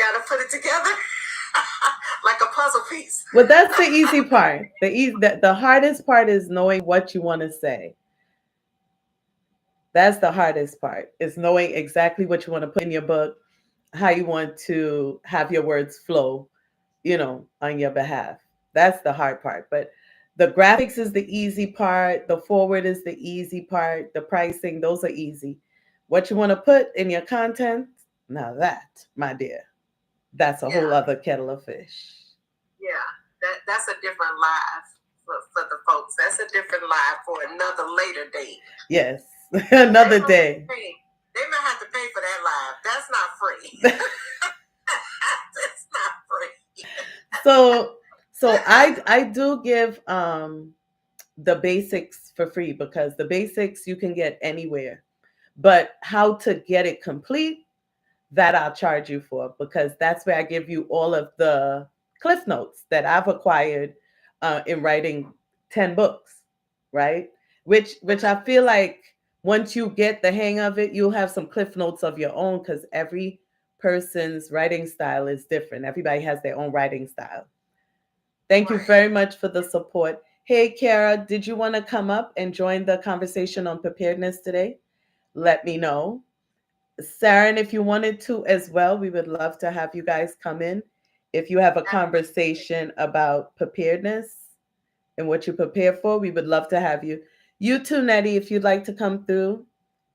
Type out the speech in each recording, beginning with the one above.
got to put it together like a puzzle piece. Well, that's the easy part. The hardest part is knowing what you want to say. That's the hardest part, is knowing exactly what you want to put in your book, how you want to have your words flow, on your behalf. That's the hard part. But the graphics is the easy part. The forward is the easy part. The pricing, those are easy. What you want to put in your content, now that, my dear, that's a whole Yeah, other kettle of fish. yeah. That's a different live for the folks. That's a different live for another later date. Yes, They another might day. they might have to pay for that live. That's not free. That's not free. So I do give the basics for free, because the basics you can get anywhere. But how to get it complete, that I'll charge you for, because that's where I give you all of the cliff notes that I've acquired in writing 10 books, right? Which I feel like once you get the hang of it, you'll have some cliff notes of your own, because every person's writing style is different. Everybody has their own writing style. Thank you Right. very much for the support. Hey, Kara, did you want to come up and join the conversation on preparedness today? Let me know. Saren, if you wanted to as well, we would love to have you guys come in. If you have a conversation about preparedness and what you prepare for, we would love to have you. You too, Nettie, if you'd like to come through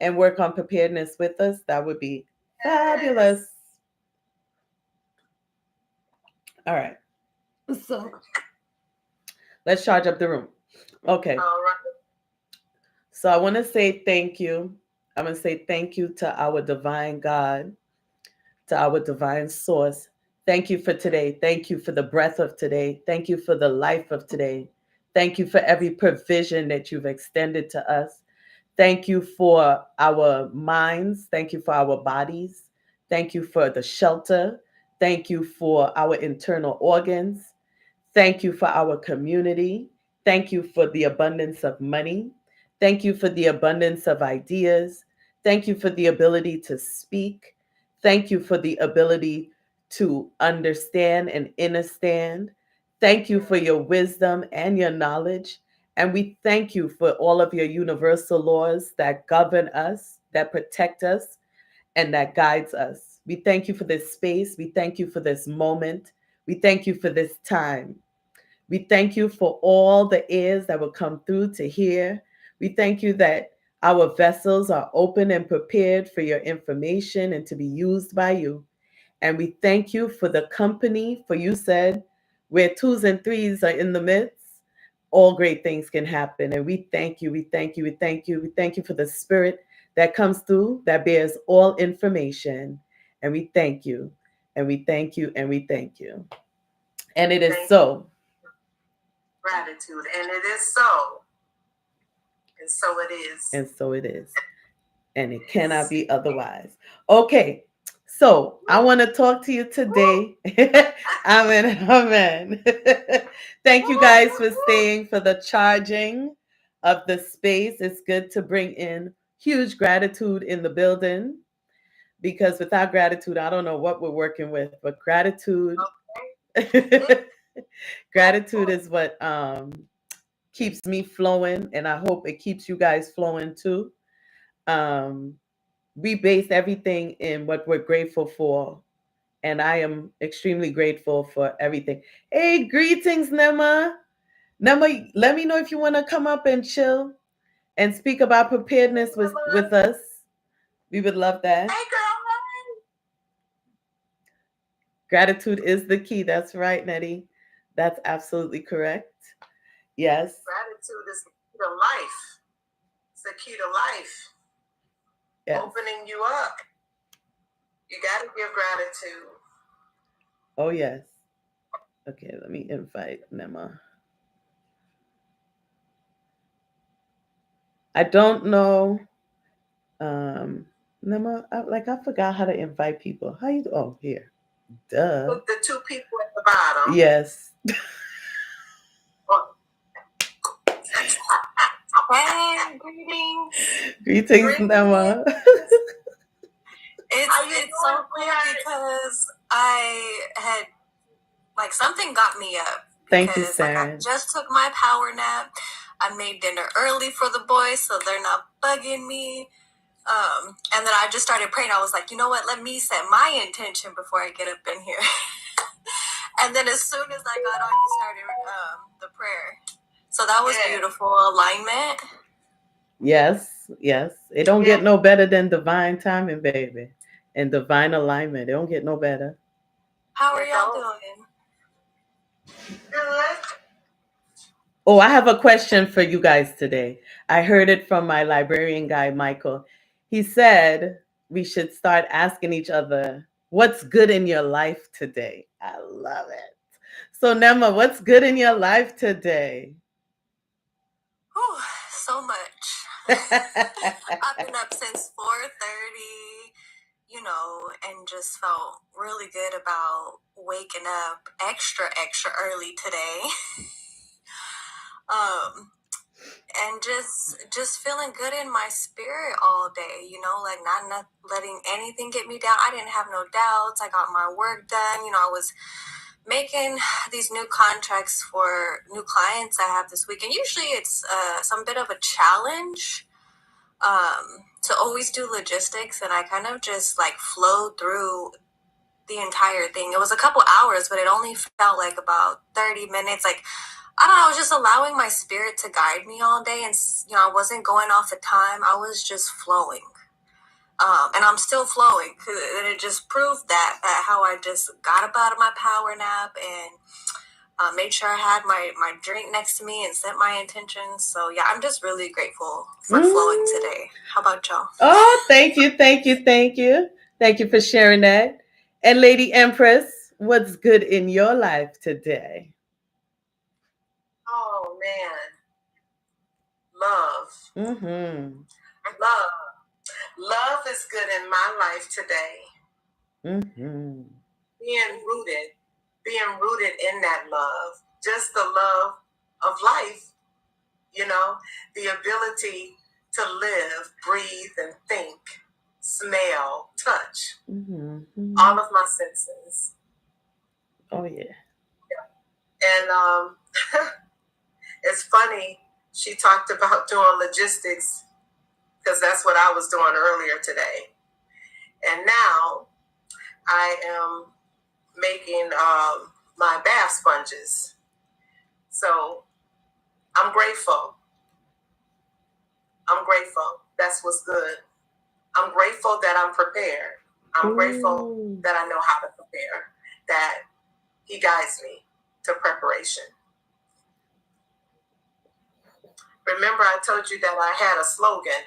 and work on preparedness with us, that would be fabulous. All right. So let's charge up the room. Okay. All right. So I want to say thank you. I'm going to say thank you to our divine God, to our divine source. Thank you for today. Thank you for the breath of today. Thank you for the life of today. Thank you for every provision that you've extended to us. Thank you for our minds. Thank you for our bodies. Thank you for the shelter. Thank you for our internal organs. Thank you for our community. Thank you for the abundance of money. Thank you for the abundance of ideas. Thank you for the ability to speak. Thank you for the ability to understand and understand. Thank you for your wisdom and your knowledge. And we thank you for all of your universal laws that govern us, that protect us, and that guides us. We thank you for this space. We thank you for this moment. We thank you for this time. We thank you for all the ears that will come through to hear. We thank you that our vessels are open and prepared for your information and to be used by you. And we thank you for the company, for you said, where twos and threes are in the midst, all great things can happen. And we thank you, we thank you, we thank you, we thank you for the spirit that comes through, that bears all information. And we thank you, and we thank you, and we thank you. And it is so. Gratitude. And it is so. And so it is. And so it is. And it cannot be otherwise. Okay. So I want to talk to you today. Amen. Amen. Thank you guys for staying for the charging of the space. It's good to bring in huge gratitude in the building, because without gratitude, I don't know what we're working with, but gratitude. Gratitude is what keeps me flowing, and I hope it keeps you guys flowing too. Um, we base everything in what we're grateful for, and I am extremely grateful for everything. Hey, greetings, Nema. Nema, let me know if you want to come up and chill and speak about preparedness with us. We would love that. Hey, girl. Gratitude is the key. That's right, Nettie. That's absolutely correct. Yes. Gratitude is the key to life. It's the key to life. Yes. Opening you up. You got to give gratitude. Oh, yes. Okay, let me invite Nema. I don't know. Nema, I forgot how to invite people. How you? Oh, here. Duh. Look, the two people at the bottom. Yes. Hey, greetings. Greetings, Nema. It's so cool because I had, like, something got me up. Thank you, Because, like, I just took my power nap. I made dinner early for the boys, so they're not bugging me. And then I just started praying. I was like, you know what? Let me set my intention before I get up in here. And then as soon as I got on, you started the prayer. So that was beautiful alignment. Yes, yes. It don't get no better than divine timing, baby. And divine alignment. It don't get no better. How are y'all doing? Good. Oh, I have a question for you guys today. I heard it from my librarian guy, Michael. He said we should start asking each other, what's good in your life today? I love it. So, Nema, what's good in your life today? Whew, so much. I've been up since 4:30, you know, and just felt really good about waking up extra early today. And just feeling good in my spirit all day, you know, like not letting anything get me down. I didn't have no doubts. I got my work done. You know, I was making these new contracts for new clients I have this week. And usually it's some bit of a challenge to always do logistics. And I kind of just like flowed through the entire thing. It was a couple hours, but it only felt like about 30 minutes. Like, I don't know, I was just allowing my spirit to guide me all day. And, you know, I wasn't going off the time. I was just flowing. And I'm still flowing. And it just proved that how I just got up out of my power nap and made sure I had my drink next to me and set my intentions. So, yeah, I'm just really grateful for flowing today. How about y'all? Oh, thank you, thank you, thank you. Thank you for sharing that. And Lady Empress, what's good in your life today? Oh, man. Love. Mm-hmm. Love is good in my life today. Mm-hmm. Being rooted in that love, just the love of life, you know, the ability to live, breathe, and think, smell, touch, all of my senses. Oh, yeah. And it's funny, she talked about doing logistics because that's what I was doing earlier today. And now I am making my bath sponges. So I'm grateful. That's what's good. I'm grateful that I'm prepared. I'm grateful that I know how to prepare, that he guides me to preparation. Remember, I told you that I had a slogan.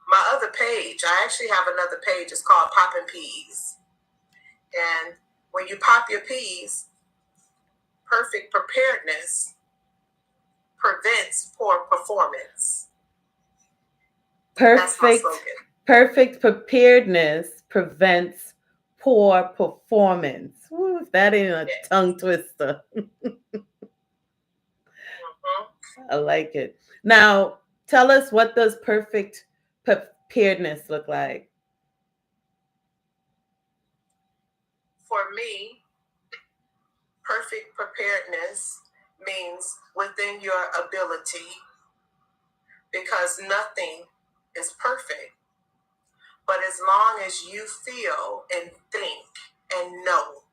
My other page, I actually have another page. It's called Poppin' Peas. And when you pop your peas, perfect preparedness prevents poor performance. Perfect preparedness prevents poor performance. Woo, that ain't a tongue twister. I like it. Now, tell us, what does perfect preparedness look like? For me, perfect preparedness means within your ability, because nothing is perfect. But as long as you feel and think and know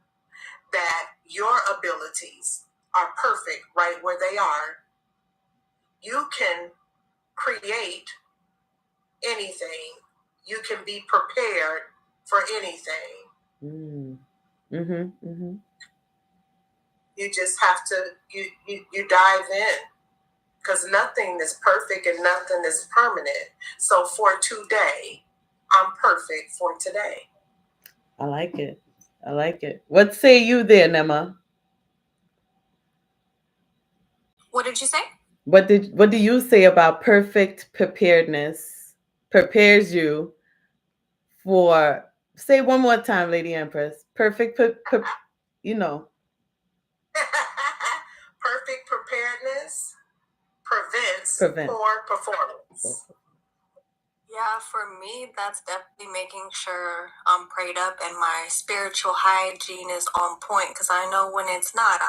that your abilities are perfect right where they are, you can create anything. You can be prepared for anything. You just have to, you dive in, because nothing is perfect and nothing is permanent. So for today, I'm perfect for today. I like it. I like it. What say you there, Nema? What did you say? What do you say about perfect preparedness prepares you for, say one more time, Lady Empress. Perfect, you know. Perfect preparedness prevents poor performance. Yeah, for me, that's definitely making sure I'm prayed up and my spiritual hygiene is on point. Because I know when it's not,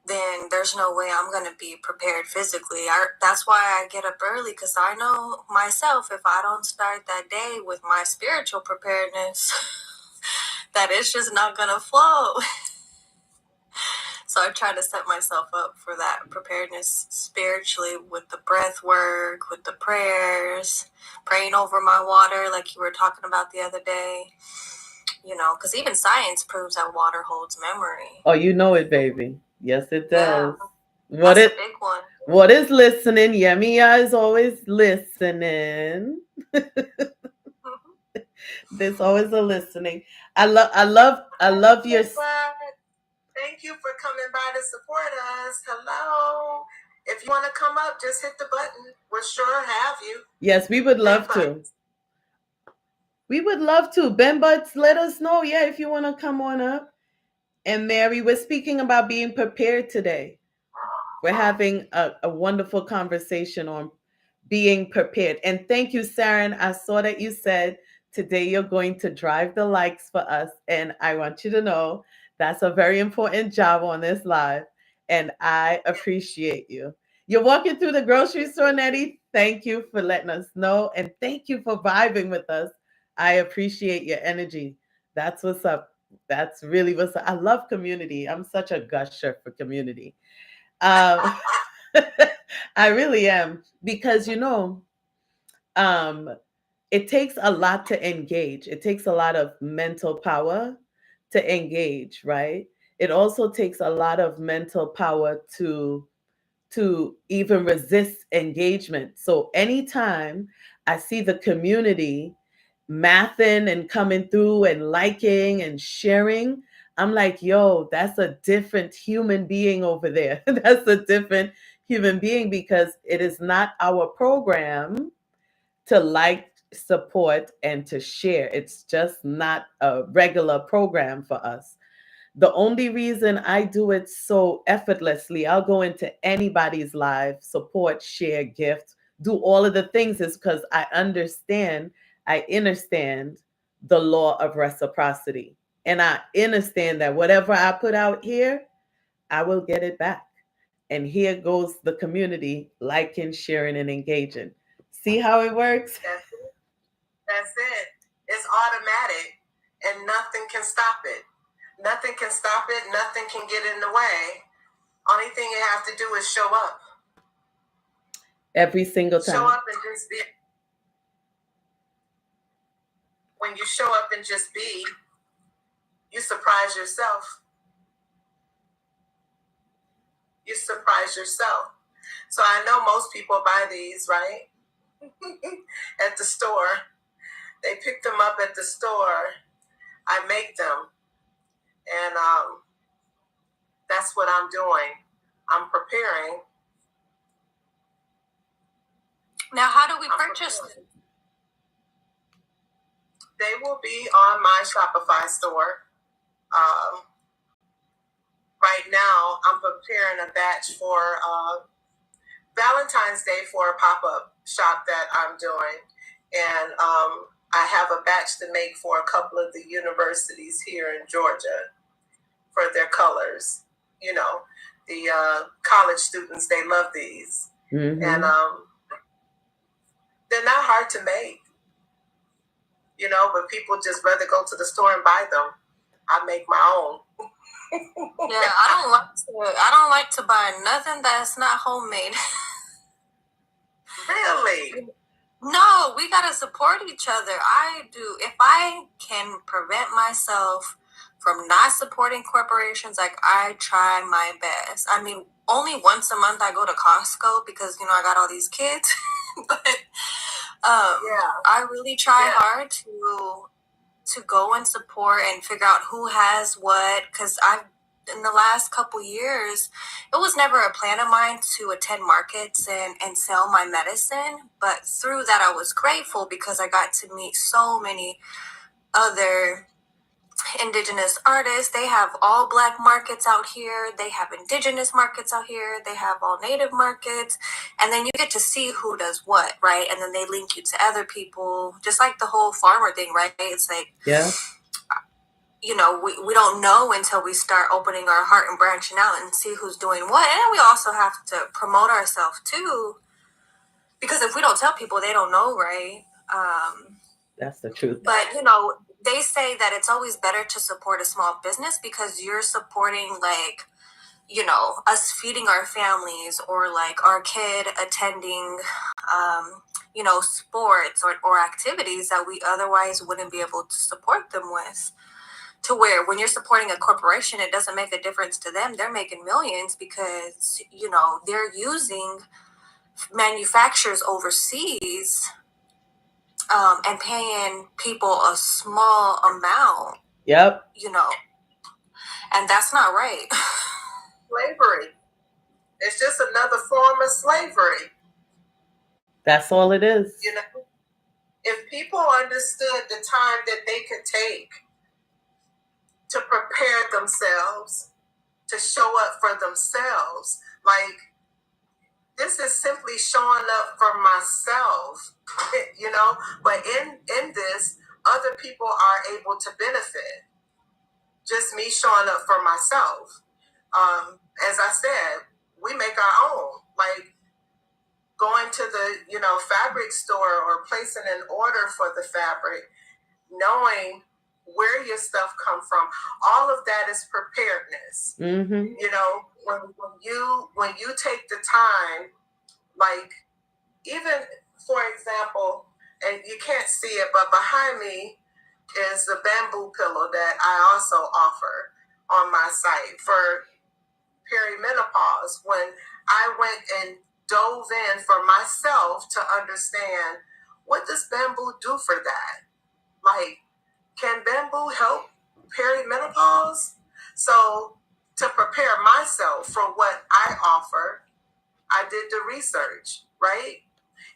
then there's no way I'm going to be prepared physically. That's why I get up early, because I know myself, if I don't start that day with my spiritual preparedness, that it's just not going to flow. So I try to set myself up for that preparedness spiritually with the breath work, with the prayers, praying over my water, like you were talking about the other day. You know, because even science proves that water holds memory. Oh, you know it, baby. Yes, it does. Yeah, What that's it a big one. what is listening? Yemiya is always listening. There's always a listening. I love your Thank you for coming by to support us. Hello. If you want to come up, just hit the button. We'll sure have you. Yes, we would love to. We would love to. Ben Butts, let us know. Yeah, if you want to come on up. And Mary, we're speaking about being prepared today. We're having a wonderful conversation on being prepared. And thank you, Saren. I saw that you said today you're going to drive the likes for us. And I want you to know that's a very important job on this live. And I appreciate you. You're walking through the grocery store, Nettie. Thank you for letting us know. And thank you for vibing with us. I appreciate your energy. That's what's up. That's really what's up. I love community. I'm such a gusher for community. Um, I really am because um, it takes a lot to engage. It takes a lot of mental power to engage, right? It also takes a lot of mental power to even resist engagement. So anytime I see the community mathing and coming through and liking and sharing, I'm like, yo, that's a different human being over there. That's a different human being because it is not our program to like, support, and to share. It's just not a regular program for us. The only reason I do it so effortlessly, I'll go into anybody's live, support, share, gift, do all of the things is because I understand the law of reciprocity. And I understand that whatever I put out here, I will get it back. And here goes the community liking, sharing, and engaging. See how it works? That's it. It's automatic and nothing can stop it. Nothing can stop it. Nothing can get in the way. Only thing you have to do is show up. Every single time. Show up and just be. When you show up and just be, you surprise yourself. You surprise yourself. So I know most people buy these, right? At the store. They pick them up at the store. I make them. And that's what I'm doing. I'm preparing. Now, how do we purchase them? They will be on my Shopify store. Right now, I'm preparing a batch for Valentine's Day for a pop-up shop that I'm doing. And I have a batch to make for a couple of the universities here in Georgia for their colors. You know, the college students, they love these. Mm-hmm. And they're not hard to make, you know, but people just rather go to the store and buy them. I make my own. Yeah, I don't like to buy nothing that's not homemade. Really? No, we gotta support each other. I do. If I can prevent myself from not supporting corporations, like, I try my best. I mean, only once a month I go to Costco because, you know, I got all these kids. But I really try hard to go and support and figure out who has what, because in the last couple years, it was never a plan of mine to attend markets and sell my medicine. But through that, I was grateful because I got to meet so many other indigenous artists. They have all Black markets out here. They have indigenous markets out here. They have all Native markets. And then you get to see who does what, right? And then they link you to other people, just like the whole farmer thing, right? It's like, Yeah. you know, we don't know until we start opening our heart and branching out and see who's doing what. And we also have to promote ourselves too, because if we don't tell people, they don't know, right? That's the truth. But, you know, they say that it's always better to support a small business because you're supporting, like, you know, us feeding our families, or like our kid attending, you know, sports or activities that we otherwise wouldn't be able to support them with. To where when you're supporting a corporation, it doesn't make a difference to them. They're making millions because, you know, they're using manufacturers overseas, and paying people a small amount, Yep. you know, and that's not right. Slavery. It's just another form of slavery. That's all it is. You know, if people understood the time that they could take to prepare themselves, to show up for themselves, like, this is simply showing up for myself, you know, but in this, other people are able to benefit. Just me showing up for myself. As I said, we make our own, like going to the, you know, fabric store or placing an order for the fabric, knowing where your stuff come from. All of that is preparedness. Mm-hmm. You know, when you take the time, like, even for example, and you can't see it, but behind me is the bamboo pillow that I also offer on my site for perimenopause. When I went and dove in for myself to understand, what does bamboo do for that? Like, can bamboo help perimenopause? So to prepare myself for what I offer, I did the research, right?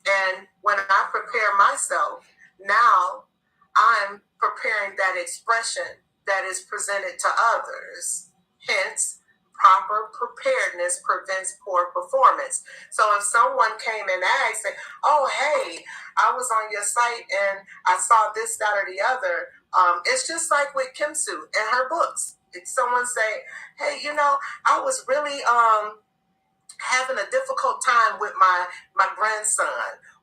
And when I prepare myself, now I'm preparing that expression that is presented to others. Hence, proper preparedness prevents poor performance. So if someone came and asked, oh, hey, I was on your site and I saw this, that, or the other, it's just like with Kim Sue and her books. If someone say, hey, you know, I was really having a difficult time with my grandson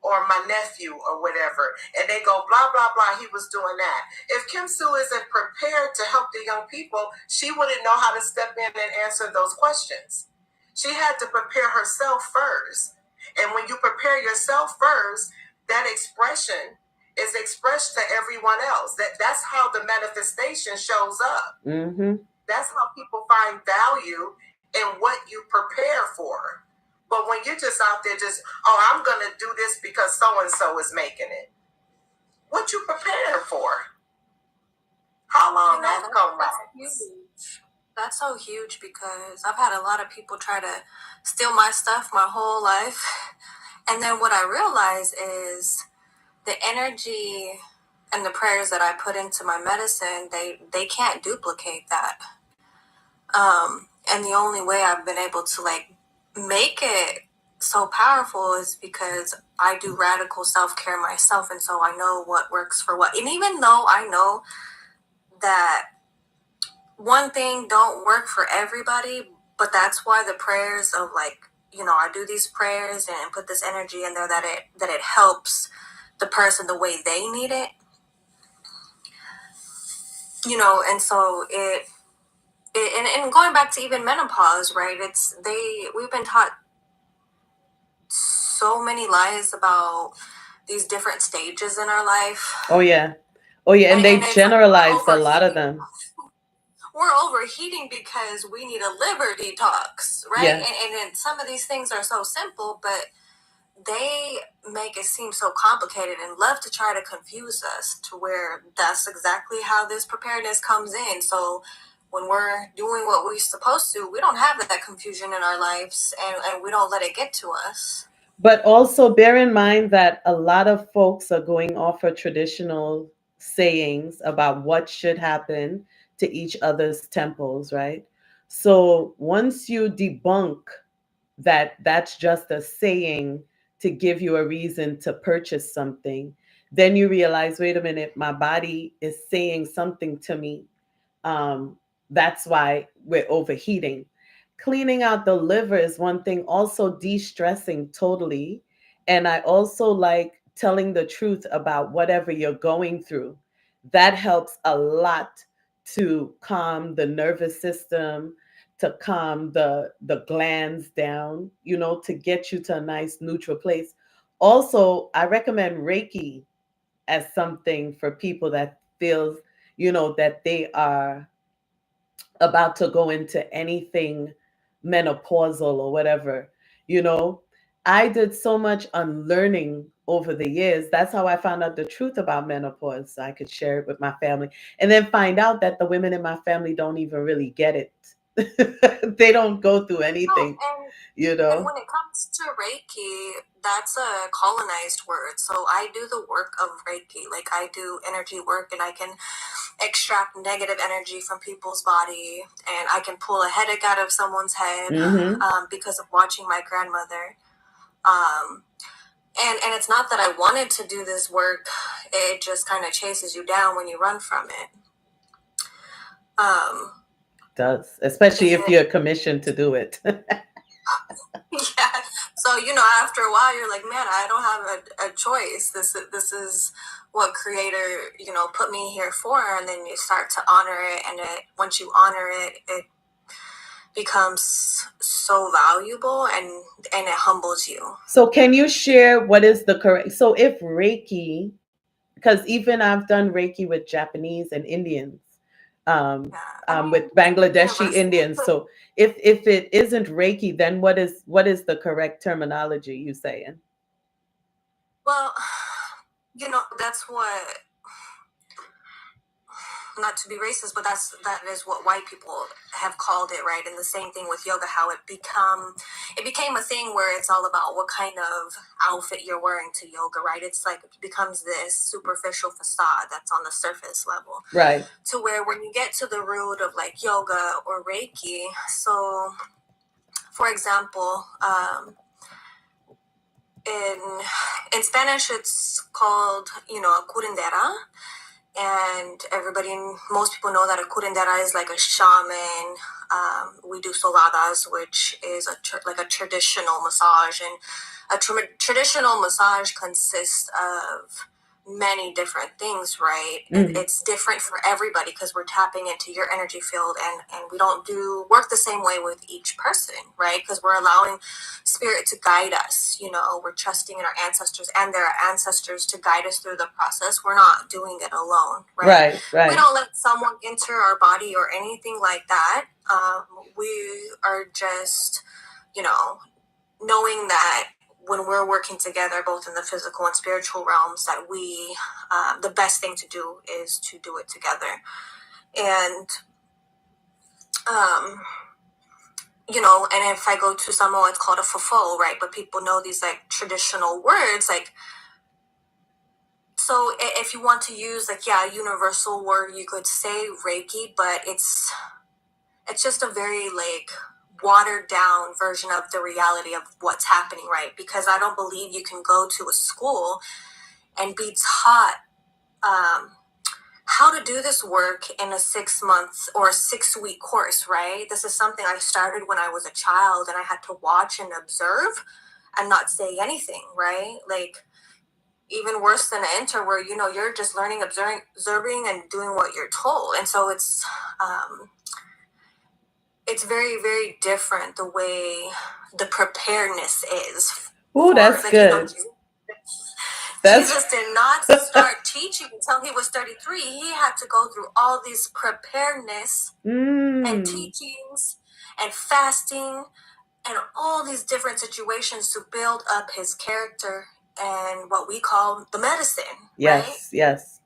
or my nephew or whatever, and they go blah blah blah, he was doing that. If Kim Sue isn't prepared to help the young people, she wouldn't know how to step in and answer those questions. She had to prepare herself first, and when you prepare yourself first, that expression is expressed to everyone else. That's how the manifestation shows up. Mm-hmm. That's how people find value in what you prepare for. But when you're just out there just, oh, I'm going to do this because so-and-so is making it. What you preparing for? How long that gonna last? That's so huge because I've had a lot of people try to steal my stuff my whole life. And then what I realize is the energy and the prayers that I put into my medicine, they can't duplicate that. And the only way I've been able to, like, make it so powerful is because I do radical self-care myself, and so I know what works for what. And even though I know that one thing don't work for everybody, but that's why the prayers of, like, you know, I do these prayers and put this energy in there that it helps the person the way they need it, you know. And so and going back to even menopause, right? We've been taught so many lies about these different stages in our life. Oh yeah. And they it's generalized like a lot of them. We're overheating because we need a liver detox, right? Yeah. And some of these things are so simple, but they make it seem so complicated and love to try to confuse us, to where that's exactly how this preparedness comes in. So when we're doing what we're supposed to, we don't have that confusion in our lives, and we don't let it get to us. But also bear in mind that a lot of folks are going off of traditional sayings about what should happen to each other's temples, right? So once you debunk that that's just a saying to give you a reason to purchase something, then you realize, wait a minute, my body is saying something to me. um, that's why we're overheating. Cleaning out the liver is one thing, also de stressing totally. And I also like telling the truth about whatever you're going through. That helps a lot to calm the nervous system, to calm the glands down, to get you to a nice neutral place. Also, I recommend Reiki as something for people that feels, that they are about to go into anything menopausal or whatever. You know, I did so much unlearning over the years. That's how I found out the truth about menopause. So I could share it with my family and then find out that the women in my family don't even really get it. They don't go through No, anything, you and know? when it comes to Reiki, that's a colonized word. So I do the work of Reiki. Like I do energy work and I can extract negative energy from people's body and I can pull a headache out of someone's head because of watching my grandmother. And it's not that I wanted to do this work. It just kind of chases you down when you run from it. Does, especially if you're commissioned to do it. Yeah. So, after a while, you're like, man, I don't have a choice. This is what Creator, put me here for. And then you start to honor it. And once you honor it, it becomes so valuable and it humbles you. So can you share what is the correct, so if Reiki, because even I've done Reiki with Japanese and Indians, with Bangladeshi Indians. So if it isn't Reiki, then what is the correct terminology you saying? Well, that's what, not to be racist, but that is what white people have called it, right? And the same thing with yoga, how it became a thing where it's all about what kind of outfit you're wearing to yoga, right? It's like it becomes this superficial facade that's on the surface level, right? To where when you get to the root of like yoga or Reiki, so for example, in Spanish it's called a curandera. And most people know that a curandera is like a shaman. We do sobadas, which is like a traditional massage. And a traditional massage consists of many different things, right? Mhm. It's different for everybody because we're tapping into your energy field and we don't work the same way with each person, right? Because we're allowing spirit to guide us. We're trusting in our ancestors and their ancestors to guide us through the process. We're not doing it alone, right? We don't let someone enter our body or anything like that. We are just, knowing that when we're working together, both in the physical and spiritual realms, that the best thing to do is to do it together. And, and if I go to Samoa, it's called a fofo, right? But people know these like traditional words, like, so if you want to use like, a universal word, you could say Reiki, but it's just a very like watered down version of the reality of what's happening, right? Because I don't believe you can go to a school and be taught how to do this work in a 6 month or a 6-week course, right? This is something I started when I was a child and I had to watch and observe and not say anything, right? Like even worse than an intern where, you're just learning, observing and doing what you're told. And so it's very, very different the way the preparedness is. Oh, that's like, good. Jesus did not start teaching until he was 33. He had to go through all these preparedness and teachings and fasting and all these different situations to build up his character and what we call the medicine. Yes, right? Yes.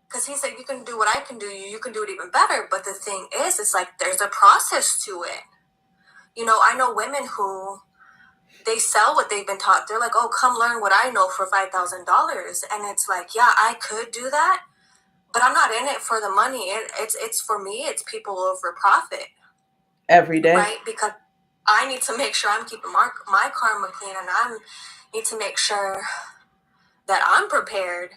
Because he said, you can do what I can do, you can do it even better. But the thing is, it's like there's a process to it. I know women who they sell what they've been taught. They're like, oh, come learn what I know for $5,000. And it's like, yeah, I could do that. but I'm not in it for the money. It's for me. It's people over profit. Every day. Right? Because I need to make sure I'm keeping my karma clean, and I need to make sure that I'm prepared.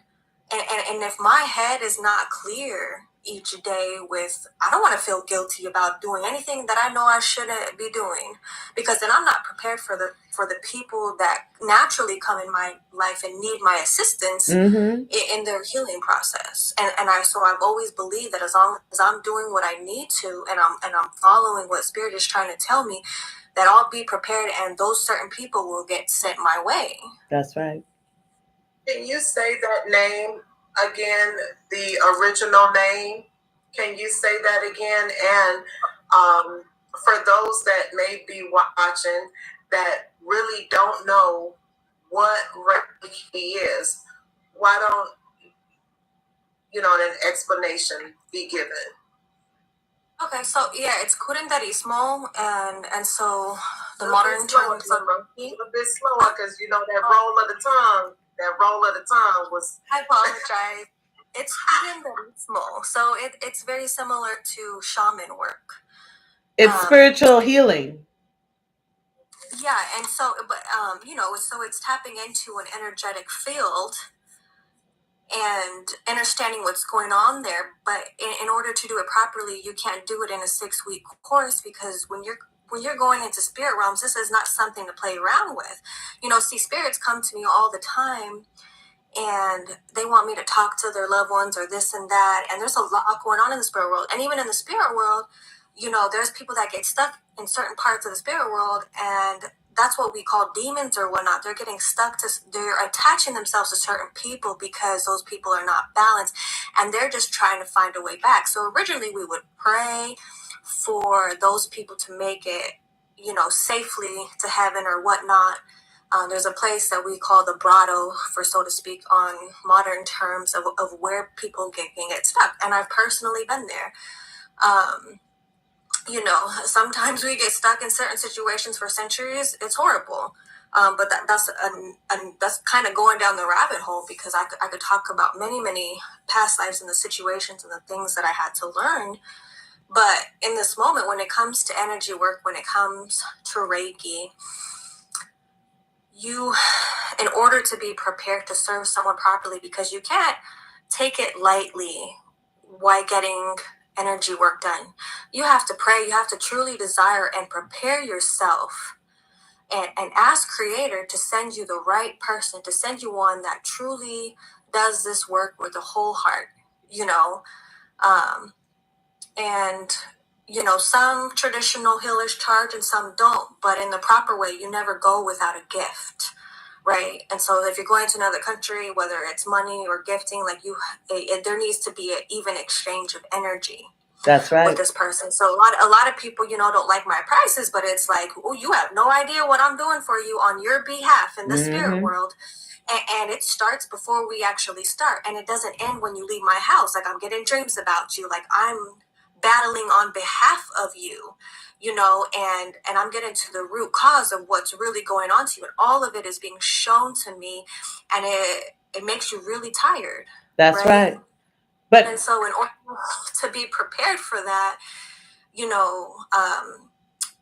And if my head is not clear each day with, I don't want to feel guilty about doing anything that I know I shouldn't be doing, because then I'm not prepared for the people that naturally come in my life and need my assistance in their healing process. And I've always believed that as long as I'm doing what I need to, and I'm following what Spirit is trying to tell me, that I'll be prepared, and those certain people will get sent my way. That's right. Can you say that name again, the original name? Can you say that again? And for those that may be watching that really don't know what Reiki is, why don't an explanation be given? Okay, so yeah, it's curanderismo, and so the modern term for Reiki. A little bit slower, because that roll of the tongue. That roll of the tongue was. I apologize. It's curanderismo, so it's very similar to shaman work. It's spiritual healing. Yeah, and so, but so it's tapping into an energetic field and understanding what's going on there. But in order to do it properly, you can't do it in a 6-week course, because when you're going into spirit realms, this is not something to play around with. See, spirits come to me all the time, and they want me to talk to their loved ones or this and that. And there's a lot going on in the spirit world. And even in the spirit world, there's people that get stuck in certain parts of the spirit world, and that's what we call demons or whatnot. They're getting stuck they're attaching themselves to certain people because those people are not balanced, and they're just trying to find a way back. So originally we would pray for those people to make it, safely to heaven or whatnot. There's a place that we call the Brado, for so to speak, on modern terms of where people can get stuck. And I've personally been there. Sometimes we get stuck in certain situations for centuries. It's horrible. But that's kind of going down the rabbit hole, because I could talk about many, many past lives and the situations and the things that I had to learn. But in this moment, when it comes to energy work, when it comes to Reiki, in order to be prepared to serve someone properly, because you can't take it lightly while getting energy work done. You have to pray, you have to truly desire and prepare yourself, and ask Creator to send you the right person, to send you one that truly does this work with a whole heart, and some traditional healers charge and some don't, but in the proper way, you never go without a gift, right? And so if you're going to another country, whether it's money or gifting, there needs to be an even exchange of energy. That's right. With this person. So a lot of people, don't like my prices, but it's like, oh, you have no idea what I'm doing for you on your behalf in the spirit world. And it starts before we actually start. And it doesn't end when you leave my house. Like, I'm getting dreams about you. Like, I'm battling on behalf of you, and I'm getting to the root cause of what's really going on to you. And all of it is being shown to me, and it makes you really tired. That's right. And so in order to be prepared for that,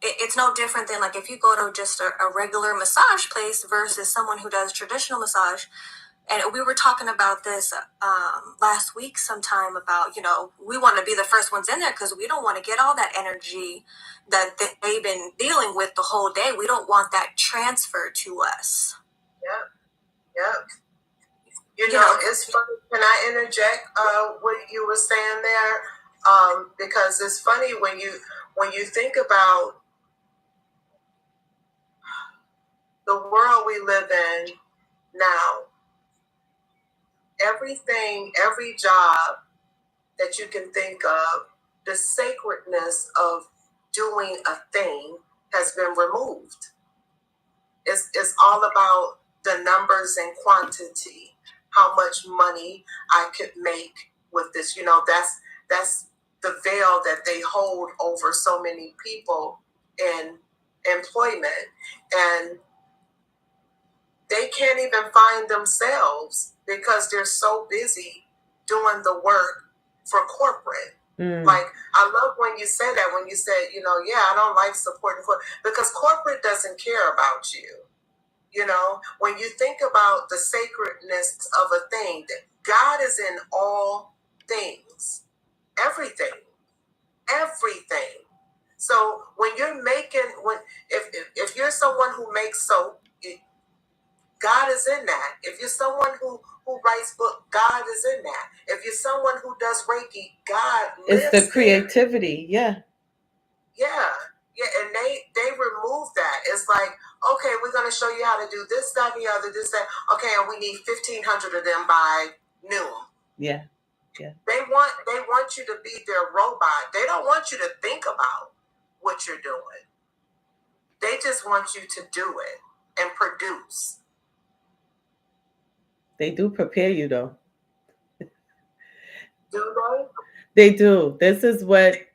it's no different than like if you go to just a regular massage place versus someone who does traditional massage. And we were talking about this last week sometime about, we want to be the first ones in there because we don't want to get all that energy that they've been dealing with the whole day. We don't want that transferred to us. Yep. It's funny. Can I interject what you were saying there? Because it's funny when you think about the world we live in now. Everything, every job that you can think of, the sacredness of doing a thing has been removed. It's all about the numbers and quantity. How much money I could make with this. That's the veil that they hold over so many people in employment. And they can't even find themselves because they're so busy doing the work for corporate. Mm. Like, I love when you said that, when you said, I don't like supporting because corporate doesn't care about you. When you think about the sacredness of a thing, God is in all things, everything. So when you're if you're someone who makes soap, God is in that. If you're someone who writes book, God is in that. If you're someone who does Reiki, God lives It's the creativity, there. Yeah, and they remove that. It's like, okay, we're going to show you how to do this, that, and the other, this, that. Okay, and we need 1,500 of them by noon. Yeah. They want you to be their robot. They don't want you to think about what you're doing. They just want you to do it and produce. They do prepare you, though. Do they? They do. This is what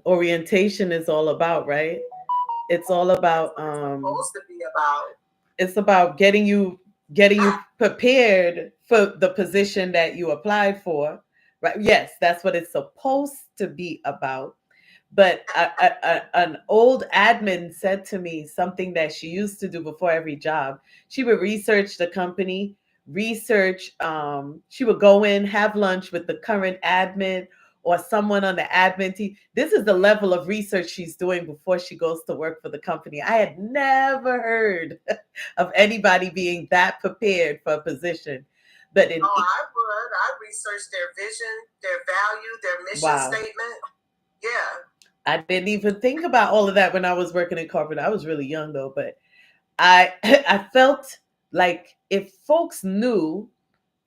orientation is all about, right? It's all about it's supposed to be about. It's about getting you prepared for the position that you applied for, right? Yes, that's what it's supposed to be about. But an old admin said to me something that she used to do before every job. She would research the company, she would go in, have lunch with the current admin or someone on the admin team. This is the level of research she's doing before she goes to work for the company. I had never heard of anybody being that prepared for a position. But I would. I researched their vision, their value, their mission statement. Yeah. I didn't even think about all of that when I was working in corporate. I was really young though, but I felt like if folks knew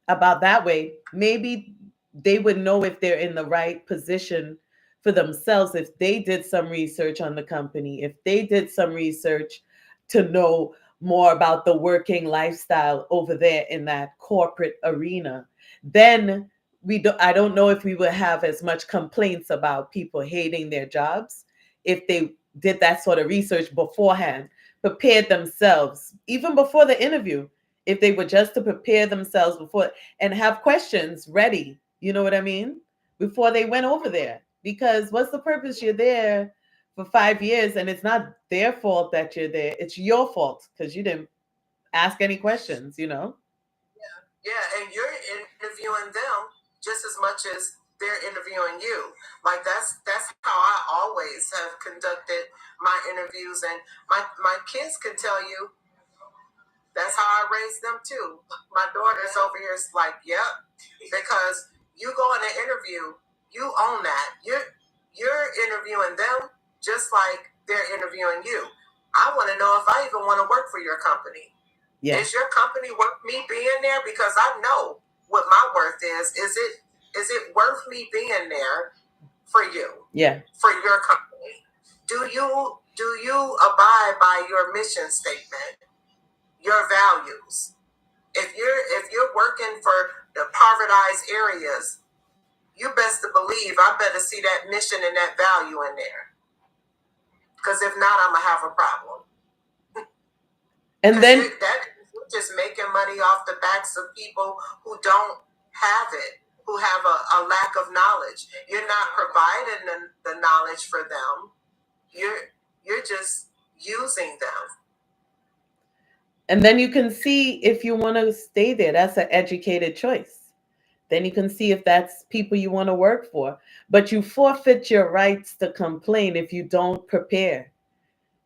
about that way, maybe they would know if they're in the right position for themselves, if they did some research on the company, if they did some research to know more about the working lifestyle over there in that corporate arena. Then I don't know if we would have as much complaints about people hating their jobs if they did that sort of research beforehand, prepared themselves even before the interview. If they were just to prepare themselves before and have questions ready, you know what I mean? Before they went over there. Because what's the purpose? You're there for 5 years and it's not their fault that you're there. It's your fault because you didn't ask any questions, Yeah, and you're interviewing them just as much as they're interviewing you. Like that's how I always have conducted my interviews, and my kids can tell you that's how I raised them too. My daughter's over here is like, yep, because you go in an interview, you own that. You're interviewing them just like they're interviewing you. I want to know if I even want to work for your company. Yeah. Is your company worth me being there? Because I know what my worth is. Is it worth me being there for you? Yeah. For your company. Do you abide by your mission statement? Your values. If you're working for the impoverished areas, you best to believe I better see that mission and that value in there. Because if not, I'm gonna have a problem. And then you're just making money off the backs of people who don't have it, who have a lack of knowledge. You're not providing the knowledge for them. You're just using them. And then you can see if you want to stay there. That's an educated choice. Then you can see if that's people you want to work for. But you forfeit your rights to complain if you don't prepare.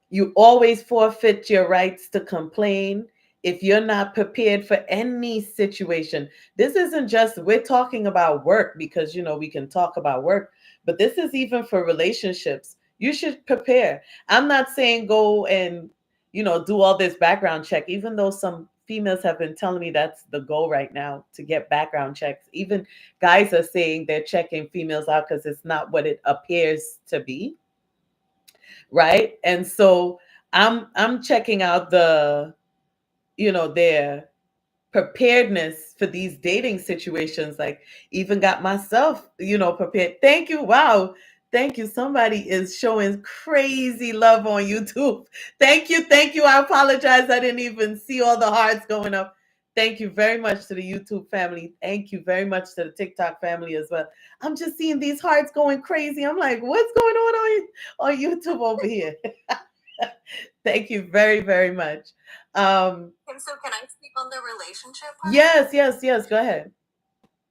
You always forfeit your rights to complain if you're not prepared for any situation. This isn't just, we're talking about work because, we can talk about work, but this is even for relationships. You should prepare. I'm not saying go and, do all this background check, even though some females have been telling me that's the goal right now, to get background checks. Even guys are saying they're checking females out because it's not what it appears to be. Right. And so I'm checking out their preparedness for these dating situations. Like, even got myself, prepared. Thank you. Wow. Thank you. Somebody is showing crazy love on YouTube. Thank you. I apologize. I didn't even see all the hearts going up. Thank you very much to the YouTube family. Thank you very much to the TikTok family as well. I'm just seeing these hearts going crazy. I'm like, what's going on YouTube over here? Thank you very, very much. And so can I speak on the relationship part? Yes. Go ahead.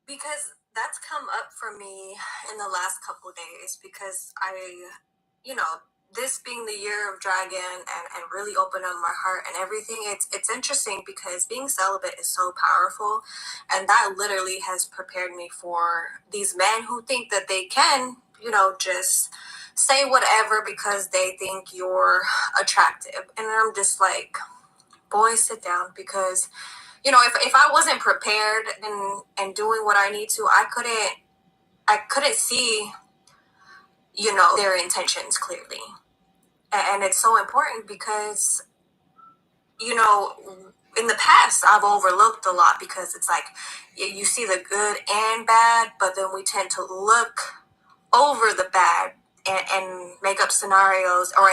Because that's come up for me in the last couple of days, because this being the year of dragon and really open up my heart and everything, it's interesting because being celibate is so powerful, and that literally has prepared me for these men who think that they can, just say whatever because they think you're attractive. And I'm just like, boys, sit down, because if I wasn't prepared and doing what I need to, I couldn't see, their intentions clearly. And it's so important because, in the past, I've overlooked a lot, because it's like you see the good and bad, but then we tend to look over the bad and make up scenarios, or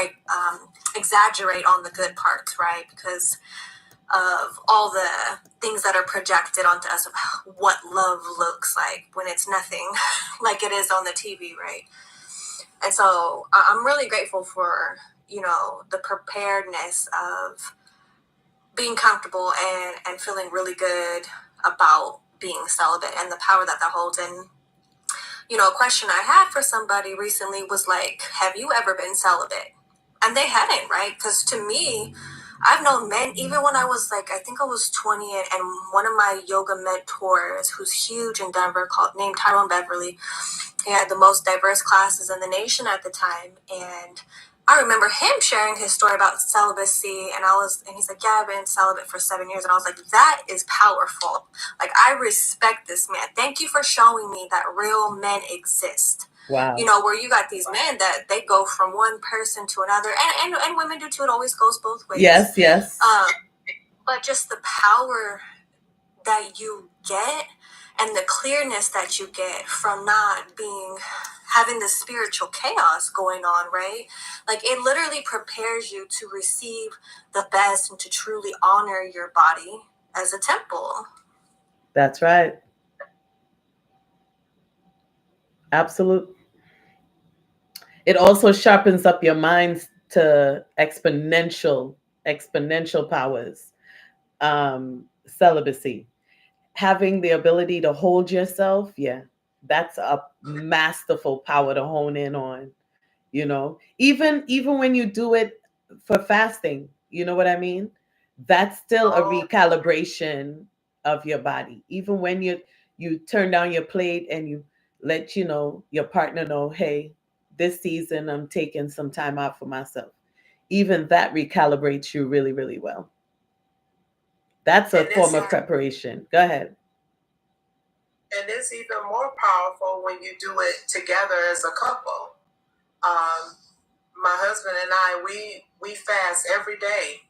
exaggerate on the good parts, right? Because of all the things that are projected onto us of what love looks like when it's nothing like it is on the TV, right? And so I'm really grateful for, the preparedness of being comfortable and feeling really good about being celibate and the power that holds. And, a question I had for somebody recently was like, have you ever been celibate? And they hadn't, right? Because to me, I've known men, even when I was I think I was 20, and one of my yoga mentors, who's huge in Denver, named Tyrone Beverly, he had the most diverse classes in the nation at the time. And I remember him sharing his story about celibacy, and he's like, yeah, I've been celibate for 7 years. And I was like, that is powerful. Like, I respect this man. Thank you for showing me that real men exist. Wow. Where you got these men that they go from one person to another, and women do too. It always goes both ways. Yes. But just the power that you get and the clearness that you get from not having the spiritual chaos going on, right? Like, it literally prepares you to receive the best and to truly honor your body as a temple. That's right. Absolutely. It also sharpens up your minds to exponential powers. Celibacy, having the ability to hold yourself, that's a masterful power to hone in on. Even when you do it for fasting, you know what I mean? That's still a recalibration of your body. Even when you turn down your plate and you let your partner know, hey, this season I'm taking some time out for myself. Even that recalibrates you really, really well. That's a form of preparation. Go ahead. And it's even more powerful when you do it together as a couple. My husband and I, we fast every day.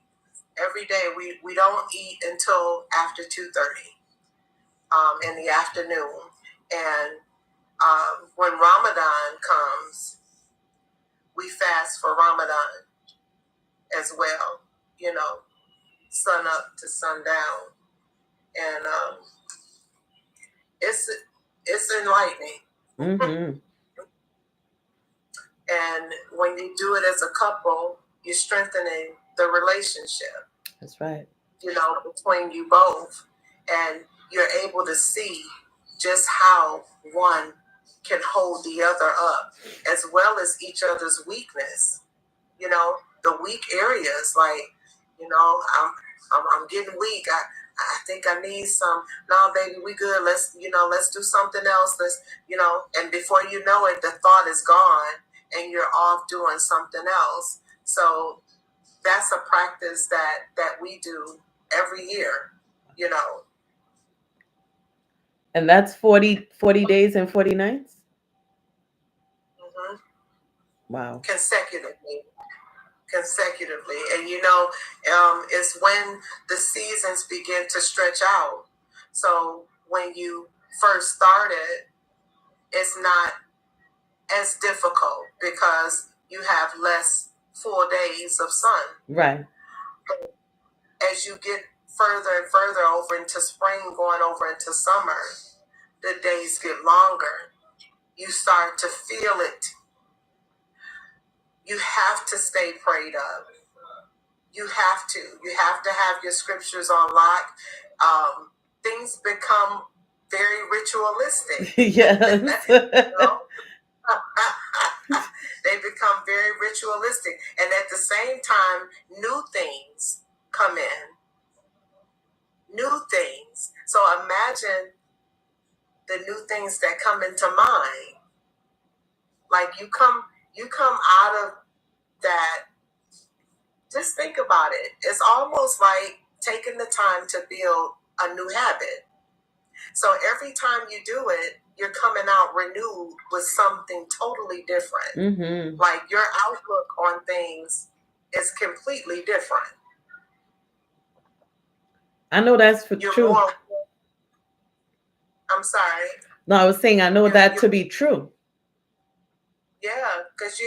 Every day we don't eat until after 2:30 in the afternoon. And when Ramadan comes, we fast for Ramadan as well. Sun up to sundown, and it's enlightening. Mm-hmm. And when you do it as a couple, you're strengthening the relationship. That's right. Between you both, and you're able to see just how one can hold the other up, as well as each other's weakness. The weak areas, like, I'm getting weak. I think I need some. No, baby, we good. Let's do something else. And before you know it, the thought is gone and you're off doing something else. So that's a practice that we do every year, And that's 40 days and 40 nights? Mm-hmm. Wow. Consecutively. And it's when the seasons begin to stretch out. So when you first started, it's not as difficult because you have less full days of sun. Right. As you get further and further over into spring, going over into summer, the days get longer. You start to feel it. You have to stay prayed up. You have to. You have to have your scriptures on lock. Things become very ritualistic. Yes. You know? They become very ritualistic. And at the same time, new things come in. New things. So imagine the new things that come into mind. Like you come out of that. Just think about it. It's almost like taking the time to build a new habit. So every time you do it, you're coming out renewed with something totally different. Mm-hmm. Like your outlook on things is completely different. I know that's true. I'm sorry. No, I was saying I know that to be true. Yeah, because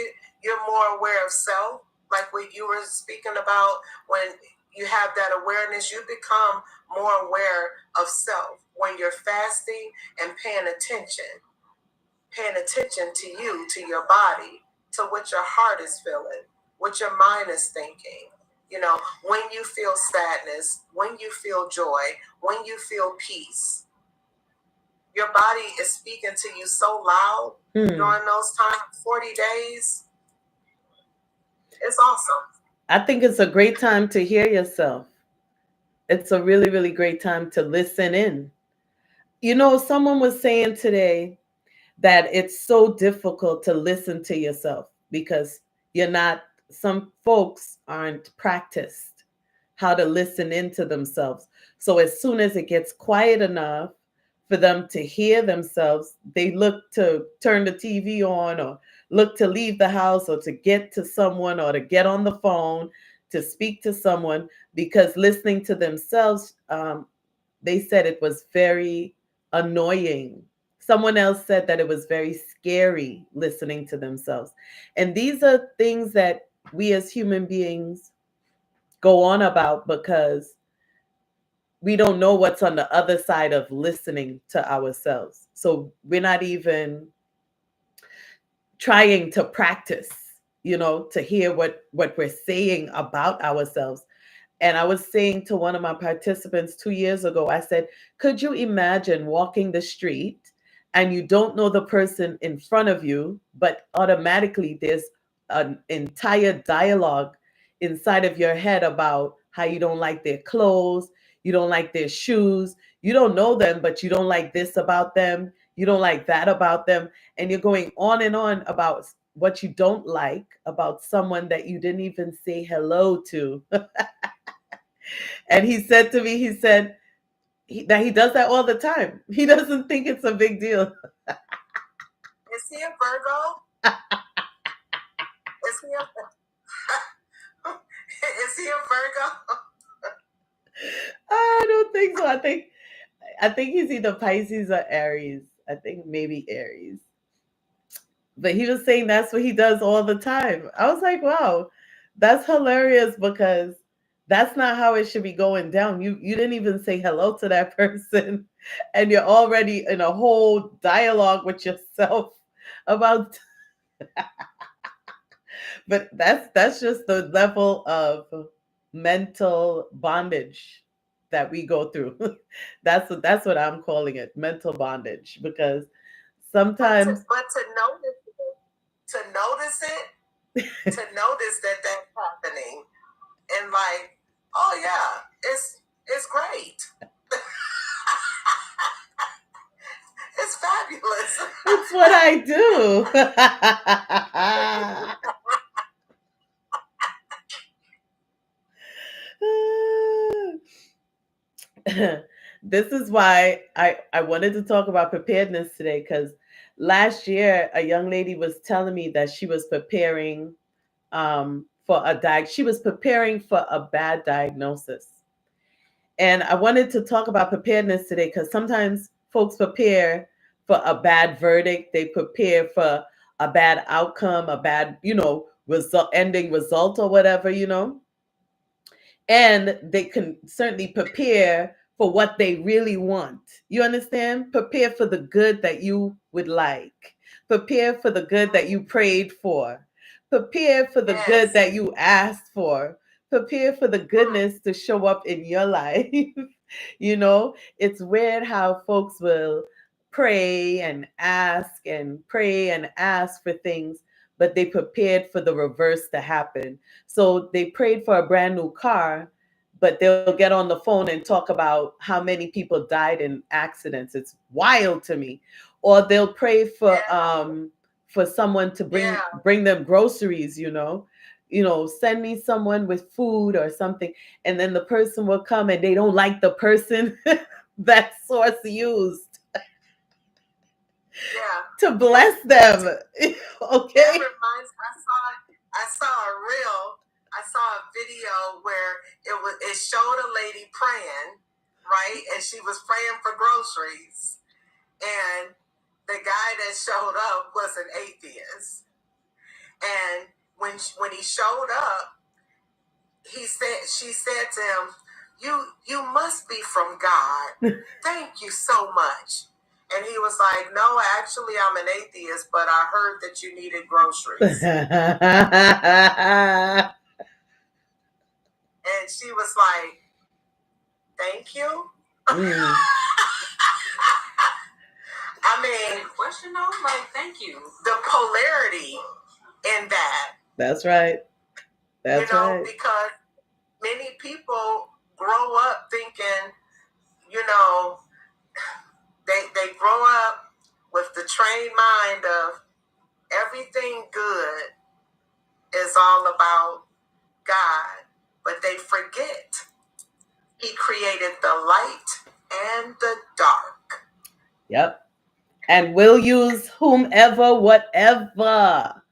you're more aware of self, like what you were speaking about. When you have that awareness, you become more aware of self. When you're fasting and paying attention to you, to your body, to what your heart is feeling, what your mind is thinking. You know, when you feel sadness, when you feel joy, when you feel peace, your body is speaking to you so loud during those times, 40 days. It's awesome. I think it's a great time to hear yourself. It's a really, really great time to listen in. You know, someone was saying today that it's so difficult to listen to yourself because some folks aren't practiced how to listen into themselves. So as soon as it gets quiet enough for them to hear themselves, they look to turn the TV on or look to leave the house or to get to someone or to get on the phone to speak to someone, because listening to themselves, they said it was very annoying. Someone else said that it was very scary listening to themselves. And these are things that we as human beings go on about because we don't know what's on the other side of listening to ourselves. So we're not even trying to practice, to hear what we're saying about ourselves. And I was saying to one of my participants 2 years ago, I said, could you imagine walking the street and you don't know the person in front of you, but automatically there's an entire dialogue inside of your head about how you don't like their clothes, you don't like their shoes, you don't know them, but you don't like this about them, you don't like that about them. And you're going on and on about what you don't like about someone that you didn't even say hello to. And he said to me, that he does that all the time. He doesn't think it's a big deal. Is he a Virgo? Is he a Virgo? I don't think so. I think he's either Pisces or Aries. I think maybe Aries. But he was saying that's what he does all the time. I was like, wow, that's hilarious, because that's not how it should be going down. You didn't even say hello to that person, and you're already in a whole dialogue with yourself about but that's just the level of mental bondage that we go through. That's what I'm calling it, mental bondage, because sometimes but to notice it, to notice that that's happening, and like, oh yeah, it's great. It's fabulous. It's what I do. This is why I wanted to talk about preparedness today, because last year a young lady was telling me that she was preparing she was preparing for a bad diagnosis. And I wanted to talk about preparedness today because sometimes folks prepare for a bad verdict. They prepare for a bad outcome, a bad, ending result or whatever. and they can certainly prepare for what they really want. You understand? Prepare for the good that you would like. Prepare for the good that you prayed for. Prepare for the good Yes. that you asked for. Prepare for the goodness to show up in your life. You know, it's weird how folks will pray and ask and pray and ask for things, but they prepared for the reverse to happen. So they prayed for a brand new car, but they'll get on the phone and talk about how many people died in accidents. It's wild to me. Or they'll pray for someone to bring them groceries, send me someone with food or something, and then the person will come and they don't like the person that source used to bless them. Okay. That reminds I saw a video where it showed a lady praying, right? And she was praying for groceries. And the guy that showed up was an atheist. And when he showed up, she said to him, you must be from God. Thank you so much. And he was like, no, actually, I'm an atheist, but I heard that you needed groceries. And she was like, thank you. I mean, question though, like, thank you. The polarity in that. That's right. That's right. Because many people grow up thinking, they grow up with the trained mind of everything good is all about God, but they forget He created the light and the dark. Yep. And will use whomever, whatever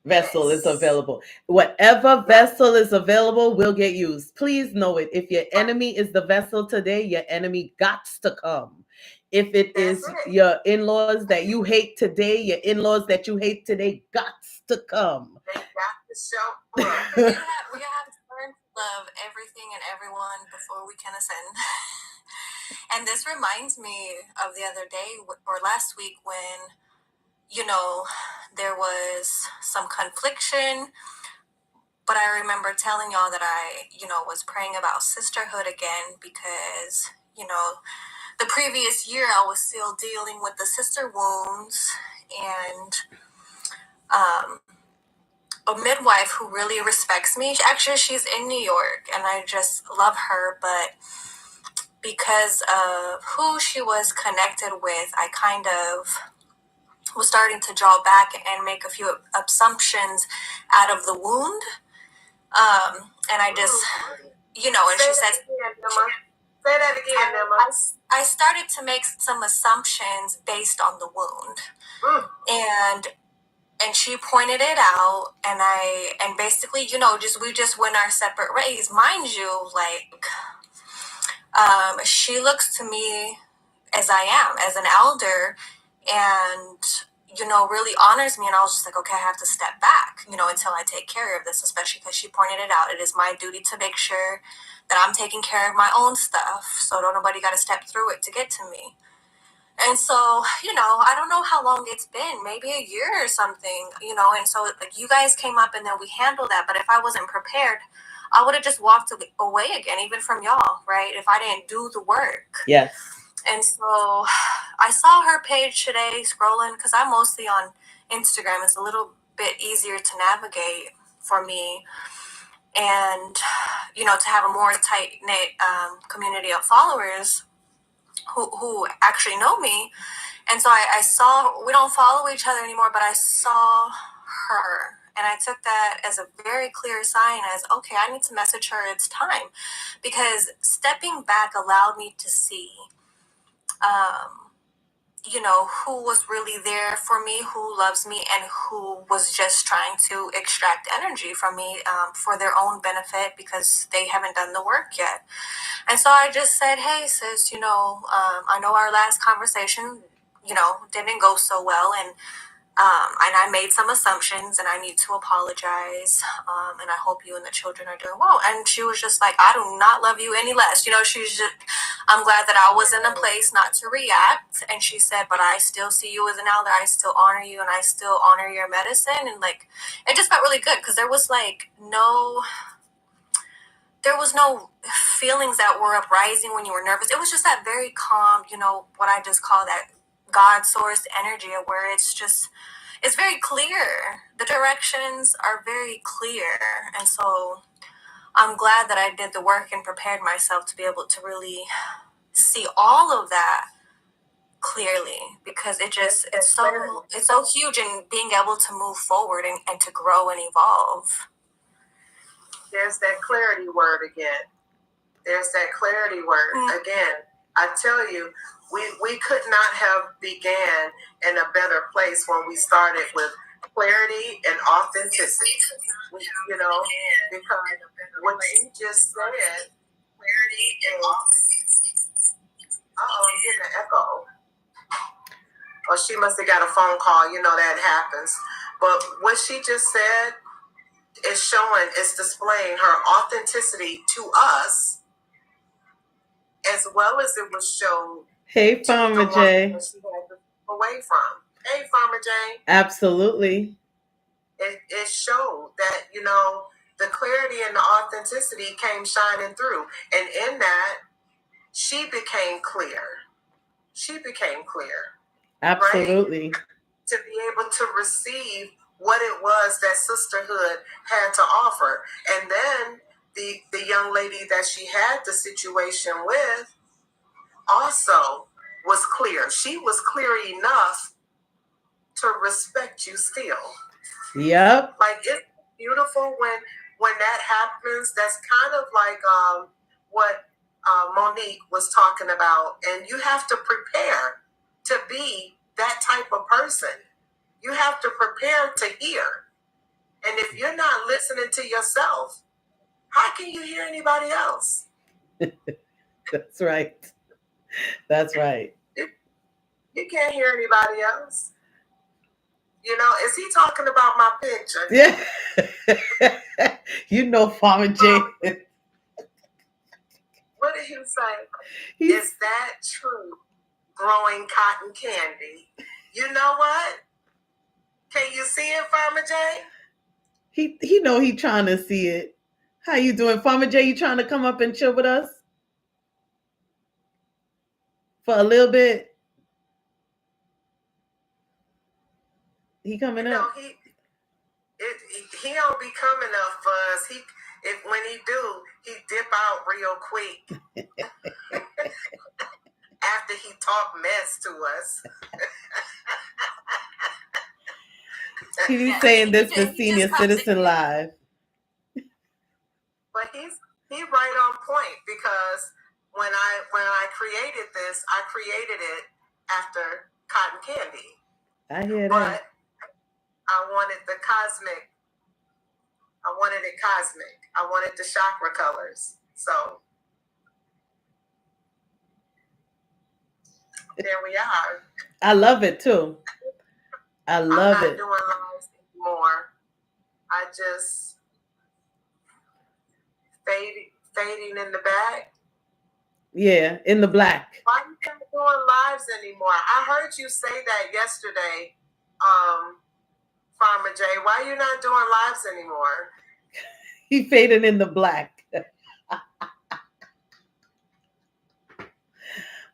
vessel is available. Whatever vessel is available will get used. Please know it. If your enemy is the vessel today, your enemy gots to come. If it is your in-laws that you hate today, your in-laws that you hate today gots to come. They got to show up. We have to learn to love everything and everyone before we can ascend. And this reminds me of the other day or last week when, there was some confliction. But I remember telling y'all that I, was praying about sisterhood again because, the previous year I was still dealing with the sister wounds, and a midwife who really respects me. Actually, she's in New York, and I just love her. But because of who she was connected with, I kind of was starting to draw back and make a few assumptions out of the wound. And I just, and she said, say that again, Emma. I started to make some assumptions based on the wound. And she pointed it out, and basically, we just went our separate ways. Mind you, she looks to me as I am, as an elder, and, really honors me. And I was just like, okay, I have to step back, until I take care of this, especially because she pointed it out. It is my duty to make sure that I'm taking care of my own stuff. So don't nobody got to step through it to get to me. And so, I don't know how long it's been, maybe a year or something, and so you guys came up and then we handled that. But if I wasn't prepared, I would have just walked away again, even from y'all, right? If I didn't do the work. Yes. And so I saw her page today scrolling, because I'm mostly on Instagram. It's a little bit easier to navigate for me. And, to have a more tight-knit community of followers who actually know me. And so I saw, we don't follow each other anymore, but I saw her. And I took that as a very clear sign as, okay, I need to message her. It's time. Because stepping back allowed me to see, who was really there for me, who loves me, and who was just trying to extract energy from me for their own benefit because they haven't done the work yet. And so I just said, hey, sis, I know our last conversation, didn't go so well. And And I made some assumptions, and I need to apologize. And I hope you and the children are doing well. And she was just like, I do not love you any less. She's just, I'm glad that I was in a place not to react. And she said, but I still see you as an elder. I still honor you, and I still honor your medicine. And like, it just felt really good because there was no feelings that were uprising when you were nervous. It was just that very calm, what I just call that God source energy, where it's very clear. The directions are very clear. And so I'm glad that I did the work and prepared myself to be able to really see all of that clearly, because it's so huge in being able to move forward and to grow and evolve. There's that clarity word again. Again. I tell you, we could not have began in a better place when we started with clarity and authenticity. Because what you just said, clarity and authenticity. I'm getting an echo. Or she must have got a phone call. That happens. But what she just said is displaying her authenticity to us, as well as it was shown. Hey, Farmer J. She had to away from. Hey, Farmer J. Absolutely. It showed that, the clarity and the authenticity came shining through. And in that, she became clear. Absolutely. Right? To be able to receive what it was that sisterhood had to offer. And then the young lady that she had the situation with also was clear. She was clear enough to respect you still. Yep. Like, it's beautiful when that happens. That's kind of like what Monique was talking about. And you have to prepare to be that type of person. You have to prepare to hear. And if you're not listening to yourself, how can you hear anybody else? That's right. You can't hear anybody else. Is he talking about my picture? Yeah. Farmer J. What did he say? Is that true? Growing cotton candy. You know what? Can you see it, Farmer J? He know he trying to see it. How you doing, Farmer J? You trying to come up and chill with us for a little bit? He coming up. He don't be coming up for us. When he do, he dip out real quick. After he talk mess to us. He's saying this is Senior Citizen Live. But he right on point, because when I created this, I created it after cotton candy. I hear that. But I wanted it cosmic. I wanted the chakra colors. So there we are. I love it too. I love I'm it. not doing lives anymore. I just fading in the back. Yeah, in the black. Why are you not doing lives anymore? I heard you say that yesterday, Farmer J. Why are you not doing lives anymore? He faded in the black.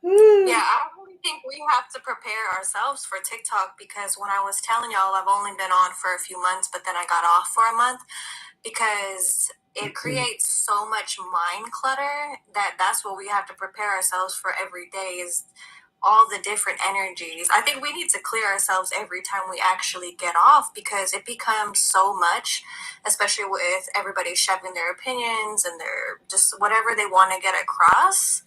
Yeah, I really think we have to prepare ourselves for TikTok, because when I was telling y'all, I've only been on for a few months, but then I got off for a month, because it creates so much mind clutter that's what we have to prepare ourselves for every day, is all the different energies. I think we need to clear ourselves every time we actually get off, because it becomes so much, especially with everybody shoving their opinions and their just whatever they want to get across.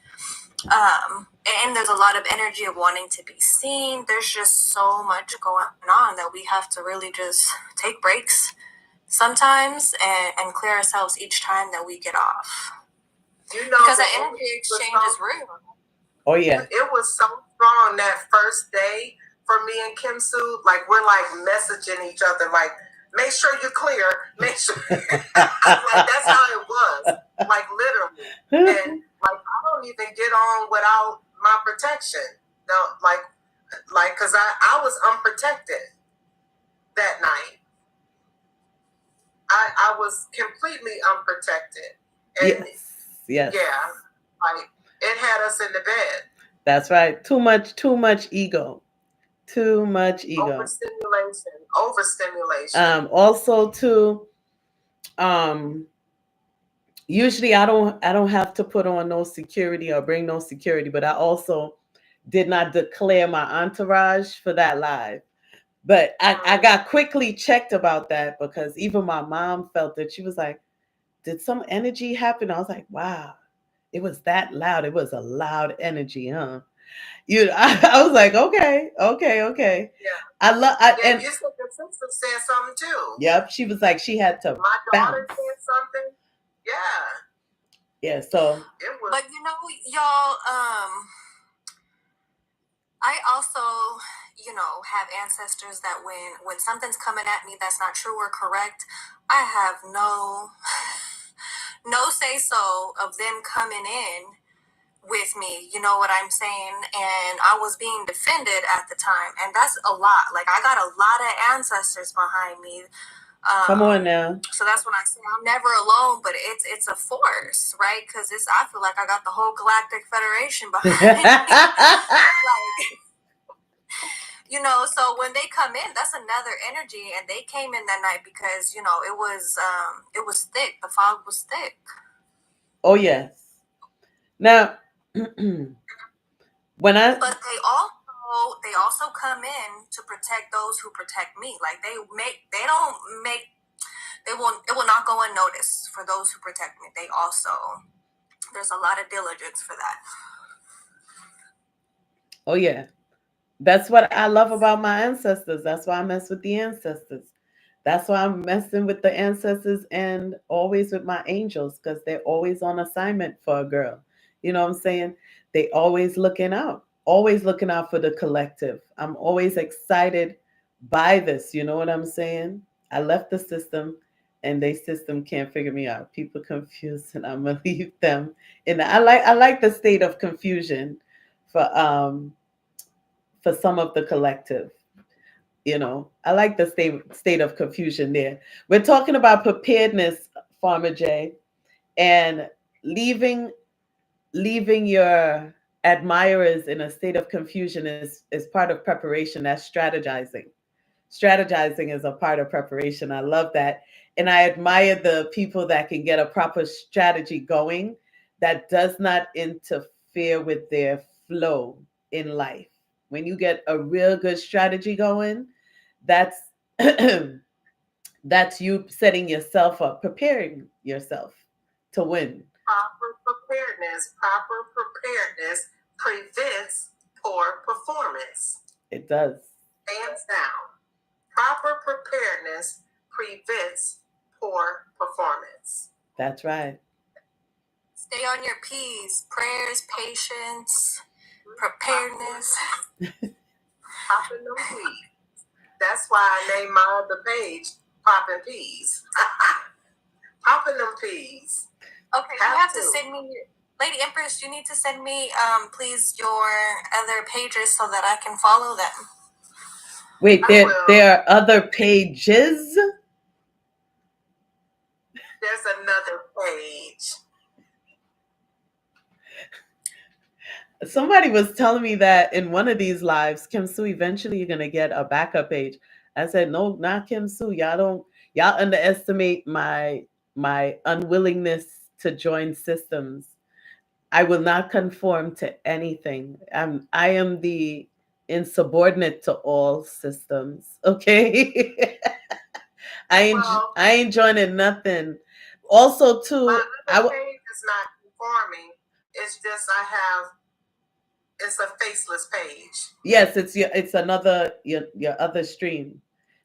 And there's a lot of energy of wanting to be seen. There's just so much going on that we have to really just take breaks sometimes and clear ourselves each time that we get off. Because the energy exchange is real. Oh, yeah. It was so strong that first day for me and Kim Sue, like we're like messaging each other, like make sure you're clear, make sure. Like that's how it was, like literally, and like I don't even get on without my protection. No, like because I was unprotected that night. I was completely unprotected, and yes, yeah, like it had us in the bed. That's right. Too much ego. Too much ego. Overstimulation. Also too, usually I don't have to put on no security or bring no security, but I also did not declare my entourage for that live. But I got quickly checked about that because even my mom felt it. She was like, did some energy happen? I was like, wow, it was that loud. It was a loud energy, huh? I was like, okay. Yeah. And you said your sister said something too. Yep, she was like, she had to My daughter bounce. said something. Yeah. Yeah, so it was. But y'all, I also, have ancestors that when something's coming at me that's not true or correct, I have no say so of them coming in with me, you know what I'm saying? And I was being defended at the time, and that's a lot. Like I got a lot of ancestors behind me. Come on now. So that's when I say I'm never alone, but it's a force, right? Because I feel like I got the whole Galactic Federation behind me. Like, so when they come in, that's another energy, and they came in that night because it was thick. The fog was thick. Oh yes. Now, but they also come in to protect those who protect me. Like it will not go unnoticed for those who protect me. There's a lot of diligence for that. Oh yeah. That's what I love about my ancestors. That's why I mess with the ancestors. That's why I'm messing with the ancestors and always with my angels because they're always on assignment for a girl. You know what I'm saying? They always looking out for the collective. I'm always excited by this. You know what I'm saying? I left the system and they system can't figure me out. People confused and I'm gonna leave them. And I like the state of confusion for some of the collective. I like the state of confusion there. We're talking about preparedness, Farmer J, and leaving your admirers in a state of confusion is part of preparation. That's strategizing. Strategizing is a part of preparation. I love that. And I admire the people that can get a proper strategy going that does not interfere with their flow in life. When you get a real good strategy going, that's that's you setting yourself up, preparing yourself to win. Proper preparedness prevents poor performance. It does. Hands down. Proper preparedness prevents poor performance. That's right. Stay on your P's. Prayers, patience, preparedness. Popping them peas. That's why I named my other page Popping Peas. Popping them peas. Okay, you have to send me, Lady Empress, you need to send me, please, your other pages so that I can follow them. Wait, there are other pages? There's another page. Somebody was telling me that in one of these lives, Kim Sue, eventually you're gonna get a backup page. I said, no, not Kim Sue. Y'all underestimate my unwillingness to join systems. I will not conform to anything. I am the insubordinate to all systems. Okay. I ain't joining nothing. Also, too, my other page is not conforming. It's just it's a faceless page. Yes, it's another your other stream.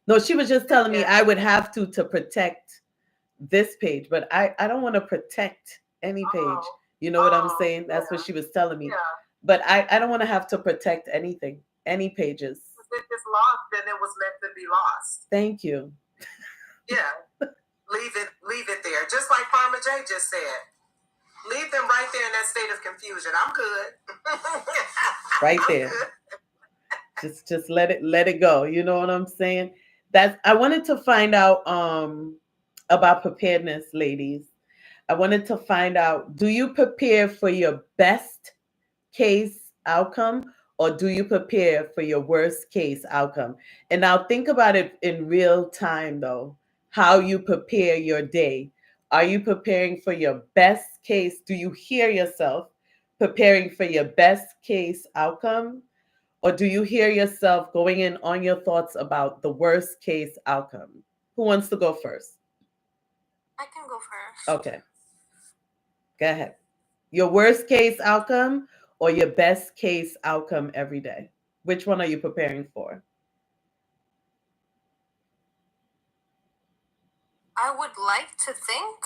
No, she was just telling me I would have to protect this page, but I don't want to protect any page. You know what I'm saying? That's what she was telling me. Yeah. But I don't want to have to protect anything, any pages. if it's lost, then it was meant to be lost. Thank you. Yeah. Leave it there. Just like Farmer J just said. Leave them right there in that state of confusion. I'm good. Right there. Just let it go. You know what I'm saying? I wanted to find out about preparedness, ladies. I wanted to find out, do you prepare for your best case outcome, or do you prepare for your worst case outcome? And now think about it in real time though, how you prepare your day. Are you preparing for your best case? Do you hear yourself preparing for your best case outcome? Or do you hear yourself going in on your thoughts about the worst case outcome? Who wants to go first? I can go first. Okay. Go ahead. Your worst case outcome or your best case outcome every day? Which one are you preparing for? I would like to think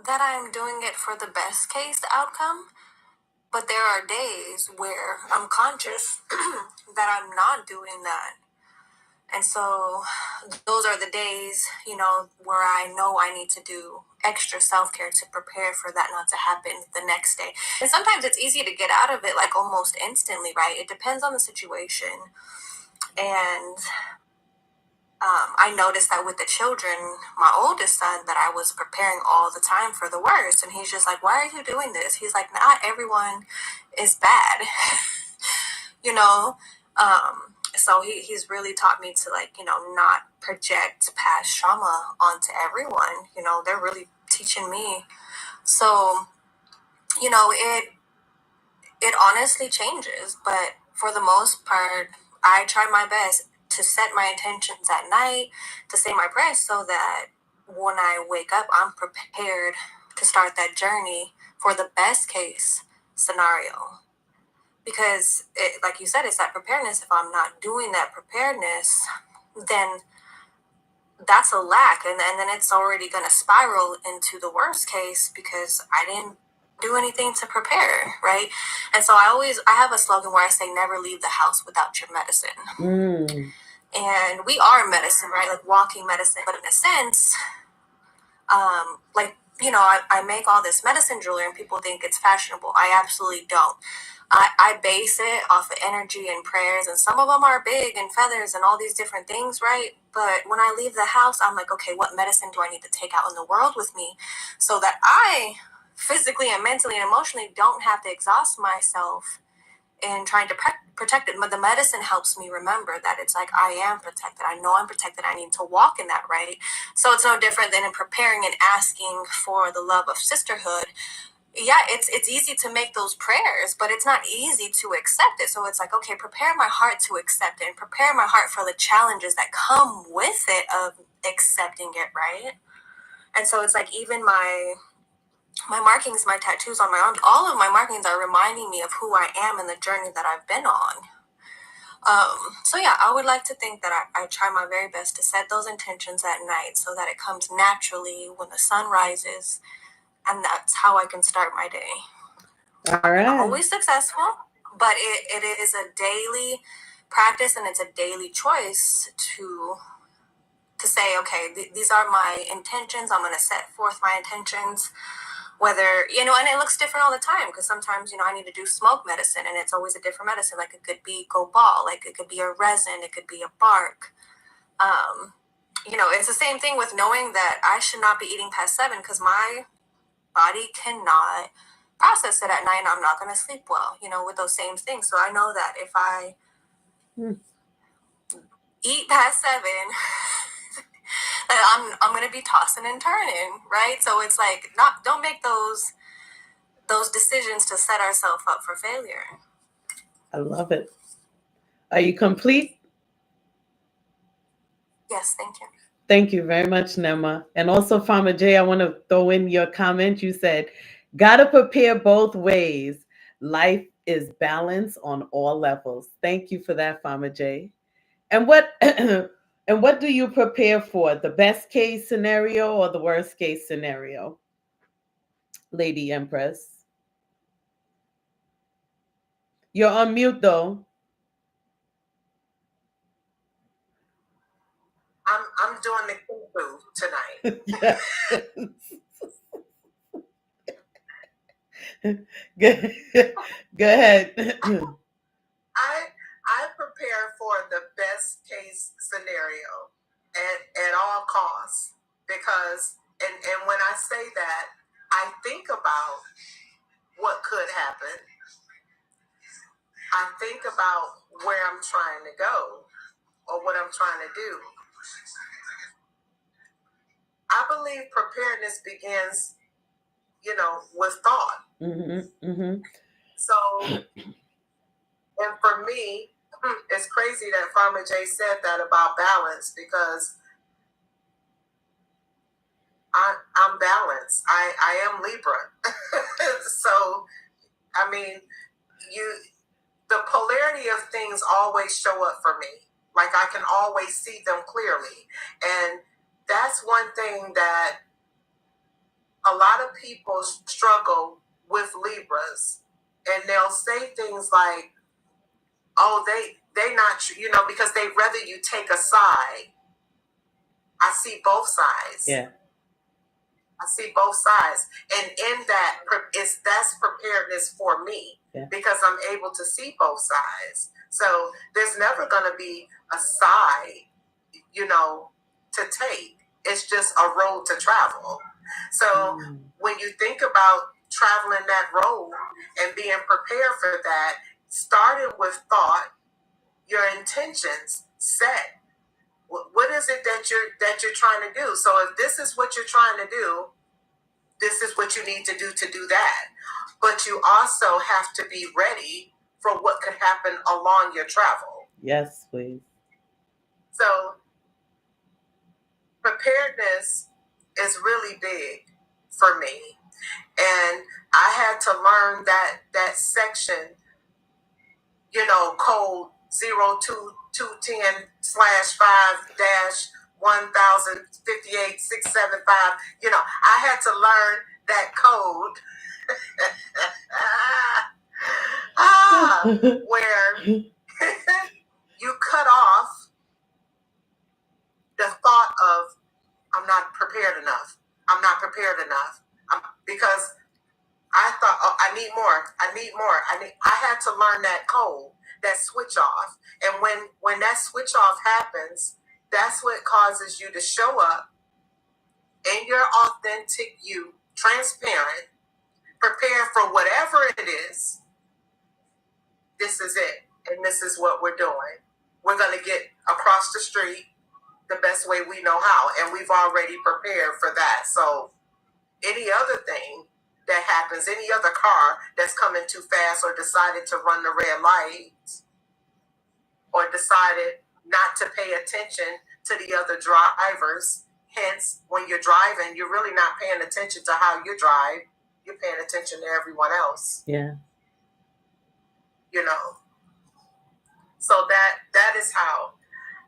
that I'm doing it for the best case outcome, but there are days where I'm conscious that I'm not doing that. And so those are the days, where I know I need to do extra self-care to prepare for that not to happen the next day. And sometimes it's easy to get out of it like almost instantly, right? It depends on the situation. And I noticed that with the children, my oldest son, that I was preparing all the time for the worst. And he's just like, why are you doing this? He's like, not everyone is bad, you know? So he's really taught me to not project past trauma onto everyone. They're really teaching me. So, it honestly changes, but for the most part, I try my best to set my intentions at night, to say my prayers so that when I wake up, I'm prepared to start that journey for the best case scenario. Because, like you said, it's that preparedness. If I'm not doing that preparedness, then that's a lack. And then it's already going to spiral into the worst case because I didn't do anything to prepare, right? And so I have a slogan where I say, never leave the house without your medicine. And we are medicine, right? Like walking medicine. But in a sense, I make all this medicine jewelry and people think it's fashionable. I absolutely don't. I base it off of energy and prayers, and some of them are big and feathers and all these different things, right? But when I leave the house, I'm like, okay, what medicine do I need to take out in the world with me so that I physically and mentally and emotionally don't have to exhaust myself in trying to protect it. But the medicine helps me remember that it's like, I am protected. I know I'm protected. I need to walk in that, right? So it's no different than in preparing and asking for the love of sisterhood. Yeah, it's easy to make those prayers, but it's not easy to accept it. So it's like, okay, prepare my heart to accept it and prepare my heart for the challenges that come with it of accepting it, right? And so it's like even my markings, my tattoos on my arms, all of my markings are reminding me of who I am and the journey that I've been on. So yeah, I would like to think that I try my very best to set those intentions at night so that it comes naturally when the sun rises, and that's how I can start my day. All right. I'm not always successful, but it is a daily practice and it's a daily choice to say, okay, these are my intentions. I'm going to set forth my intentions. Whether, and it looks different all the time because sometimes, I need to do smoke medicine and it's always a different medicine. Like it could be cobalt, like it could be a resin, it could be a bark. It's the same thing with knowing that I should not be eating past 7 because my body cannot process it at night and I'm not going to sleep well, with those same things. So I know that if I eat past 7, I'm going to be tossing and turning, right? So it's like, don't make those decisions to set ourselves up for failure. I love it. Are you complete? Yes, thank you. Thank you very much, Nema. And also, Farmer J, I want to throw in your comment. You said, gotta prepare both ways. Life is balance on all levels. Thank you for that, Farmer J. And what and what do you prepare for? The best case scenario or the worst case scenario? Lady Empress. You're on mute though. I'm doing the Kung Fu tonight. Yes. Go ahead. I prepare for the best case scenario at all costs, because and when I say that, I think about what could happen. I think about where I'm trying to go or what I'm trying to do. I believe preparedness begins, with thought. So, and for me, it's crazy that Farmer Jay said that about balance, because I'm balanced. I am Libra. So, I mean, the polarity of things always show up for me. Like, I can always see them clearly. And that's one thing that a lot of people struggle with Libras. And they'll say things like, oh, they not, because they'd rather you take a side. I see both sides. Yeah. I see both sides. And in that, that's preparedness for me. Yeah. Because I'm able to see both sides. So there's never going to be a side, to take. It's just a road to travel. So when you think about traveling that road and being prepared for that, starting with thought, your intentions set. What is it that you're trying to do? So if this is what you're trying to do, this is what you need to do that. But you also have to be ready for what could happen along your travel. Yes, please. So preparedness is really big for me. And I had to learn that section, code 02210/5-1058-675. I had to learn that code where you cut off the thought of, I'm not prepared enough. I'm not prepared enough. Because I thought, oh, I need more. I had to learn that code, that switch off. And when that switch off happens, that's what causes you to show up in your authentic you, transparent, prepared for whatever it is. This is it. And this is what we're doing. We're going to get across the street the best way we know how. And we've already prepared for that. So any other thing that happens, any other car that's coming too fast or decided to run the red lights or decided not to pay attention to the other drivers. Hence, when you're driving, you're really not paying attention to how you drive. You're paying attention to everyone else. Yeah. So that is how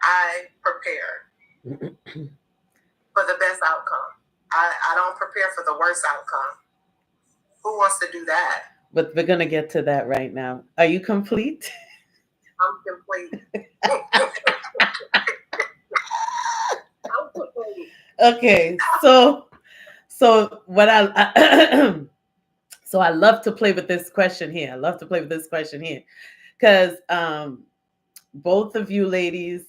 I prepare for the best outcome. I don't prepare for the worst outcome. Who wants to do that? But we're going to get to that right now. Are you complete? I'm complete. I'm complete. Okay. So what so I love to play with this question here. Because both of you ladies,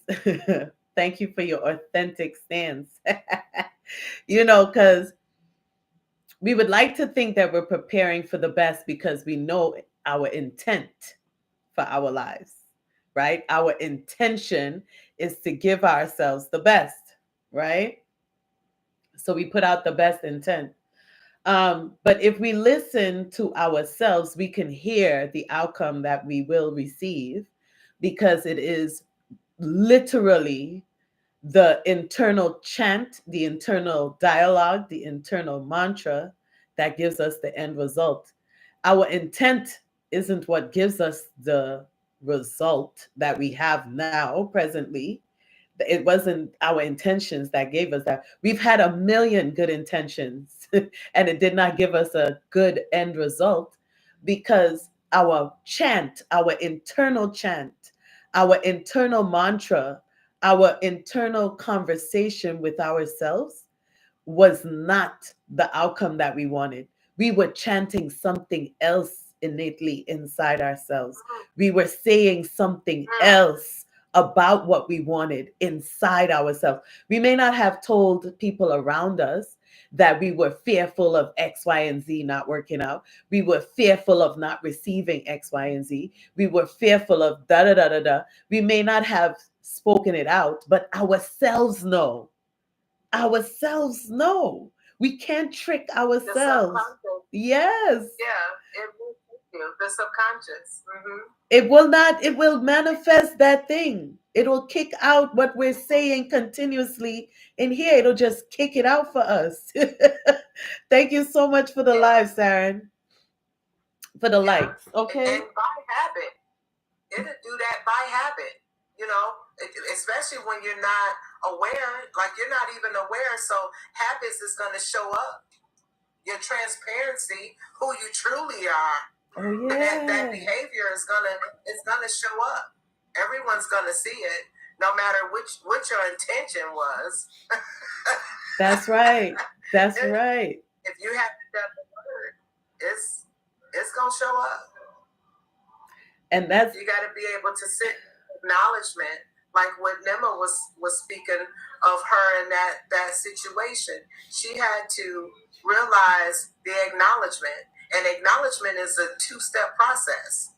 thank you for your authentic stance. Because we would like to think that we're preparing for the best because we know our intent for our lives, right? Our intention is to give ourselves the best, right? So we put out the best intent. But if we listen to ourselves, we can hear the outcome that we will receive, because it is literally the internal chant, the internal dialogue, the internal mantra that gives us the end result. Our intent isn't what gives us the result that we have now, presently. It wasn't our intentions that gave us that. We've had a million good intentions and it did not give us a good end result, because our chant, our internal mantra, our internal conversation with ourselves was not the outcome that we wanted. We were chanting something else innately inside ourselves. We were saying something else about what we wanted inside ourselves. We may not have told people around us that we were fearful of X, Y, and Z not working out. We were fearful of not receiving X, Y, and Z. We were fearful of da da da da da. We may not have spoken it out, but ourselves know. Ourselves know. We can't trick The ourselves. subconscious. Yes. Yeah, it will trick you. The subconscious. It will not, it will manifest that thing. It will kick out what we're saying continuously in here. It'll just kick it out for us. Thank you so much for the Yeah. live, Saren. For the Yeah. likes. Okay. And by habit. It'll do that by habit, you know, especially when you're not aware, like you're not even aware. So habits is going to show up. Your transparency, who you truly are, Oh that yeah. behavior is gonna show up. Everyone's gonna see it, no matter what your intention was. That's right. That's right. If you haven't done the word, it's gonna show up. And that's You got to be able to sit in acknowledgement, like what Nema was speaking of her in that situation. She had to realize the acknowledgement, and acknowledgement is a 2-step process.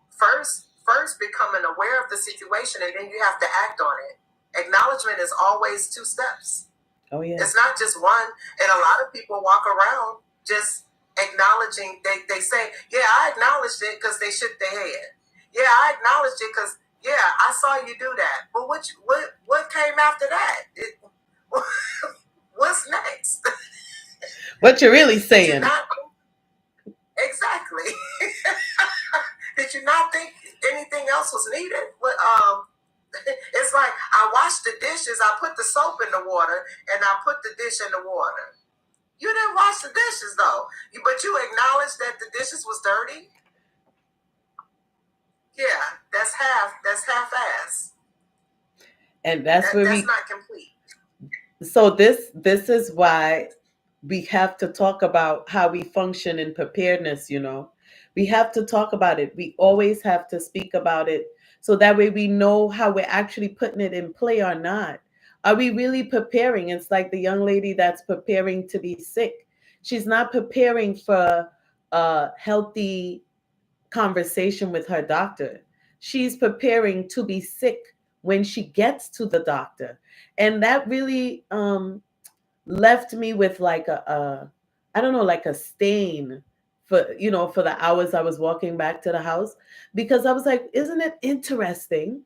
First becoming aware of the situation, and then you have to act on it. Acknowledgement is always 2 steps. oh yeah. It's not just one. And a lot of people walk around just acknowledging. They say, yeah, I acknowledged it, because they shook their head. Yeah, I acknowledged it because, yeah, I saw you do that. But what came after that? What's next? What you're really Did you saying. not, exactly. Did you not think anything else was needed? It's like, I washed the dishes, I put the soap in the water, and I put the dish in the water. You didn't wash the dishes though, but you acknowledged that the dishes was dirty. Yeah, that's half-ass. And that's where That's not complete. So this is why we have to talk about how we function in preparedness, you know. We have to talk about it. We always have to speak about it, so that way we know how we're actually putting it in play or not. Are we really preparing? It's like the young lady that's preparing to be sick. She's not preparing for a healthy conversation with her doctor. She's preparing to be sick when she gets to the doctor. And that really left me with like a I don't know, like a stain for, you know, for the hours I was walking back to the house, because I was like, isn't it interesting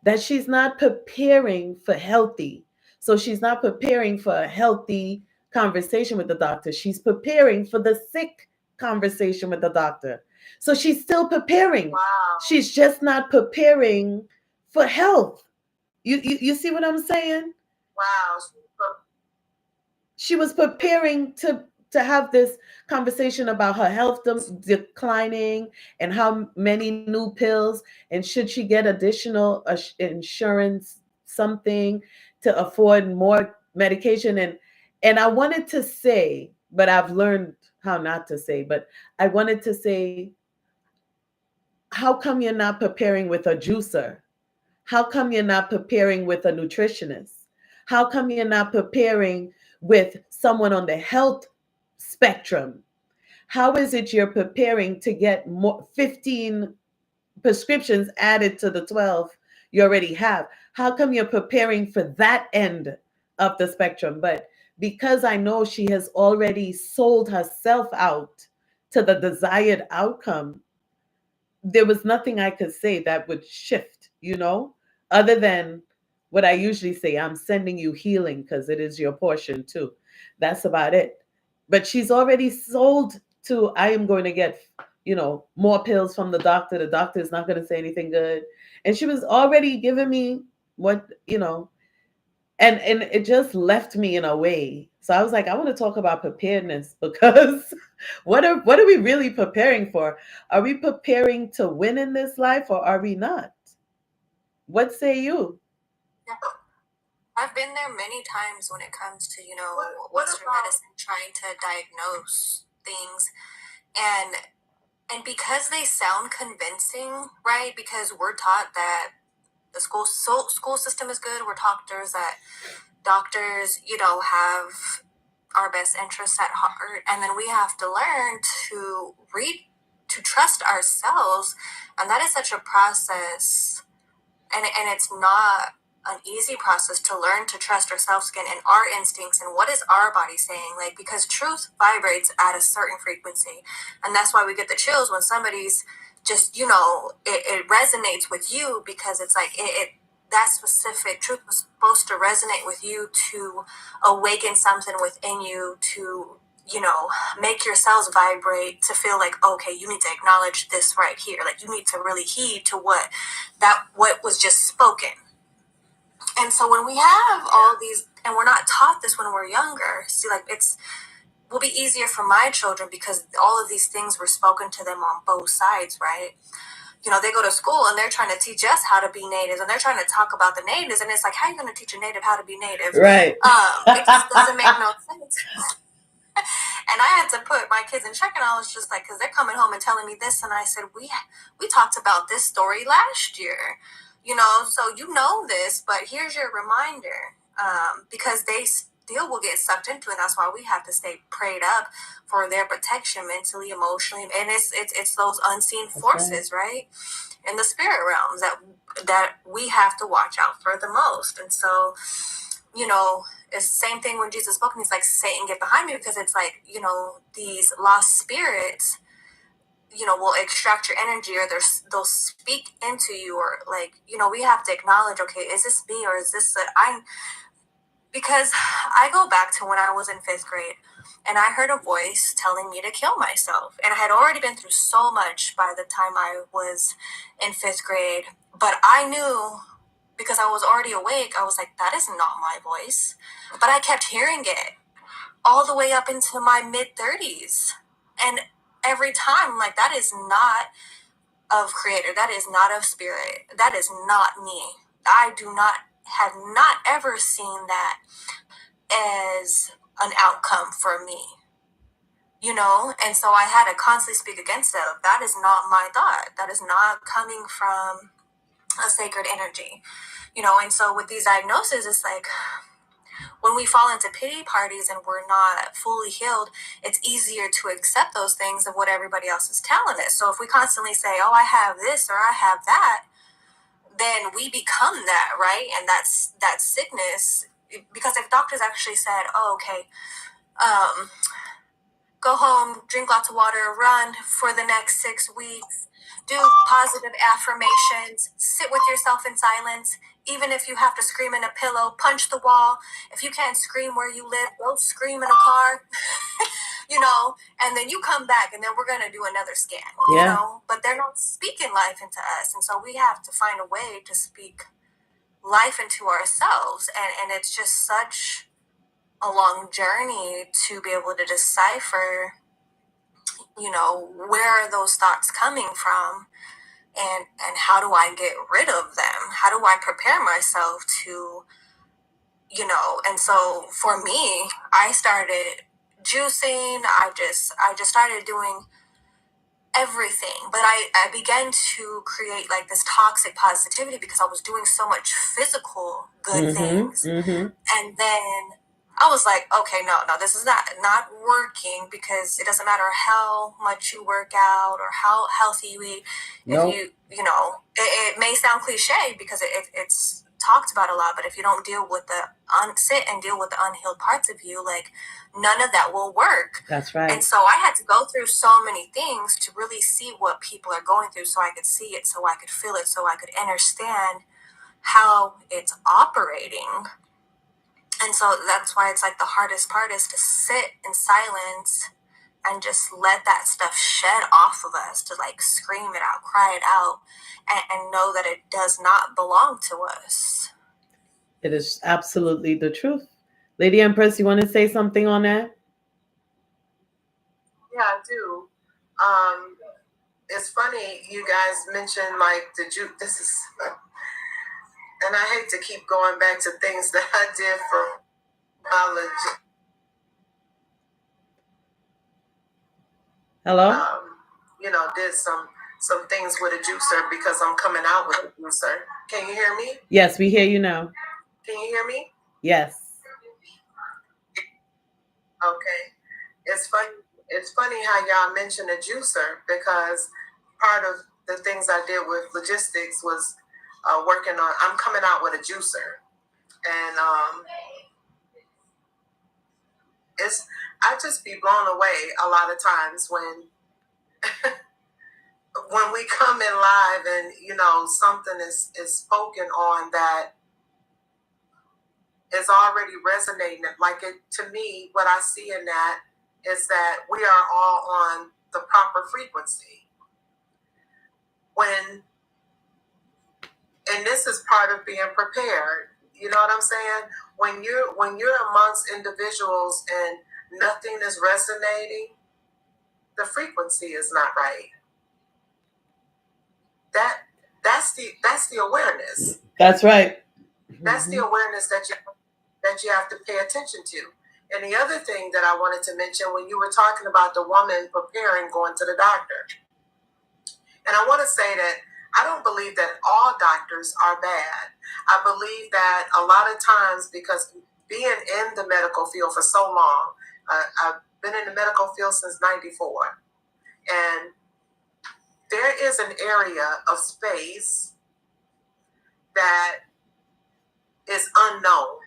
that she's not preparing for healthy? So she's not preparing for a healthy conversation with the doctor. She's preparing for the sick conversation with the doctor. So she's still preparing. Wow. She's just not preparing for health. You see what I'm saying? Wow. She was preparing to have this conversation about her health declining and how many new pills, and should she get additional insurance, something to afford more medication. And I wanted to say, but I've learned how not to say, but I wanted to say, how come you're not preparing with a juicer? How come you're not preparing with a nutritionist? How come you're not preparing with someone on the health spectrum? How is it you're preparing to get more 15 prescriptions added to the 12 you already have? How come you're preparing for that end of the spectrum? But because I know she has already sold herself out to the desired outcome, there was nothing I could say that would shift, you know, other than what I usually say: I'm sending you healing because it is your portion too. That's about it. But she's already sold to, I am going to get, you know, more pills from the doctor. The doctor is not going to say anything good. And she was already giving me what, you know, and it just left me in a way. So I was like, I want to talk about preparedness, because what are we really preparing for? Are we preparing to win in this life, or are we not? What say you? Yeah. I've been there many times when it comes to, What Western about medicine trying to diagnose things. And because they sound convincing, right? Because we're taught that the school system is good. We're taught that doctors, have our best interests at heart. And then we have to learn to trust ourselves. And that is such a process. And it's not an easy process to learn to trust ourselves again and our instincts and what is our body saying, like, because truth vibrates at a certain frequency, and that's why we get the chills when somebody's just, it resonates with you, because it's like that specific truth was supposed to resonate with you to awaken something within you, to make your cells vibrate, to feel like, okay, you need to acknowledge this right here, like you need to really heed to what was just spoken. And so when we have all these, and we're not taught this when we're younger, see, like, will be easier for my children because all of these things were spoken to them on both sides, right? They go to school and they're trying to teach us how to be natives, and they're trying to talk about the natives, and it's like, how are you going to teach a native how to be native? Right. It just doesn't make no sense. And I had to put my kids in check, and I was just like, because they're coming home and telling me this, and I said, we talked about this story last year, so this, but here's your reminder, because they still will get sucked into it. That's why we have to stay prayed up for their protection, mentally, emotionally, and it's those unseen forces, right, in the spirit realms that we have to watch out for the most. And so, it's the same thing when Jesus spoke, and he's like, Satan, get behind me, because it's like, these lost spirits, will extract your energy, or they'll speak into you, or like, we have to acknowledge, okay, is this me, or is this because I go back to when I was in 5th grade, and I heard a voice telling me to kill myself, and I had already been through so much by the time I was in 5th grade, but I knew, because I was already awake, I was like, that is not my voice. But I kept hearing it all the way up into my mid-30s. And every time, like, that is not of Creator. That is not of Spirit. That is not me. I have not ever seen that as an outcome for me. And so I had to constantly speak against it. That is not my thought. That is not coming from a sacred energy. And so with these diagnoses, it's like, when we fall into pity parties and we're not fully healed, it's easier to accept those things of what everybody else is telling us. So if we constantly say, oh, I have this or I have that, then we become that, right? And that's that sickness. Because if doctors actually said, oh, okay, go home, drink lots of water, run for the next 6 weeks, do positive affirmations, sit with yourself in silence. Even if you have to scream in a pillow, punch the wall. If you can't scream where you live, go scream in a car, and then you come back, and then we're going to do another scan, but they're not speaking life into us. And so we have to find a way to speak life into ourselves. And it's just such a long journey to be able to decipher, where are those thoughts coming from, and how do I get rid of them? How do I prepare myself to, and so for me, I started juicing. I just started doing everything, but I began to create like this toxic positivity because I was doing so much physical good things. And then I was like, okay, no, this is not working, because it doesn't matter how much you work out or how healthy you eat. Nope. If it may sound cliche because it's talked about a lot, but if you don't deal with sit and deal with the unhealed parts of you, like, none of that will work. That's right. And so I had to go through so many things to really see what people are going through, so I could see it, so I could feel it, so I could understand how it's operating. And so that's why it's like the hardest part is to sit in silence and just let that stuff shed off of us, to like scream it out, cry it out, and know that it does not belong to us. It is absolutely the truth. Lady Empress, you want to say something on that? Yeah, I do. It's funny you guys mentioned like this is And I hate to keep going back to things that I did for college. Hello? Did some things with a juicer because I'm coming out with a juicer. Can you hear me? Yes, we hear you now. Can you hear me? Yes. Okay. It's funny how y'all mentioned a juicer, because part of the things I did with logistics was working on, I'm coming out with a juicer. And I just be blown away a lot of times when when we come in live and something is spoken on that is already resonating. Like, it, to me, what I see in that is that we are all on the proper frequency. And this is part of being prepared. You know what I'm saying? When you're amongst individuals and nothing is resonating, the frequency is not right. That's the awareness. That's right. That's the awareness that you have to pay attention to. And the other thing that I wanted to mention, when you were talking about the woman preparing going to the doctor, and I want to say that I don't believe that all doctors are bad. I believe that a lot of times, because being in the medical field for so long, I've been in the medical field since '94, and there is an area of space that is unknown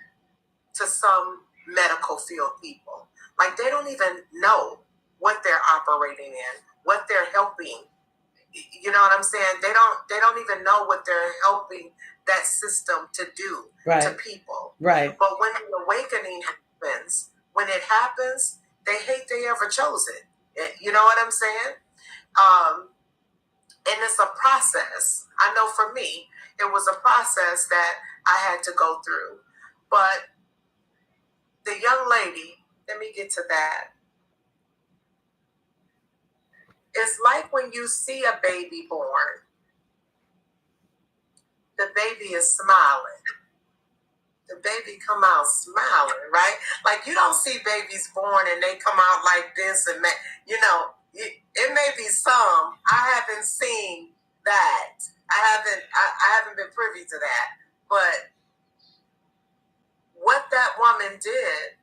to some medical field people. Like, they don't even know what they're operating in, what they're helping. You know what I'm saying? They don't even know what they're helping that system to do to people. Right. But when the awakening happens, when it happens, they hate they ever chose it. You know what I'm saying? And it's a process. I know for me, it was a process that I had to go through. But the young lady, let me get to that. It's like when you see a baby born, the baby is smiling. The baby come out smiling, right? Like, you don't see babies born and they come out like this, and it may be some. I haven't seen that. I haven't been privy to that. But what that woman did,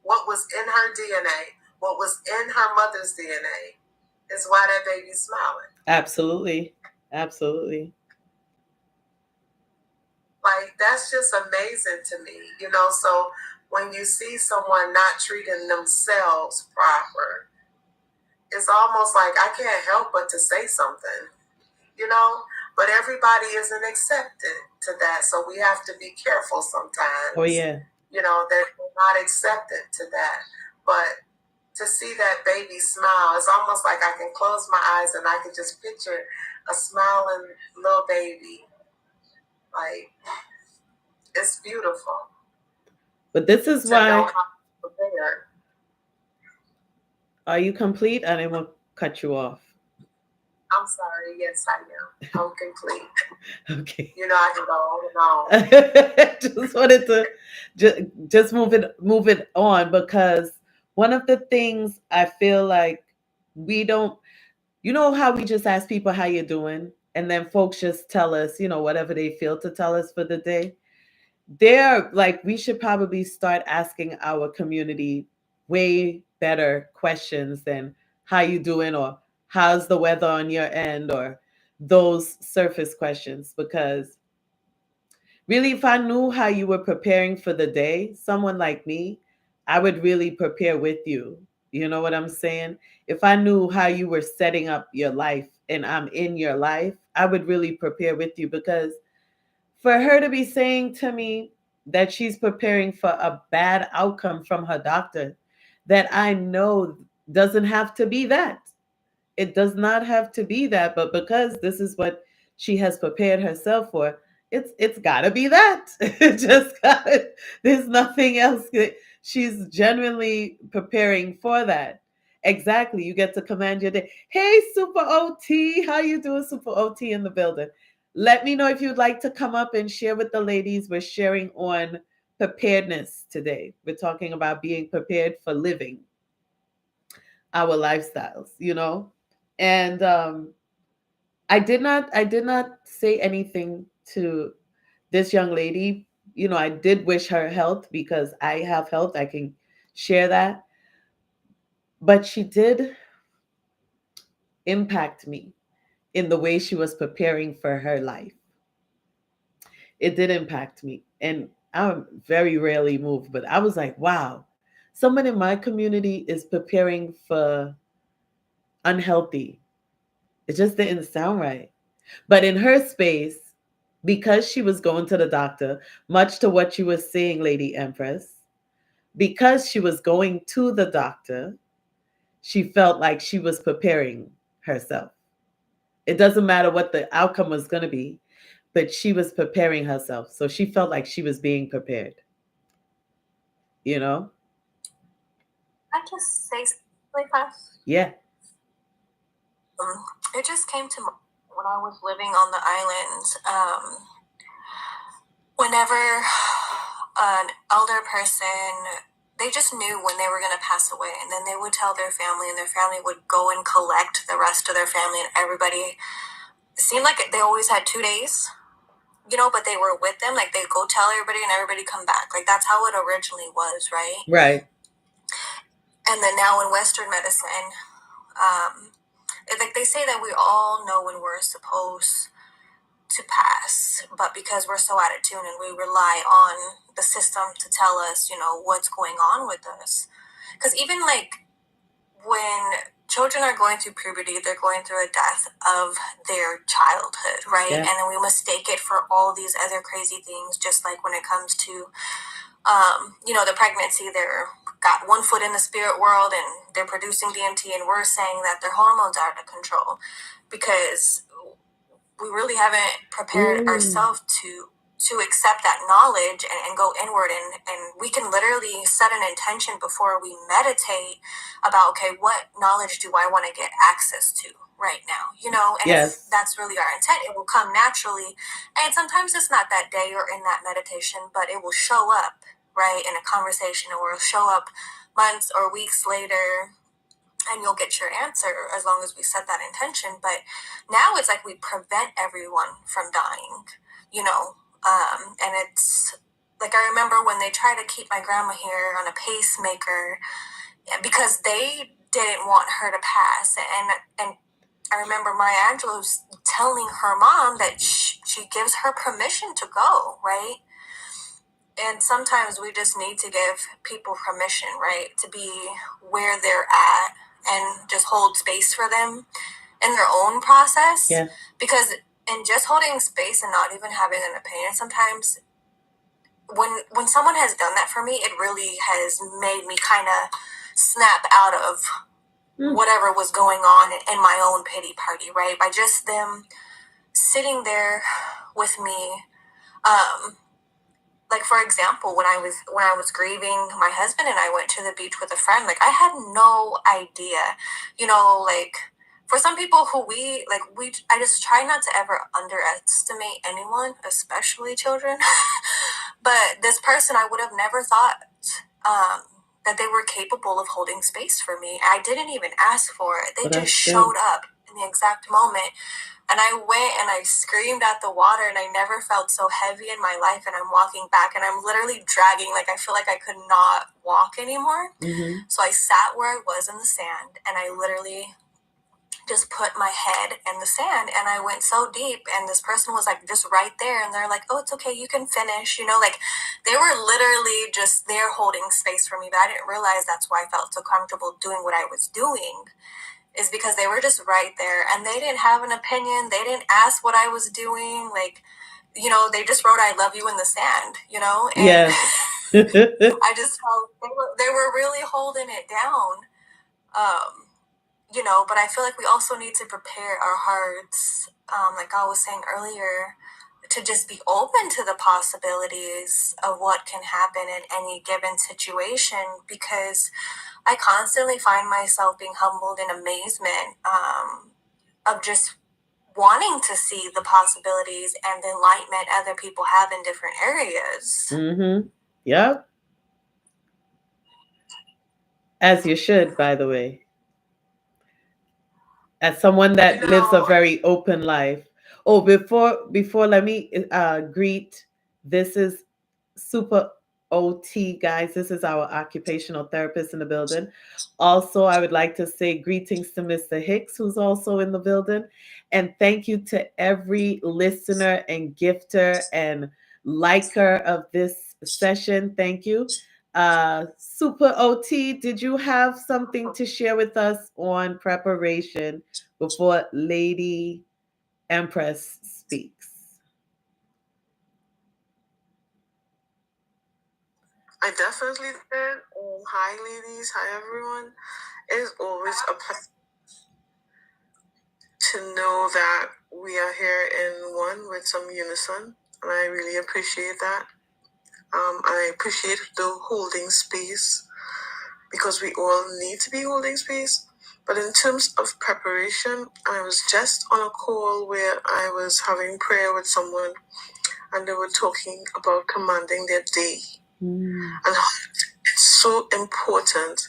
what was in her DNA, what was in her mother's DNA, is why that baby's smiling. Absolutely. Absolutely. Like, that's just amazing to me, so when you see someone not treating themselves proper, it's almost like I can't help but to say something, but everybody isn't accepted to that. So we have to be careful sometimes. Oh, yeah. That we're not accepted to that. But to see that baby smile, it's almost like I can close my eyes and I can just picture a smiling little baby. Like, it's beautiful. But this is why. Are you complete? I didn't want to cut you off. I'm sorry. Yes, I am. I'm complete. Okay. I can go on and on. Just wanted to just move it on, because one of the things I feel like we don't, how we just ask people how you're doing, and then folks just tell us, whatever they feel to tell us for the day. They're like, we should probably start asking our community way better questions than how you doing, or how's the weather on your end, or those surface questions. Because really, if I knew how you were preparing for the day, someone like me, I would really prepare with you. You know what I'm saying? If I knew how you were setting up your life and I'm in your life, I would really prepare with you. Because for her to be saying to me that she's preparing for a bad outcome from her doctor, that I know doesn't have to be that. It does not have to be that, but because this is what she has prepared herself for, it's got to be that. There's nothing else. She's genuinely preparing for that. Exactly. You get to command your day. Hey, Super OT, how you doing, Super OT in the building? Let me know if you'd like to come up and share with the ladies. We're sharing on preparedness today. We're talking about being prepared for living our lifestyles, you know? And I did not say anything to this young lady. You know, I did wish her health because I have health. I can share that. But she did impact me in the way she was preparing for her life. It did impact me. And I'm very rarely moved, but I was like, wow, someone in my community is preparing for unhealthy. It just didn't sound right. But in her space, because she was going to the doctor, much to what you were saying, Lady Empress, because she was going to the doctor, she felt like she was preparing herself. It doesn't matter what the outcome was going to be, but she was preparing herself. So she felt like she was being prepared, you know? I just say something really fast. Yeah. It just came to mind when I was living on the island. Whenever an elder person, they just knew when they were going to pass away, and then they would tell their family, and their family would go and collect the rest of their family, and everybody, it seemed like they always had 2 days, you know, but they were with them. Like, they'd go tell everybody and everybody come back. Like, that's how it originally was, right? Right. And then now in Western medicine, like they say that we all know when we're supposed to pass, but because we're so out of tune and we rely on the system to tell us, you know, what's going on with us. Because even like when children are going through puberty, they're going through a death of their childhood, right? Yeah. And then we mistake it for all these other crazy things, just like when it comes to you know, the pregnancy, they're got one foot in the spirit world and they're producing DMT, and we're saying that their hormones are out of control because we really haven't prepared ourselves to accept that knowledge and go inward, and we can literally set an intention before we meditate about, okay, what knowledge do I want to get access to right now, you know? And Yes. if that's really our intent, it will come naturally. And sometimes it's not that day or in that meditation, but it will show up, right, in a conversation, or it'll show up months or weeks later, and you'll get your answer as long as we set that intention. But now it's like we prevent everyone from dying, you know? And it's like, I remember when they tried to keep my grandma here on a pacemaker because they didn't want her to pass. And I remember Maya Angelou's telling her mom that she gives her permission to go, right? And sometimes we just need to give people permission, right, to be where they're at and just hold space for them in their own process. Yeah. Because in just holding space and not even having an opinion, sometimes when someone has done that for me, it really has made me kind of snap out of whatever was going on in my own pity party, right? By just them sitting there with me. Like, for example, when I was grieving my husband and I went to the beach with a friend, like, I had no idea, you know, like, for some people who I just try not to ever underestimate anyone, especially children. But this person, I would have never thought that they were capable of holding space for me. I didn't even ask for it. They just showed up in the exact moment. And I went and I screamed at the water, and I never felt so heavy in my life. And I'm walking back and I'm literally dragging, like, I feel like I could not walk anymore. Mm-hmm. So I sat where I was in the sand, and I literally just put my head in the sand, and I went so deep, and this person was like just right there, and they're like, oh, it's okay, you can finish, you know, like they were literally just there holding space for me. But I didn't realize that's why I felt so comfortable doing what I was doing, is because they were just right there, and they didn't have an opinion. They didn't ask what I was doing. Like, you know, they just wrote I love you in the sand, you know? And yes. I just felt they were really holding it down. You know, but I feel like we also need to prepare our hearts, like I was saying earlier, to just be open to the possibilities of what can happen in any given situation, because I constantly find myself being humbled in amazement of just wanting to see the possibilities and the enlightenment other people have in different areas. Mm-hmm. Yep. As you should, by the way. As someone that lives a very open life. Oh, before let me greet. This is Super OT, guys. This is our occupational therapist in the building. Also, I would like to say greetings to Mr. Hicks, who's also in the building. And thank you to every listener and gifter and liker of this session. Thank you. Super OT, did you have something to share with us on preparation before Lady Empress speaks? I definitely did. Hi, ladies. Hi, everyone. It is always a pleasure to know that we are here in one with some unison, and I really appreciate that. I appreciate the holding space because we all need to be holding space. But in terms of preparation, I was just on a call where I was having prayer with someone, and they were talking about commanding their day and how it's so important,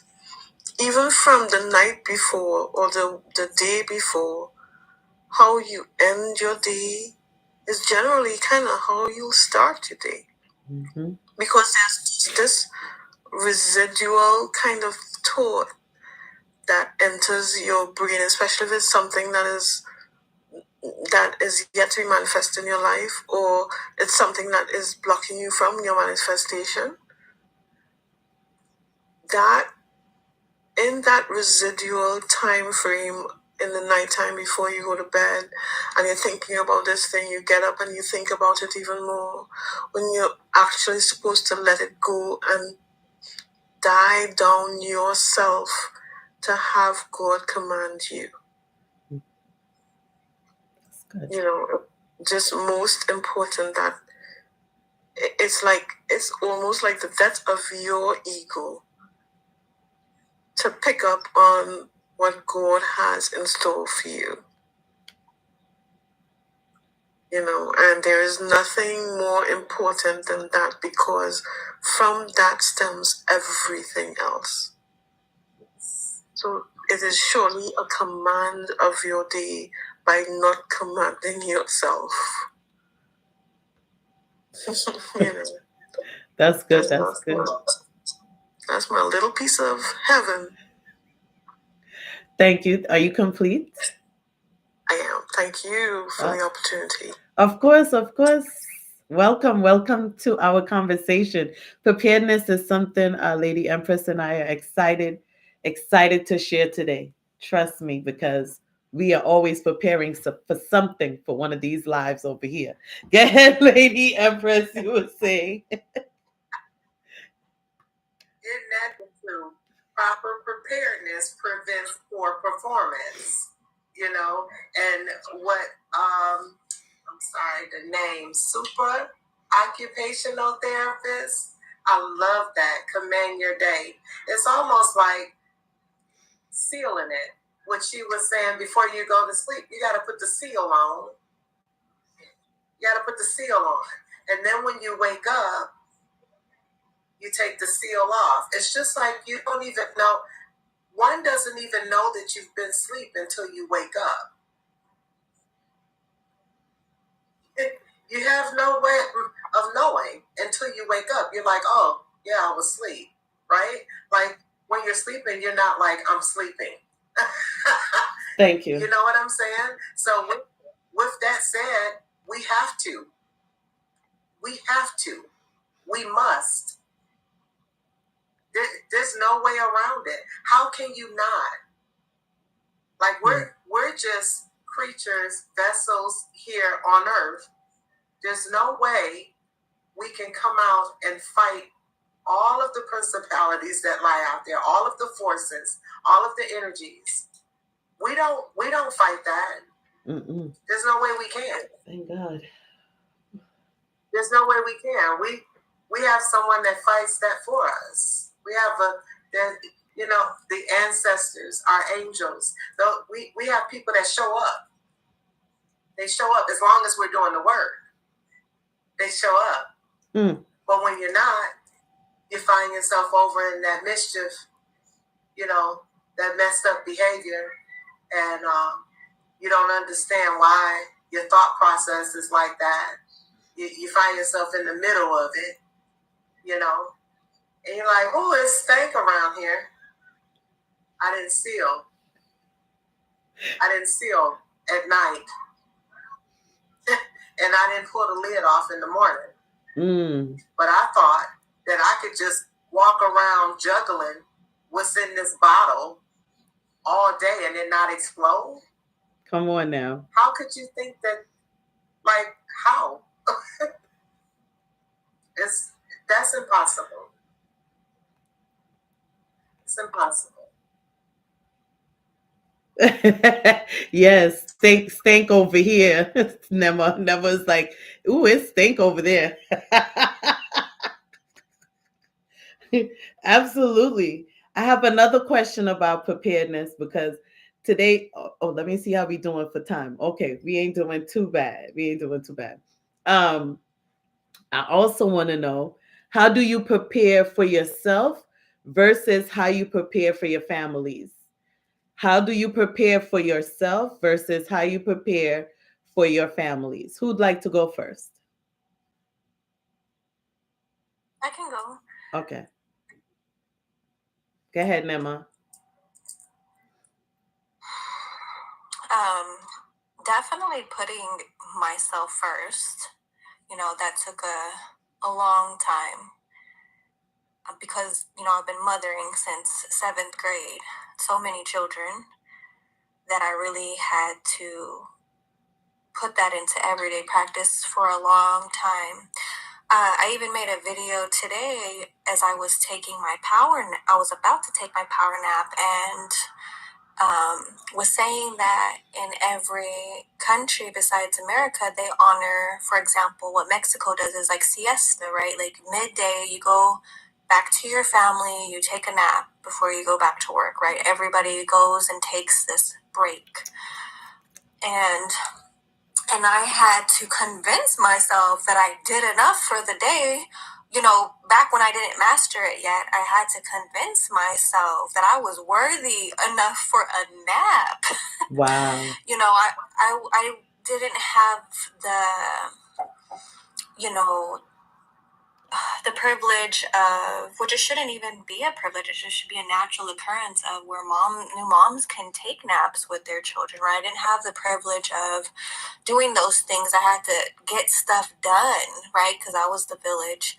even from the night before or the day before. How you end your day is generally kind of how you'll start your day. Mm-hmm. Because there's this residual kind of thought that enters your brain, especially if it's something that is yet to be manifest in your life, or it's something that is blocking you from your manifestation. That in that residual time frame in the nighttime before you go to bed and you're thinking about this thing, you get up and you think about it even more when you're actually supposed to let it go and die down yourself to have God command you. That's good. You know, just most important that it's almost like the death of your ego to pick up on what God has in store for you. You know, and there is nothing more important than that, because from that stems everything else. So it is surely a command of your day by not commanding yourself. You know, That's good. That's good. That's my little piece of heaven. Thank you. Are you complete? I am. Thank you for the opportunity. Of course, of course. Welcome to our conversation. Preparedness is something Lady Empress and I are excited to share today. Trust me, because we are always preparing for something for one of these lives over here. Go ahead, Lady Empress, you were saying. In that too, proper preparedness prevents poor performance. You know, and what I'm sorry, the name Super Occupational Therapist. I love that. Command your day. It's almost like sealing it. What she was saying, before you go to sleep, you got to put the seal on. You got to put the seal on. And then when you wake up, you take the seal off. It's just like you don't even know. One doesn't even know that you've been asleep until you wake up. You have no way of knowing until you wake up. You're like, oh, yeah, I was asleep, right? Like when you're sleeping, you're not like, I'm sleeping. Thank you. You know what I'm saying? So with that said, we have to. We must. There's no way around it. How can you not? Like we're just creatures, vessels here on earth. There's no way we can come out and fight all of the principalities that lie out there, all of the forces, all of the energies. We don't fight that. Mm-mm. There's no way we can. Thank God. There's no way we can. We have someone that fights that for us. We have the ancestors, our angels. We have people that show up. They show up as long as we're doing the work. They show up. But when you're not, you find yourself over in that mischief, that messed up behavior, and you don't understand why your thought process is like that. You find yourself in the middle of it, and you're like, oh, it's stank around here. I didn't seal at night. And I didn't pull the lid off in the morning. But I thought that I could just walk around juggling what's in this bottle all day and it not explode. Come on now. How could you think that? Like, how? That's impossible. It's impossible. Yes, stink over here. Never is like, ooh, it's stink over there. Absolutely. I have another question about preparedness, because today, let me see how we doing for time. Okay, we ain't doing too bad. I also want to know, how do you prepare for yourself versus how you prepare for your families? How do you prepare for yourself versus how you prepare for your families? Who'd like to go first? I can go. Okay. Go ahead, Nema. Definitely putting myself first. That took a long time, because, I've been mothering since 7th grade, so many children, that I really had to put that into everyday practice for a long time. I even made a video today as I was taking my I was about to take my power nap, and was saying that in every country besides America, they honor, for example, what Mexico does is like siesta, right? Like midday, you go back to your family, you take a nap before you go back to work, right? Everybody goes and takes this break. And I had to convince myself that I did enough for the day. Back when I didn't master it yet, I had to convince myself that I was worthy enough for a nap. Wow. I didn't have the privilege of, which it shouldn't even be a privilege, it just should be a natural occurrence of where new moms can take naps with their children, right? I didn't have the privilege of doing those things. I had to get stuff done, right? Because I was the village.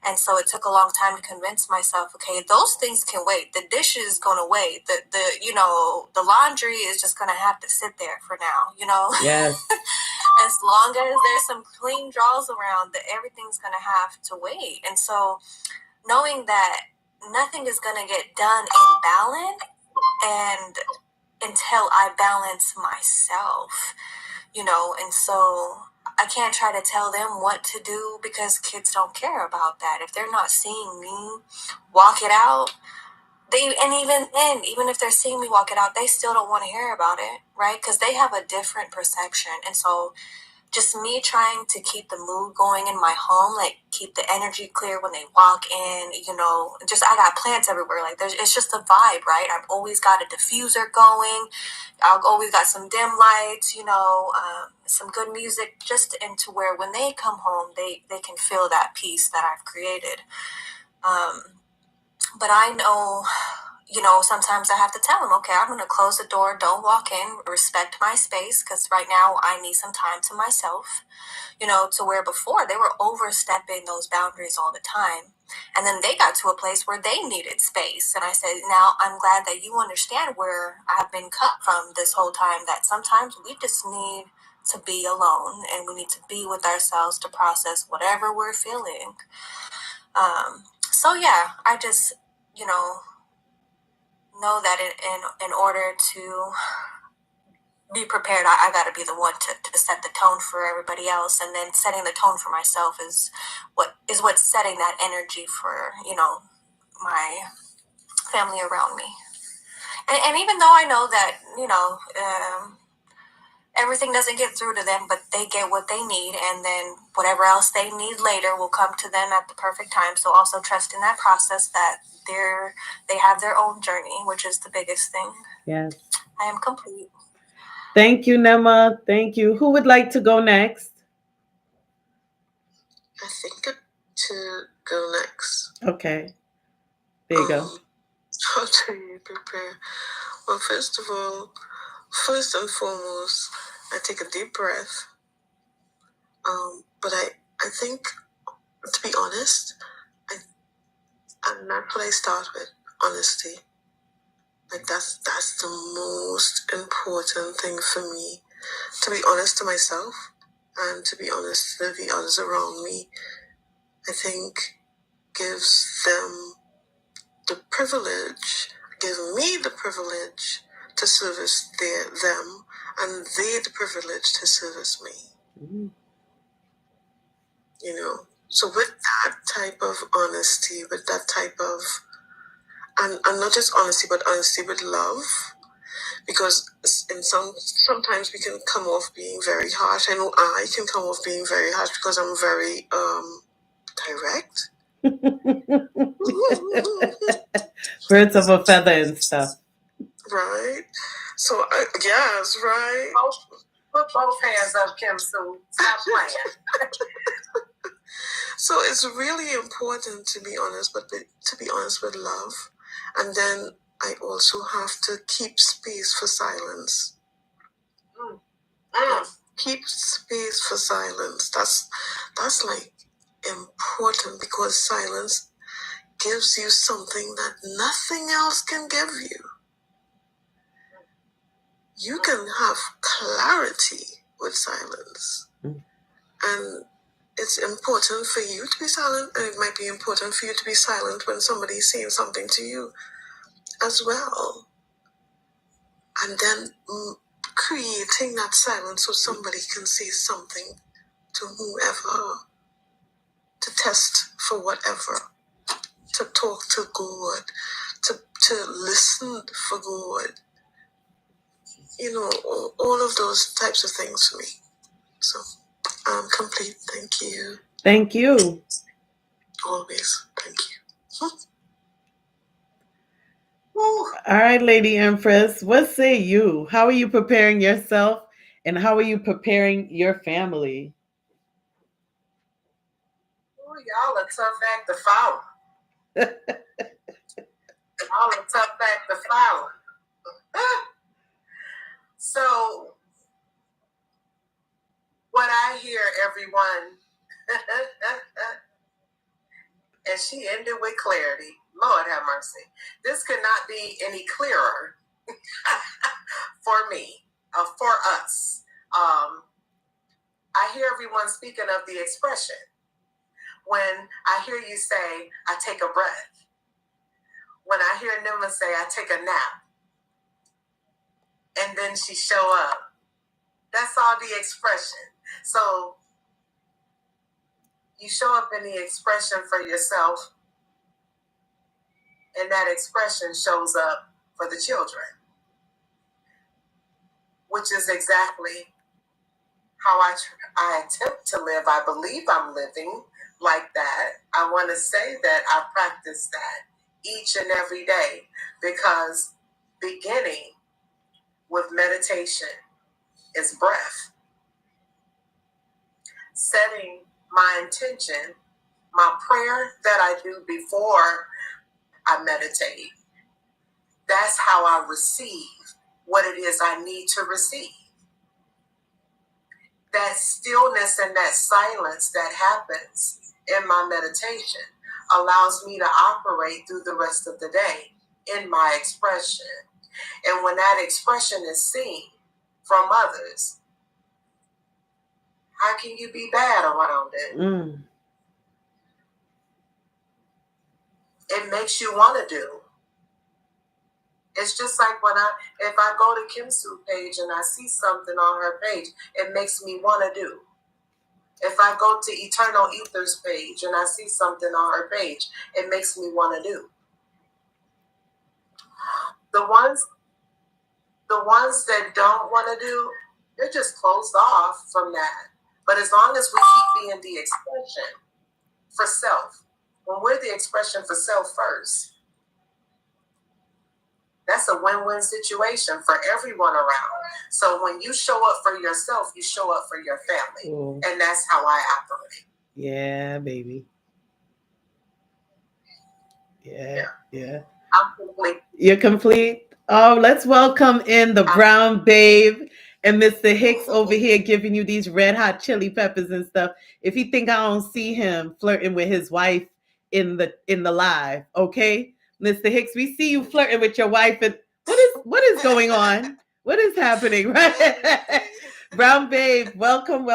And so it took a long time to convince myself, okay, those things can wait. The dishes is going to wait. The laundry is just going to have to sit there for now, Yes. As long as there's some clean drawers around, that everything's going to have to wait. And so knowing that nothing is going to get done in balance and until I balance myself, and so I can't try to tell them what to do, because kids don't care about that. If they're not seeing me walk it out, even if they're seeing me walk it out, they still don't want to hear about it, right? Because they have a different perception. And so just me trying to keep the mood going in my home, like keep the energy clear when they walk in, just I got plants everywhere. Like it's just a vibe, right? I've always got a diffuser going. I've always got some dim lights, some good music, just into where when they come home, they can feel that peace that I've created. But I know, sometimes I have to tell them, okay, I'm going to close the door. Don't walk in. Respect my space, because right now I need some time to myself, to where before they were overstepping those boundaries all the time. And then they got to a place where they needed space. And I said, now I'm glad that you understand where I've been cut from this whole time, that sometimes we just need to be alone and we need to be with ourselves to process whatever we're feeling. So yeah, I just, know that in order to be prepared, I got to be the one to set the tone for everybody else, and then setting the tone for myself is what's setting that energy for my family around me. And even though I know that everything doesn't get through to them, but they get what they need, and then whatever else they need later will come to them at the perfect time. So also trust in that process, that they have their own journey, which is the biggest thing. Yes. I am complete. Thank you, Nema. Thank you. Who would like to go next? I think to go next. Okay. There you go. How do you prepare? Well, first and foremost, I take a deep breath. But I think, to be honest, and that's what I start with, honesty. Like that's the most important thing for me. To be honest to myself and to be honest to the others around me, I think gives them the privilege, gives me the privilege to service them, and they the privilege to service me. Mm-hmm. You know, so with that type of honesty, with that type of, and not just honesty, but honesty with love, because sometimes we can come off being very harsh. I know I can come off being very harsh because I'm very direct. Birds of a feather and stuff. Right. So yes, right. Put both hands up, Kim Sue. Stop playing. So it's really important to be honest, but to be honest with love. And then I also have to keep space for silence. Keep space for silence. That's like important, because silence gives you something that nothing else can give you. You can have clarity with silence. And it's important for you to be silent, and it might be important for you to be silent when somebody's saying something to you as well. And then creating that silence so somebody can say something to whoever, to test for whatever, to talk to God, to listen for God. You know, all of those types of things for me. So I'm complete. Thank you. Thank you. Always. Thank you. All right, Lady Empress, what say you? How are you preparing yourself, and how are you preparing your family? Oh, y'all a tough act to follow. Y'all a tough act to follow. So, what I hear, everyone, and she ended with clarity. Lord have mercy. This could not be any clearer for me, for us. I hear everyone speaking of the expression. When I hear you say, I take a breath. When I hear Nema say, I take a nap. And then she show up. That's all the expression. So you show up in the expression for yourself, and that expression shows up for the children, which is exactly how I attempt to live. I believe I'm living like that. I want to say that I practice that each and every day, because beginning with meditation is breath. Setting my intention, my prayer that I do before I meditate, that's how I receive what it is I need to receive. That stillness and that silence that happens in my meditation allows me to operate through the rest of the day in my expression. And when that expression is seen from others, how can you be bad around it? It makes you want to do. It's just like if I go to Kim Sue page and I see something on her page, it makes me want to do. If I go to Eternal Ether's page and I see something on her page, it makes me want to do. The ones that don't want to do, They're just closed off from that. But as long as we keep being the expression for self, when we're the expression for self first, that's a win-win situation for everyone around. So when you show up for yourself, you show up for your family. Ooh. And that's how I operate. Yeah, baby. Yeah. I'm complete. You're complete. Oh, let's welcome in the Brown Babe and Mr. Hicks over here giving you these red hot chili peppers and stuff. If you think I don't see him flirting with his wife in the live, okay, Mr. Hicks, we see you flirting with your wife. And what is going on? What is happening? Right, Brown Babe, welcome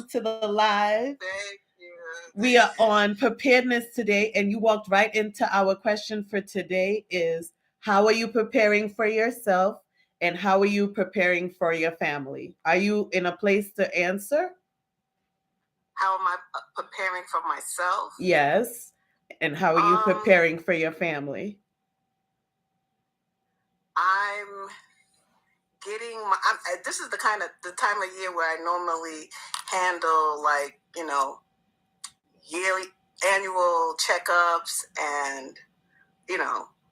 to the live. Thank you. We are on preparedness today, and you walked right into our question for today is, how are you preparing for yourself and how are you preparing for your family? Are you in a place to answer? How am I preparing for myself? Yes. And how are you preparing for your family? I'm getting this is the time of year where I normally handle, like, yearly annual checkups and,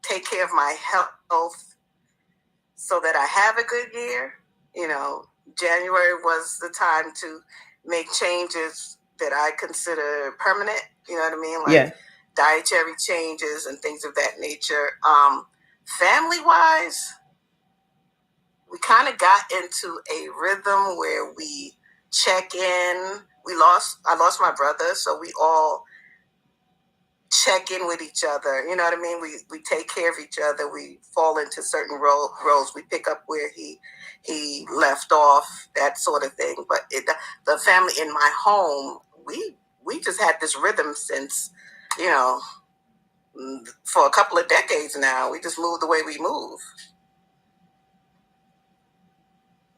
take care of my health so that I have a good year. January was the time to make changes that I consider permanent, you know what I mean? Like dietary changes and things of that nature. Family-wise, we kind of got into a rhythm where we check in. I lost my brother, so we all check in with each other. You know what I mean? We take care of each other. We fall into certain roles. We pick up where he left off, that sort of thing. But the family in my home, we just had this rhythm since, for a couple of decades now. We just move the way we move.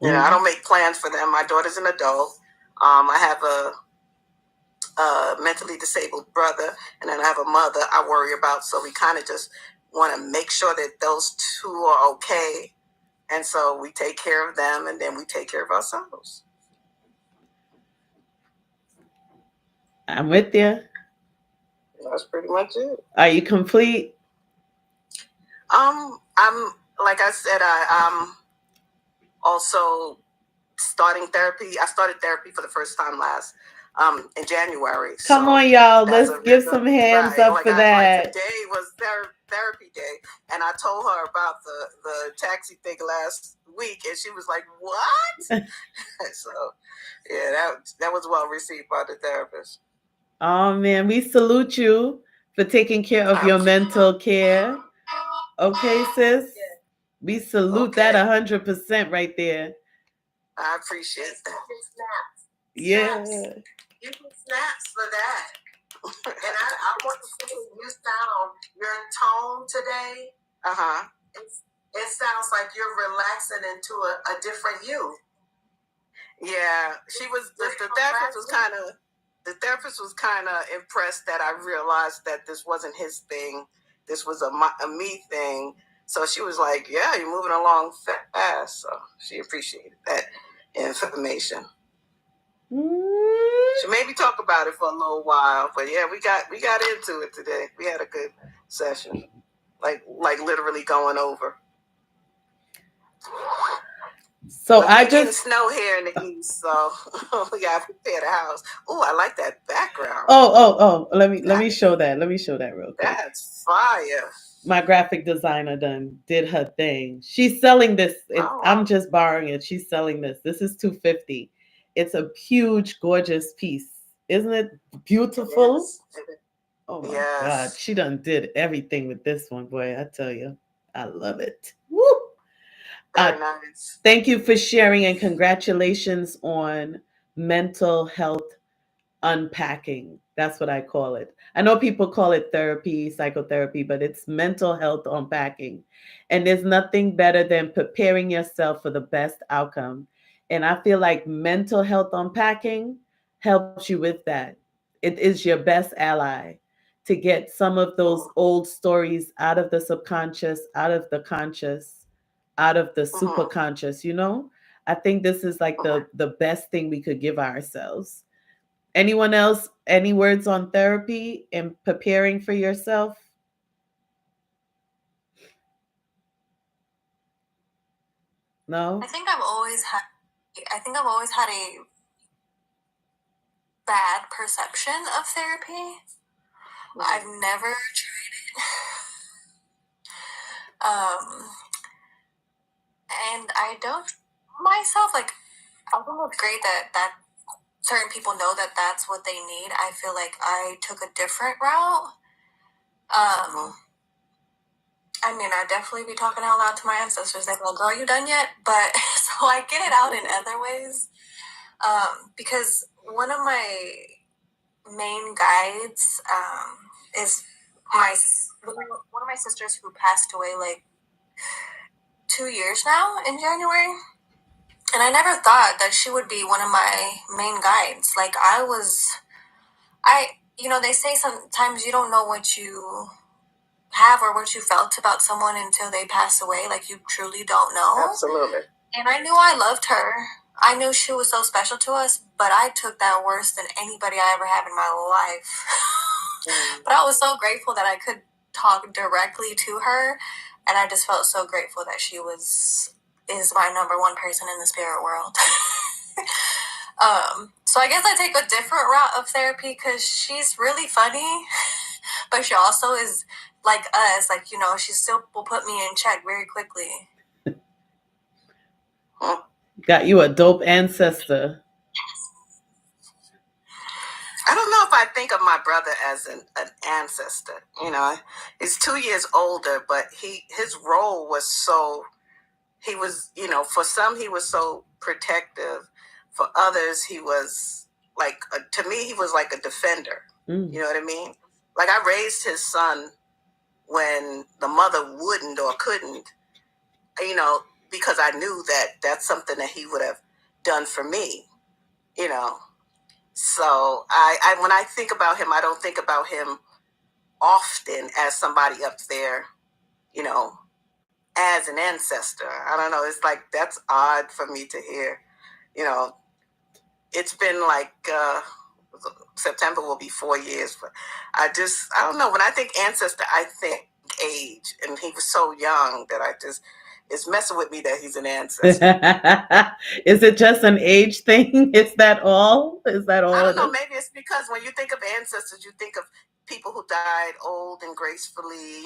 I don't make plans for them. My daughter's an adult. I have a mentally disabled brother, and then I have a mother I worry about. So we kind of just want to make sure that those two are okay. And so we take care of them, and then we take care of ourselves. I'm with you. That's pretty much it. Are you complete? I'm, like I said, I'm also starting therapy. I started therapy for the first time in January. Come on, y'all. Let's give some hands up for that. Today was therapy day, and I told her about the taxi thing last week, and she was like, "What?" So, yeah, that was well received by the therapist. Oh man, we salute you for taking care of your mental care. Okay, sis. We salute that 100% right there. I appreciate that. Yeah. You can snaps for that. And I want to say, you sound, your tone today, it sounds like you're relaxing into a different you. Yeah, the therapist was kind of impressed that I realized that this wasn't his thing. This was a me thing. So she was like, yeah, you're moving along fast. So she appreciated that information. She made me talk about it for a little while, but yeah, we got into it today. We had a good session, like literally going over. So I just snow here in the east, so we gotta prepare the house. Oh, I like that background. Oh! Let me show that. Let me show that real quick. That's fire. My graphic designer did her thing. She's selling this. I'm just borrowing it. She's selling this. This is $250. It's a huge, gorgeous piece. Isn't it beautiful? Yes. Oh my God. She did everything with this one, boy. I tell you, I love it. Woo! Very nice. Thank you for sharing, and congratulations on mental health unpacking. That's what I call it. I know people call it therapy, psychotherapy, but it's mental health unpacking. And there's nothing better than preparing yourself for the best outcome. And I feel like mental health unpacking helps you with that. It is your best ally to get some of those old stories out of the subconscious, out of the conscious, out of the super conscious, I think this is like the best thing we could give ourselves. Anyone else? Any words on therapy and preparing for yourself? No? I think I've always had a bad perception of therapy. I've never tried it. And I don't myself, like, I think it's great that certain people know that that's what they need. I feel like I took a different route. I mean, I'd definitely be talking out loud to my ancestors. They're like, girl, you done yet? But so I get it out in other ways. Because one of my main guides is one of my sisters who passed away like 2 years now in January. And I never thought that she would be one of my main guides. Like, they say sometimes you don't know what you have or what you felt about someone until they pass away. Like, you truly don't know. Absolutely. And I knew I loved her. I knew she was so special to us, but I took that worse than anybody I ever had in my life. But I was so grateful that I could talk directly to her, and I just felt so grateful that she is my number one person in the spirit world. So I guess I take a different route of therapy because she's really funny, but she also is like us, like, she still will put me in check very quickly. Got you a dope ancestor. I don't know if I think of my brother as an ancestor. He's 2 years older, but his role was for some he was so protective. For others, he was like, to me, he was like a defender. You know what I mean? Like, I raised his son when the mother wouldn't or couldn't, because I knew that that's something that he would have done for me, So I when I think about him, I don't think about him often as somebody up there, as an ancestor. I don't know. It's like, that's odd for me to hear. It's been like September will be 4 years, but I don't know. When I think ancestor, I think age, and he was so young that it's messing with me that he's an ancestor. Is it just an age thing? Is that all? I don't know. Maybe it's because when you think of ancestors, you think of people who died old and gracefully,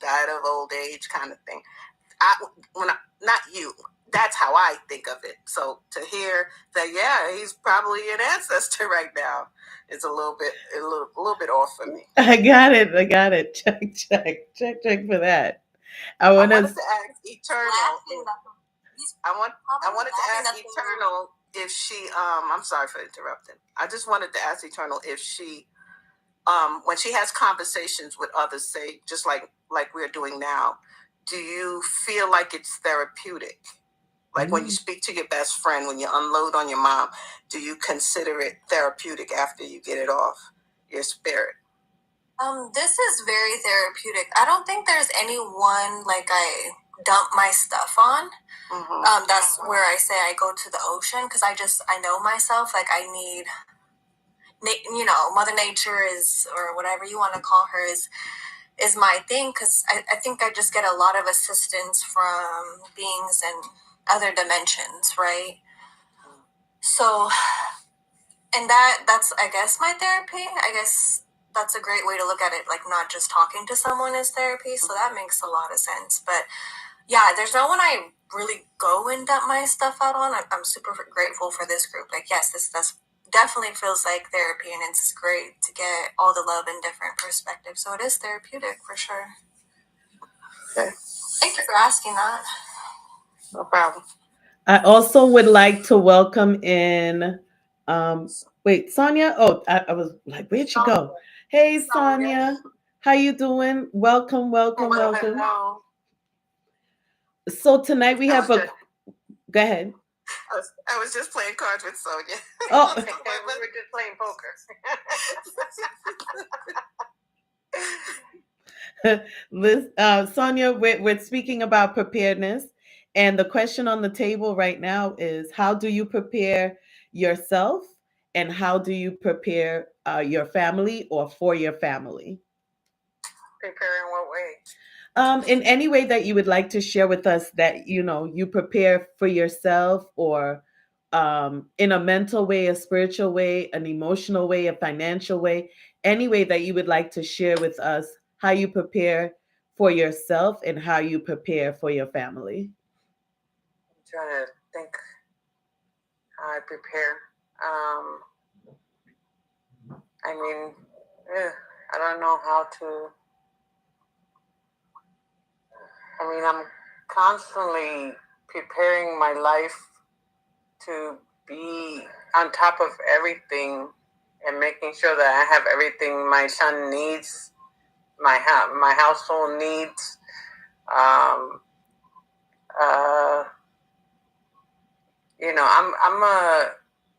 died of old age kind of thing. Not you. That's how I think of it. So to hear that, yeah, he's probably an ancestor right now, it's a little bit off for me. I got it. Check for that. I wanted to ask Eternal. I wanted to ask Eternal if she. I'm sorry for interrupting. I just wanted to ask Eternal if she, when she has conversations with others, say just like we're doing now, do you feel like it's therapeutic? Like when you speak to your best friend, when you unload on your mom, do you consider it therapeutic after you get it off your spirit? This is very therapeutic. I don't think there's anyone like I dump my stuff on. That's where I say I go to the ocean, because I know myself. Like, I need, Mother Nature is, or whatever you want to call her, is my thing, because I think I just get a lot of assistance from beings and other dimensions, right? So, and that's I guess my therapy. I guess that's a great way to look at it, like, not just talking to someone is therapy. So that makes a lot of sense. But yeah, there's no one I really go and dump my stuff out on. I'm super grateful for this group. Like, yes, that's definitely feels like therapy, and it's great to get all the love in different perspectives. So it is therapeutic for sure. Okay. Thank you for asking that. No problem. I also would like to welcome in, wait, Sonia? Oh, I was like, where'd she go? Hey, Sonia. How you doing? Welcome. Hello. So tonight we have go ahead. I was just playing cards with Sonia. Oh. We were just playing poker. Sonia, we're speaking about preparedness, And the question on the table right now is, how do you prepare yourself and how do you prepare your family or for your family? Prepare in what way? In any way that you would like to share with us that you prepare for yourself, or in a mental way, a spiritual way, an emotional way, a financial way, any way that you would like to share with us how you prepare for yourself and how you prepare for your family. I'm trying to think how I prepare. I mean, I don't know how to. I mean, I'm constantly preparing my life to be on top of everything and making sure that I have everything my son needs, my household needs. I'm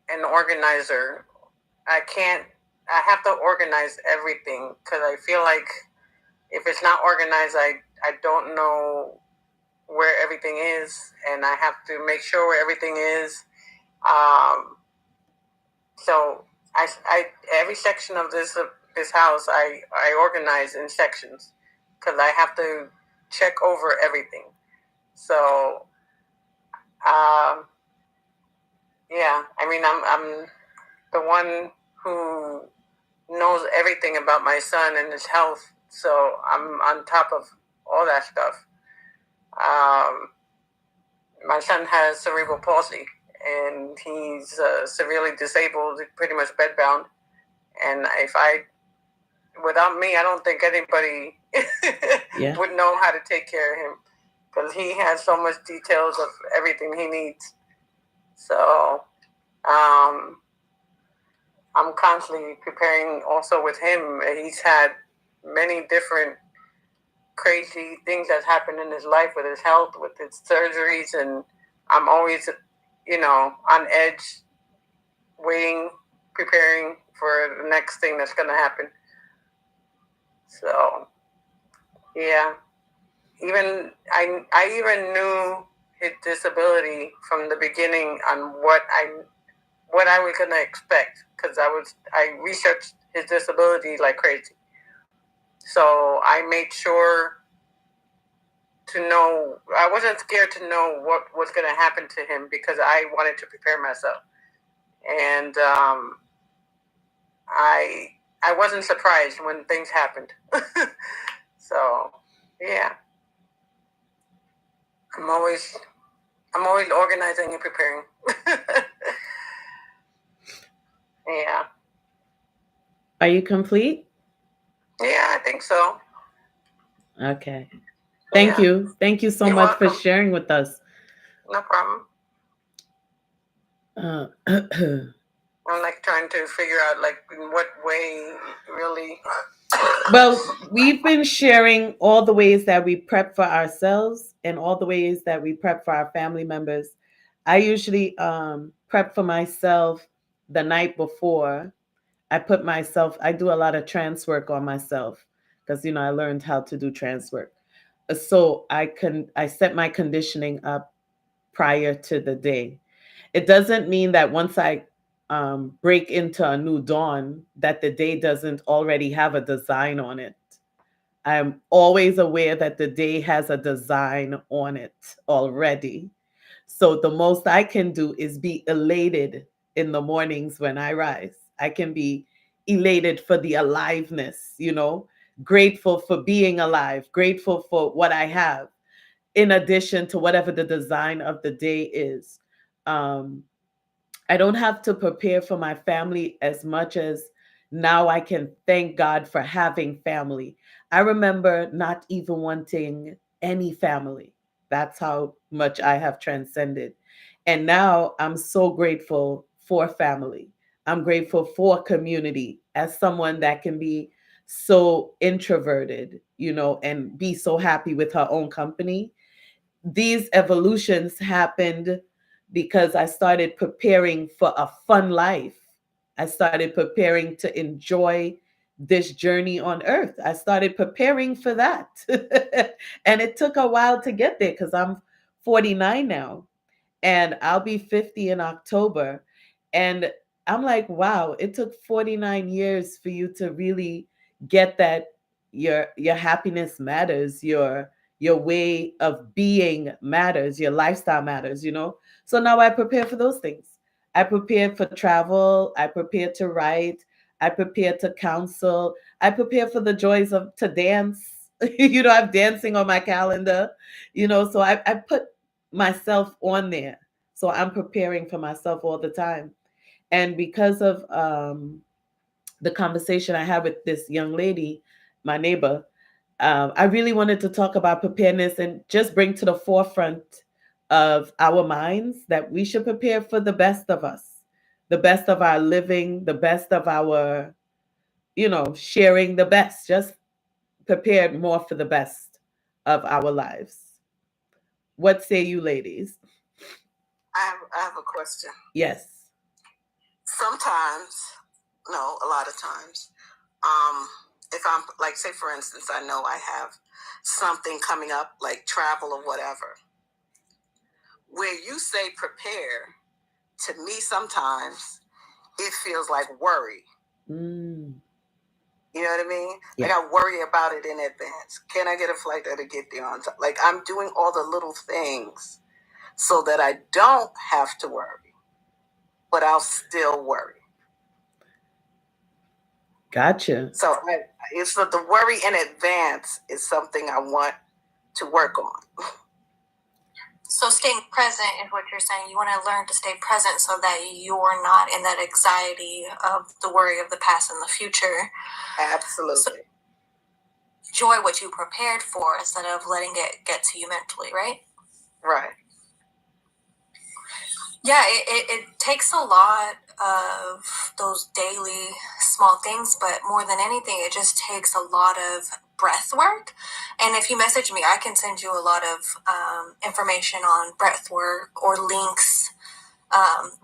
an organizer. I have to organize everything because I feel like if it's not organized, I don't know where everything is, and I have to make sure where everything is. So every section of this house I organize in sections because I have to check over everything. So yeah, I mean I'm the one who knows everything about my son and his health, so I'm on top of all that stuff. My son has cerebral palsy, and he's severely disabled, pretty much bedbound. And without me, I don't think anybody would know how to take care of him because he has so much details of everything he needs. So I'm constantly preparing also with him. He's had many different crazy things that happened in his life with his health, with his surgeries, and I'm always, on edge, waiting, preparing for the next thing that's going to happen. So, yeah. I even knew his disability from the beginning on what I was going to expect because I researched his disability like crazy. So I made sure to know, I wasn't scared to know what was going to happen to him because I wanted to prepare myself. And I wasn't surprised when things happened. So, yeah. I'm always organizing and preparing. Yeah. Are you complete? Yeah, I think so. Okay. Thank you. Thank you so You're much welcome. for sharing with us. No problem. I'm like trying to figure out like in what way really. Well, we've been sharing all the ways that we prep for ourselves and all the ways that we prep for our family members. I usually prep for myself the night before. I do a lot of trance work on myself because I learned how to do trance work. So I set my conditioning up prior to the day. It doesn't mean that once I break into a new dawn that the day doesn't already have a design on it. I'm always aware that the day has a design on it already. So the most I can do is be elated in the mornings when I rise. I can be elated for the aliveness, grateful for being alive, grateful for what I have, in addition to whatever the design of the day is. I don't have to prepare for my family as much as now I can thank God for having family. I remember not even wanting any family. That's how much I have transcended. And now I'm so grateful for family. I'm grateful for community as someone that can be so introverted, and be so happy with her own company. These evolutions happened because I started preparing for a fun life. I started preparing to enjoy this journey on earth. I started preparing for that. And it took a while to get there because I'm 49 now, and I'll be 50 in October. And I'm like, wow, it took 49 years for you to really get that your happiness matters, your way of being matters, your lifestyle matters, you know? So now I prepare for those things. I prepare for travel, I prepare to write, I prepare to counsel, I prepare for the joys of to dance. You know, I'm dancing on my calendar, you know, so I put myself on there. So I'm preparing for myself all the time. And because of the conversation I had with this young lady, my neighbor, I really wanted to talk about preparedness and just bring to the forefront of our minds that we should prepare for the best of us, the best of our living, the best of our, you know, sharing the best, just prepared more for the best of our lives. What say you, ladies? I have a question. Yes. Sometimes, no, a lot of times, if I'm like, say for instance, I know I have something coming up, like travel or whatever, where you say prepare, to me sometimes it feels like worry. Mm. You know what I mean? Yeah. Like I worry about it in advance. Can I get a flight that'll get there on time? Like I'm doing all the little things so that I don't have to worry, but I'll still worry. Gotcha. So it's the worry in advance is something I want to work on. So staying present is what you're saying. You want to learn to stay present so that you're not in that anxiety of the worry of the past and the future. Absolutely. So enjoy what you prepared for instead of letting it get to you mentally, right? Right. Yeah, it takes a lot of those daily small things, but more than anything, it just takes a lot of breath work. And if you message me, I can send you a lot of information on breath work or links.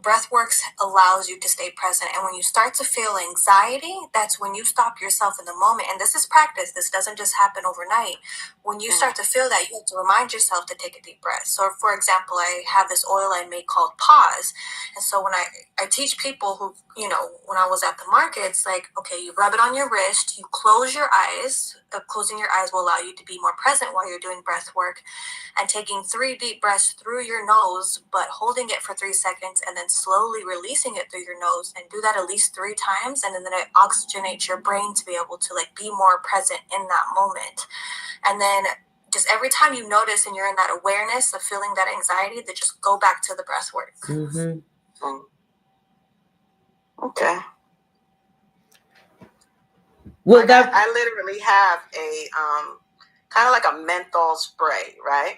Breath work allows you to stay present. And when you start to feel anxiety, that's when you stop yourself in the moment. And this is practice. This doesn't just happen overnight. When you start to feel that, you have to remind yourself to take a deep breath. So, for example, I have this oil I make called Pause. And so when I teach people who, you know, when I was at the market, it's like, okay, you rub it on your wrist, you close your eyes. Closing your eyes will allow you to be more present while you're doing breath work. And taking 3 deep breaths through your nose, but holding it for 3 seconds and then slowly releasing it through your nose, and do that at least 3 times. And then it oxygenates your brain to be able to like be more present in that moment. And then just every time you notice and you're in that awareness of feeling that anxiety, then just go back to the breath work. Mm-hmm. Okay. Well, like I literally have a kind of like a menthol spray, right?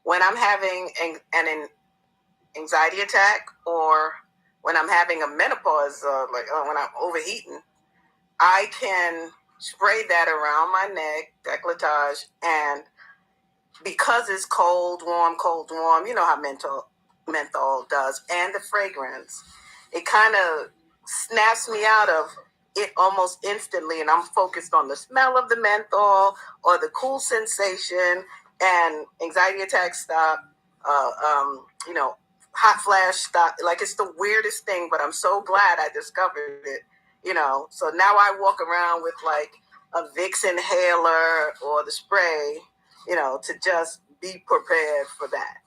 When I'm having an anxiety attack, or when I'm having a menopause, when I'm overheating, I can spray that around my neck, décolletage, and because it's cold, warm, you know how menthol does, and the fragrance, it kind of snaps me out of it almost instantly, and I'm focused on the smell of the menthol or the cool sensation, and anxiety attacks stop. You know, hot flash stop. Like it's the weirdest thing, but I'm so glad I discovered it. You know, so now I walk around with like a Vicks inhaler or the spray, you know, to just be prepared for that.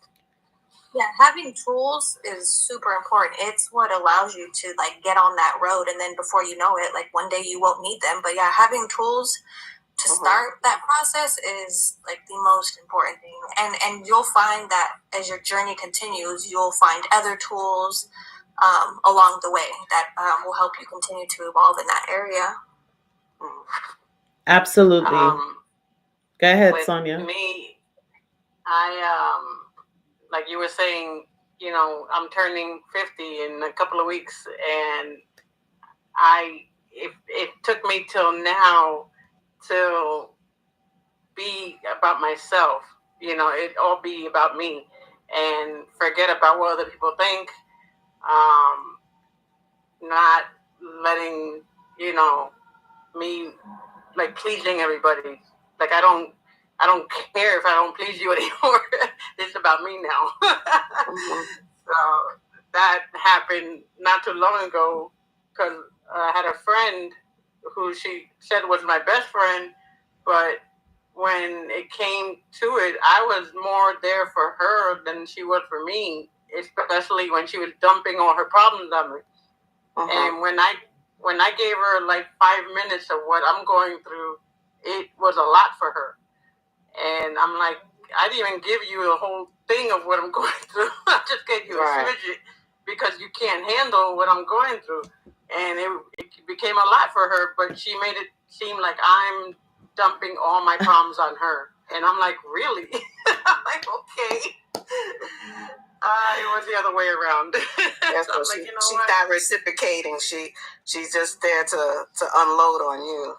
Yeah, having tools is super important. It's what allows you to like get on that road, and then before you know it, like one day you won't need them. But yeah, having tools to start that process is like the most important thing. And you'll find that as your journey continues, you'll find other tools along the way that will help you continue to evolve in that area. Absolutely. Go ahead, Sonia. Me, I like you were saying, you know, I'm turning 50 in a couple of weeks, and it took me till now to be about myself. You know, it all be about me and forget about what other people think. Not letting, you know, me like pleasing everybody. Like I I don't care if I don't please you anymore. It's about me now. So that happened not too long ago because I had a friend who she said was my best friend, but when it came to it, I was more there for her than she was for me, especially when she was dumping all her problems on me. And when I gave her like 5 minutes of what I'm going through, it was a lot for her. And I'm like, I didn't even give you a whole thing of what I'm going through. I just gave you a smidget because you can't handle what I'm going through. And it became a lot for her, but she made it seem like I'm dumping all my problems on her. And I'm like, really? I'm like, okay. It was the other way around. Yes, so she's not reciprocating. She's just there to unload on you.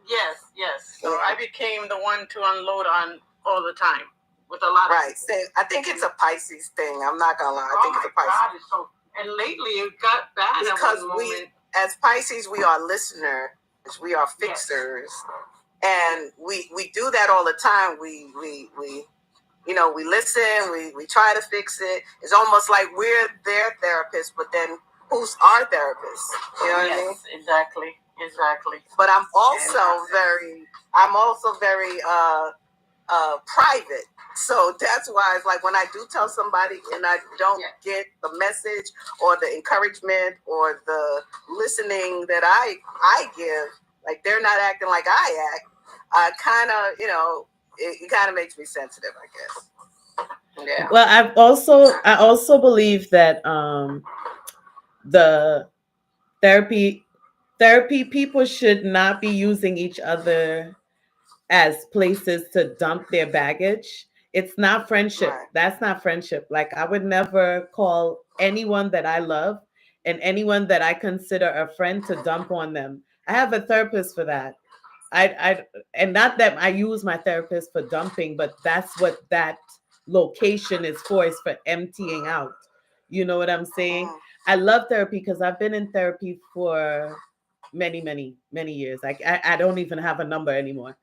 Yes. So I became the one to unload on all the time with a lot of people. I think it's a Pisces thing. I'm not gonna lie. I think it's a Pisces. God, it's so, and lately it got bad because we, as Pisces, we are listeners. We are fixers, and we do that all the time. We we listen. We try to fix it. It's almost like we're their therapist, but then who's our therapist? You know what I mean? Exactly. But I'm also very private. So that's why it's like when I do tell somebody and I don't get the message or the encouragement or the listening that I give, like they're not acting like I act, I kind of, it kind of makes me sensitive, I guess. Yeah. Well, I also believe that the therapy people should not be using each other as places to dump their baggage. It's not friendship. Right. That's not friendship. Like I would never call anyone that I love and anyone that I consider a friend to dump on them. I have a therapist for that. And not that I use my therapist for dumping, but that's what that location is for emptying out. You know what I'm saying? I love therapy because I've been in therapy for many years. I don't even have a number anymore.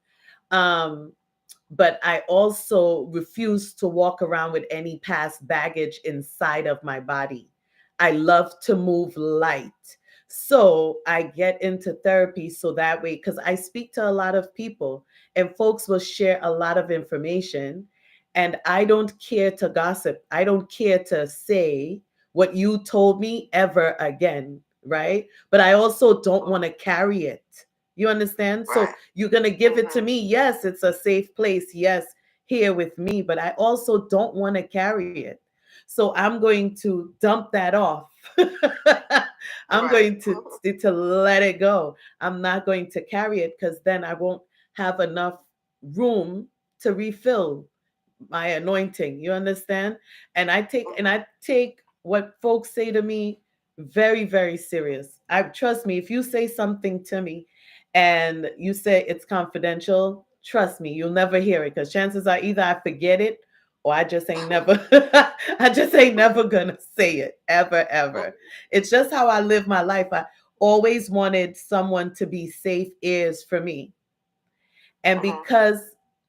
But I also refuse to walk around with any past baggage inside of my body. I love to move light. So I get into therapy so that way, because I speak to a lot of people and folks will share a lot of information. And I don't care to gossip. I don't care to say what you told me ever again. Right. But I also don't want to carry it. You understand? Right. So you're going to give it to me. Yes, it's a safe place. Yes, here with me. But I also don't want to carry it. So I'm going to dump that off. I'm going to let it go. I'm not going to carry it because then I won't have enough room to refill my anointing. You understand? And I take what folks say to me very, very serious. I trust me, if you say something to me and you say it's confidential, trust me, you'll never hear it because chances are either I forget it or I just ain't never gonna say it ever. It's just how I live my life. I always wanted someone to be safe ears for me. And because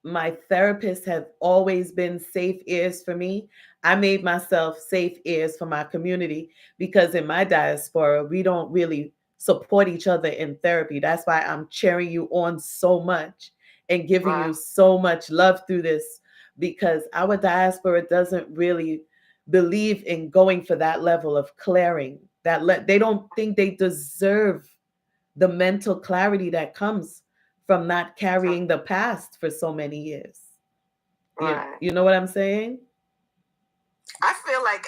my therapists have always been safe ears for me, I made myself safe ears for my community because in my diaspora, we don't really support each other in therapy. That's why I'm cheering you on so much and giving you so much love through this because our diaspora doesn't really believe in going for that level of clearing. They don't think they deserve the mental clarity that comes from not carrying the past for so many years. You know what I'm saying? I feel like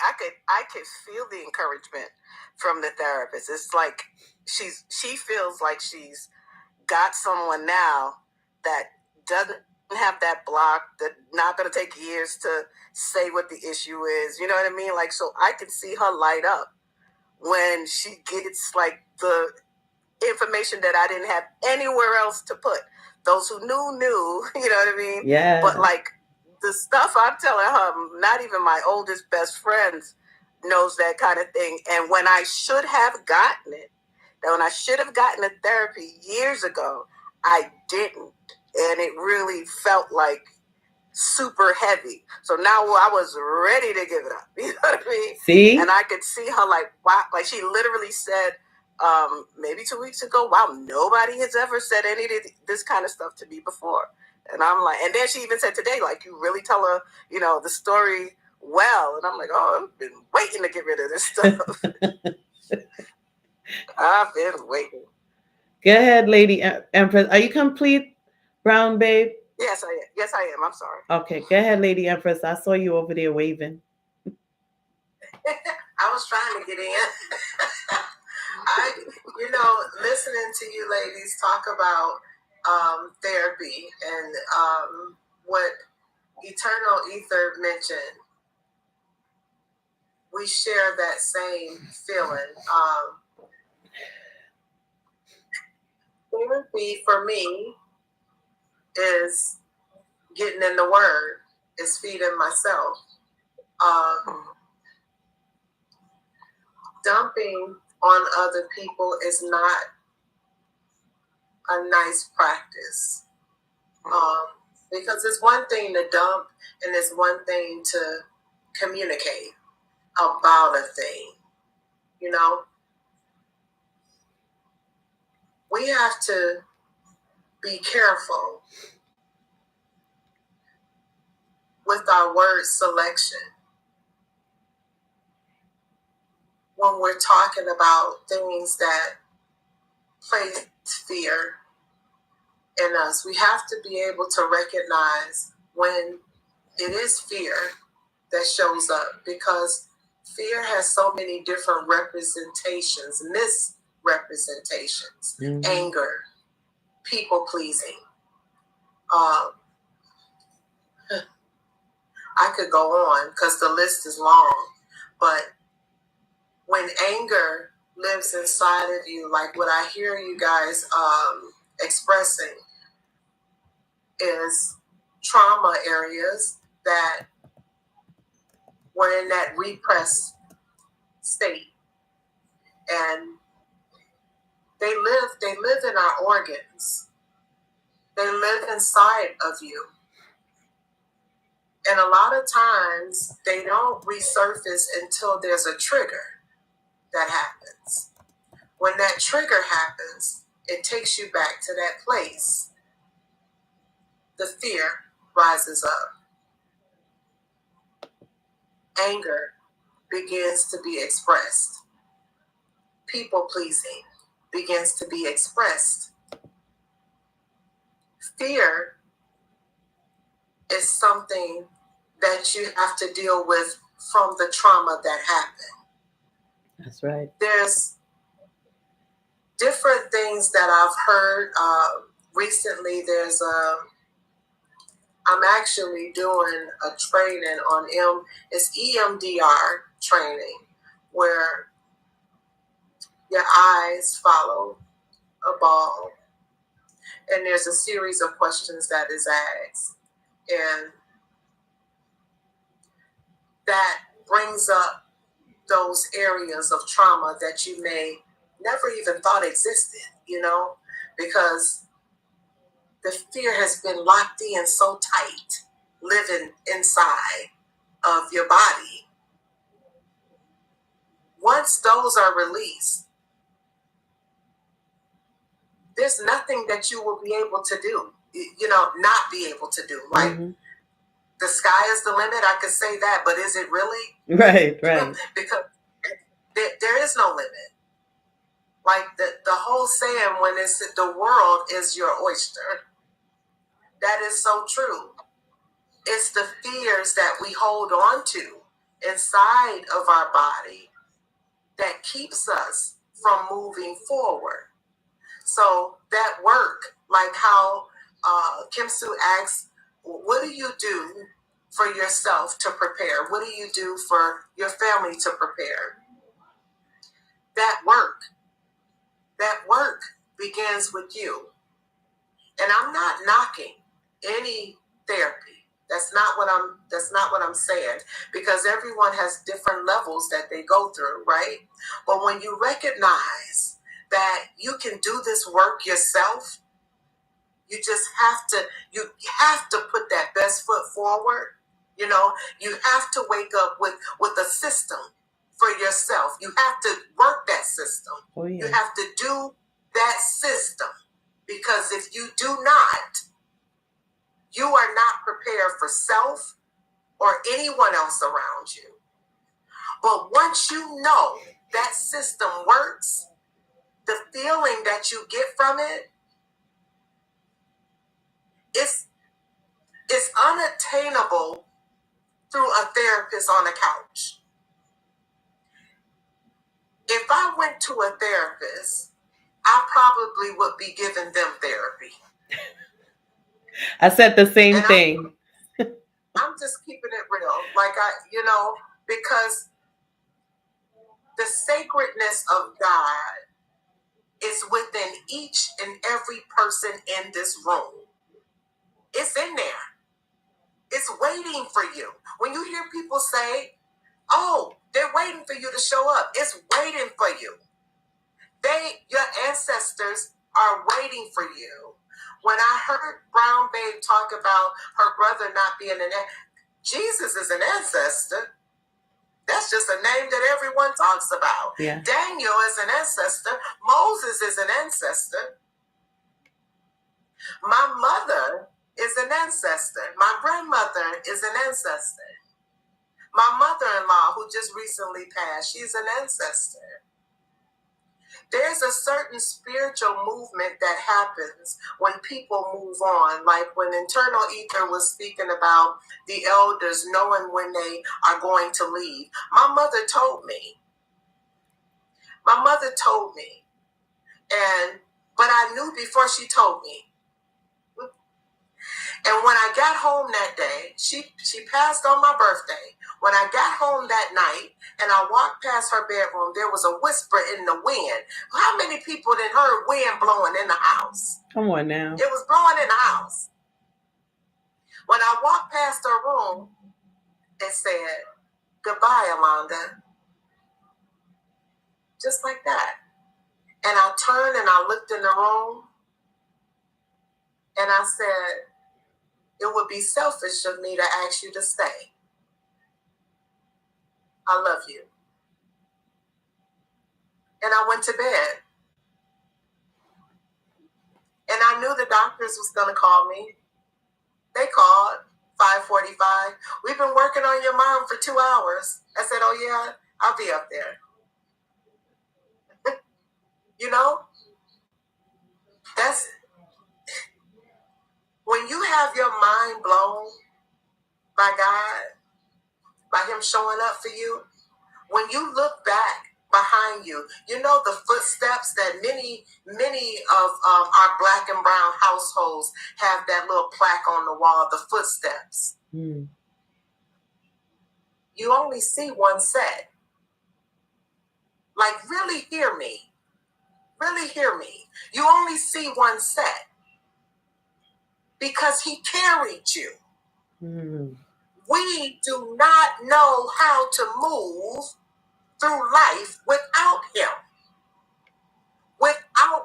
I could feel the encouragement from the therapist. It's like she feels like she's got someone now that doesn't have that block, that not going to take years to say what the issue is. You know what I mean? Like, so I can see her light up when she gets like the information that I didn't have anywhere else to put. Those who knew, you know what I mean? Yeah. But like the stuff I'm telling her, not even my oldest best friends knows that kind of thing. And when I should have gotten it, that when I should have gotten a therapy years ago, I didn't. And it really felt like super heavy. So now I was ready to give it up. You know what I mean? See? And I could see her like, wow, like she literally said, maybe 2 weeks ago, wow, nobody has ever said any of this kind of stuff to me before. And I'm like, and then she even said today, like, you really tell her, you know, the story well. And I'm like, oh, I've been waiting to get rid of this stuff. I've been waiting. Go ahead, Lady Empress. Are you complete, Brown Babe? Yes, I am. Yes, I am. I'm sorry. Okay, go ahead, Lady Empress. I saw you over there waving. I was trying to get in. Listening to you ladies talk about therapy and what Eternal Ether mentioned, we share that same feeling. Therapy for me is getting in the Word, is feeding myself. Dumping on other people is not a nice practice. Because it's one thing to dump and it's one thing to communicate about a thing. You know, we have to be careful with our word selection when we're talking about things that place fear in us. We have to be able to recognize when it is fear that shows up, because fear has so many different representations, misrepresentations, anger, people pleasing. I could go on because the list is long, but when anger lives inside of you, like what I hear you guys expressing is trauma areas that were in that repressed state, and they live in our organs. They live inside of you. And a lot of times they don't resurface until there's a trigger that happens. When that trigger happens, it takes you back to that place. The fear rises up. Anger begins to be expressed. People pleasing begins to be expressed. Fear is something that you have to deal with from the trauma that happened. That's right. There's different things that I've heard recently. I'm actually doing a training on it's EMDR training, where your eyes follow a ball, and there's a series of questions that is asked, and that brings up those areas of trauma that you may never even thought existed, because the fear has been locked in so tight, living inside of your body. Once those are released, there's nothing that you will be able to do, not be able to do. Like, the sky is the limit, I could say that, but is it really? Right. Because there is no limit. Like the whole saying, when it's the world is your oyster, that is so true. It's the fears that we hold on to inside of our body that keeps us from moving forward. So that work, like how Kim Sue asks, what do you do for yourself to prepare? What do you do for your family to prepare? That work begins with you. And I'm not knocking any therapy. That's not what I'm saying, because everyone has different levels that they go through, right? But when you recognize that you can do this work yourself, you have to put that best foot forward. You know, you have to wake up with a system for yourself. You have to work that system. Oh, yeah. You have to do that system, because if you do not, you are not prepared for self or anyone else around you. But once you know that system works, the feeling that you get from it, it's unattainable through a therapist on a couch. If I went to a therapist, I probably would be giving them therapy. I said the same thing. I'm just keeping it real. Because the sacredness of God is within each and every person in this room. It's in there. It's waiting for you. When you hear people say, oh, they're waiting for you to show up, it's waiting for you. Your ancestors are waiting for you. When I heard Brown Babe talk about her brother not being Jesus is an ancestor. That's just a name that everyone talks about. Yeah. Daniel is an ancestor. Moses is an ancestor. My mother is an ancestor. My grandmother is an ancestor. My mother-in-law, who just recently passed, she's an ancestor. There's a certain spiritual movement that happens when people move on. Like when Internal Ether was speaking about the elders knowing when they are going to leave. My mother told me. But I knew before she told me. And when I got home that day, she passed on my birthday. When I got home that night and I walked past her bedroom, there was a whisper in the wind. How many people had heard wind blowing in the house? Come on now. It was blowing in the house. When I walked past her room, it said, goodbye, Alonda. Just like that. And I turned and I looked in the room and I said, it would be selfish of me to ask you to stay. I love you. And I went to bed. And I knew the doctors was going to call me. They called 5:45. We've been working on your mom for 2 hours. I said, oh yeah, I'll be up there. You know, that's when you have your mind blown by God, by him showing up for you. When you look back behind you, you know the footsteps that many of our Black and brown households have, that little plaque on the wall, the footsteps. Mm. You only see one set. Like, really hear me. Really hear me. You only see one set because he carried you. Mm. We do not know how to move through life without him.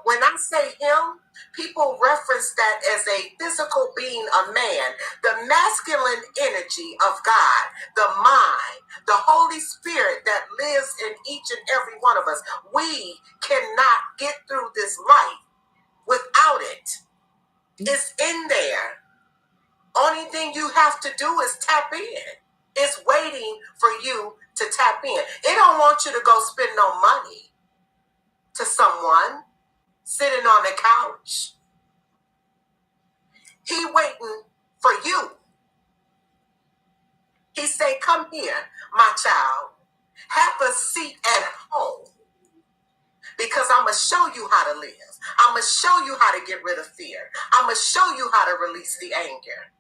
When I say him, people reference that as a physical being, a man, the masculine energy of God, the mind, the Holy Spirit that lives in each and every one of us. We cannot get through this life without it. It's in there. Only thing you have to do is tap in. It's waiting for you to tap in. It don't want you to go spend no money to someone sitting on the couch. He waiting for you. He say, come here, my child. Have a seat at home. Because I'm going to show you how to live. I'm going to show you how to get rid of fear. I'm going to show you how to release the anger.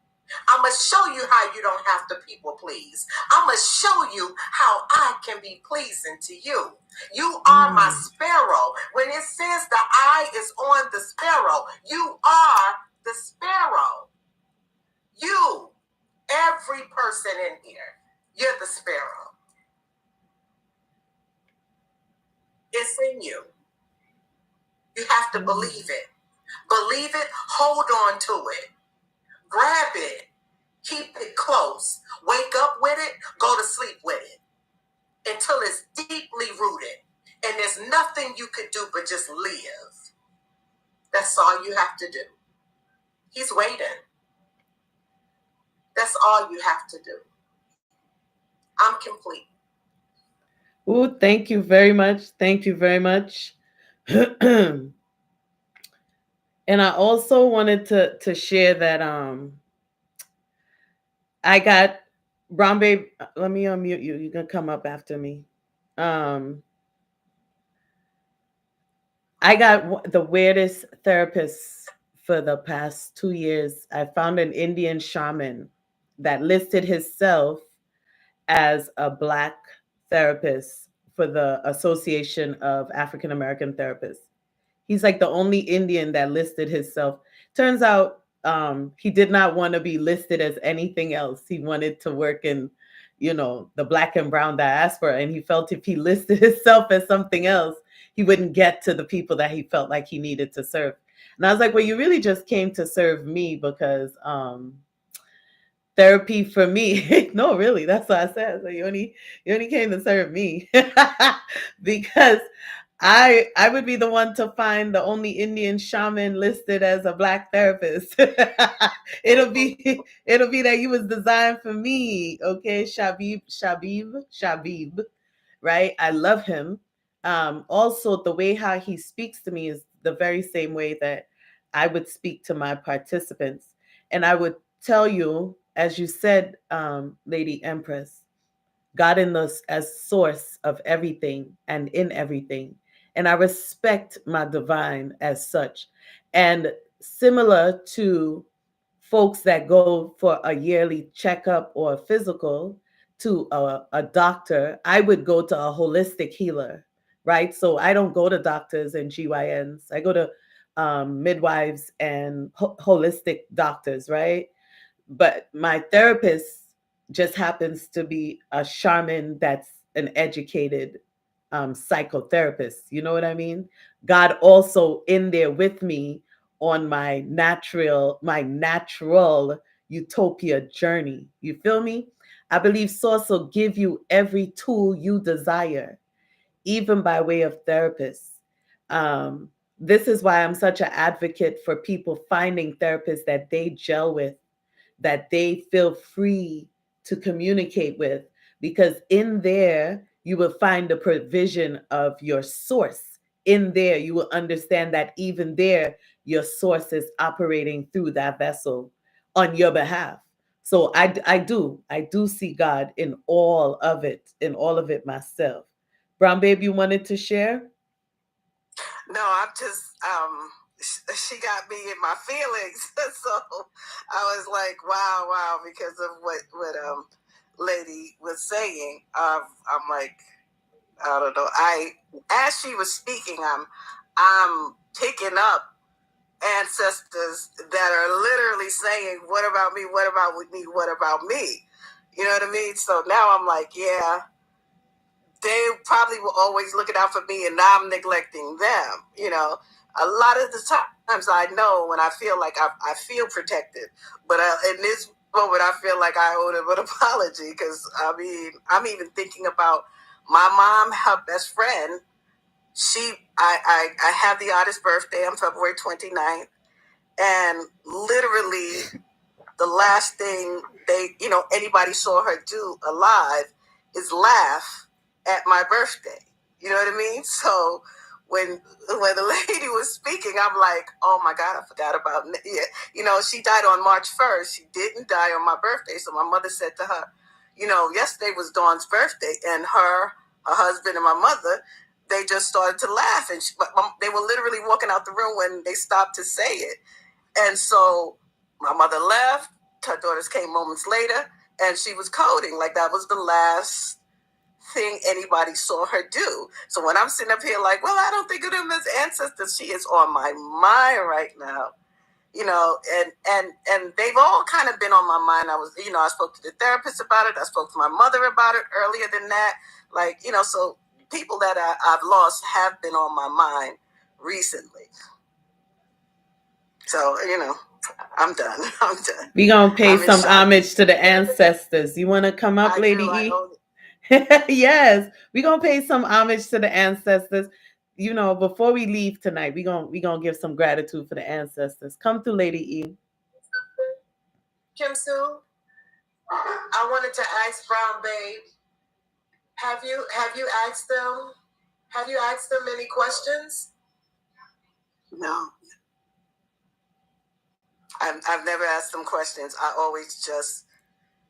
I'm going to show you how you don't have to people please. I'm going to show you how I can be pleasing to you. You are my sparrow. When it says the eye is on the sparrow, you are the sparrow. You, every person in here, you're the sparrow. It's in you. You have to believe it. Believe it, hold on to it. Grab it. Keep it close. with it, go to sleep with it until it's deeply rooted. And there's nothing you could do but just live. That's all you have to do. He's waiting. That's all you have to do. I'm complete. Ooh, thank you very much. Thank you very much. And I also wanted to share that I got Brown Babe. Let me unmute you. You can come up after me. I got the weirdest therapist for the past 2 years. I found an Indian shaman that listed himself as a Black therapist for the Association of African American Therapists. He's like the only Indian that listed himself. Turns out he did not want to be listed as anything else. He wanted to work in, the Black and brown diaspora. And he felt if he listed himself as something else, he wouldn't get to the people that he felt like he needed to serve. And I was like, well, you really just came to serve me because therapy for me. No, really, that's what I said. So you only came to serve me because I would be the one to find the only Indian shaman listed as a Black therapist. it'll be that you was designed for me, okay? Shabib, right? I love him. Also, the way how he speaks to me is the very same way that I would speak to my participants, and I would tell you, as you said, Lady Empress, God in us as source of everything and in everything. And I respect my divine as such. And similar to folks that go for a yearly checkup or a physical to a doctor, I would go to a holistic healer, right? So I don't go to doctors and GYNs. I go to midwives and holistic doctors, right? But my therapist just happens to be a shaman that's an educated psychotherapist. You know what I mean? God also in there with me on my natural utopia journey. You feel me? I believe Source will give you every tool you desire, even by way of therapists. This is why I'm such an advocate for people finding therapists that they gel with, that they feel free to communicate with, because in there you will find the provision of your source. In there you will understand that even there your source is operating through that vessel on your behalf. So I do see God in all of it myself. Brown Babe, you wanted to share? No, I'm just she got me in my feelings. So I was like, wow, because of what lady was saying. I'm like, I don't know. As she was speaking, I'm picking up ancestors that are literally saying, what about me? What about with me? What about me? You know what I mean? So now I'm like, yeah, they probably were always looking out for me and now I'm neglecting them. You know, a lot of the times I know when I feel like I feel protected, but in this moment I feel like I owe them an apology, because I mean, I'm even thinking about my mom, her best friend. I have the oddest birthday on February 29th, and literally the last thing anybody saw her do alive is laugh at my birthday. You know what I mean? So when the lady was speaking, I'm like, oh my God, I forgot about she died on March 1st. She didn't die on my birthday. So my mother said to her, yesterday was Dawn's birthday, and her husband and my mother, they just started to laugh, and they were literally walking out the room when they stopped to say it. And so my mother left. Her daughters came moments later, and she was coding. Like, that was the last thing anybody saw her do. So when I'm sitting up here like, well, I don't think of them as ancestors, she is on my mind right now. And they've all kind of been on my mind. I spoke to the therapist about it. I spoke to my mother about it earlier than that. So people that I've lost have been on my mind recently. So, I'm done. I'm done. We're going to pay I'm in some shock. homage to the ancestors. You want to come up, I Lady do, I E? own Yes, we're going to pay some homage to the ancestors. You know, before we leave tonight, we're gonna give some gratitude for the ancestors. Come through, Lady E. Kim Sue, I wanted to ask Brown Babe, have you asked them any questions? No. I've never asked them questions. I always just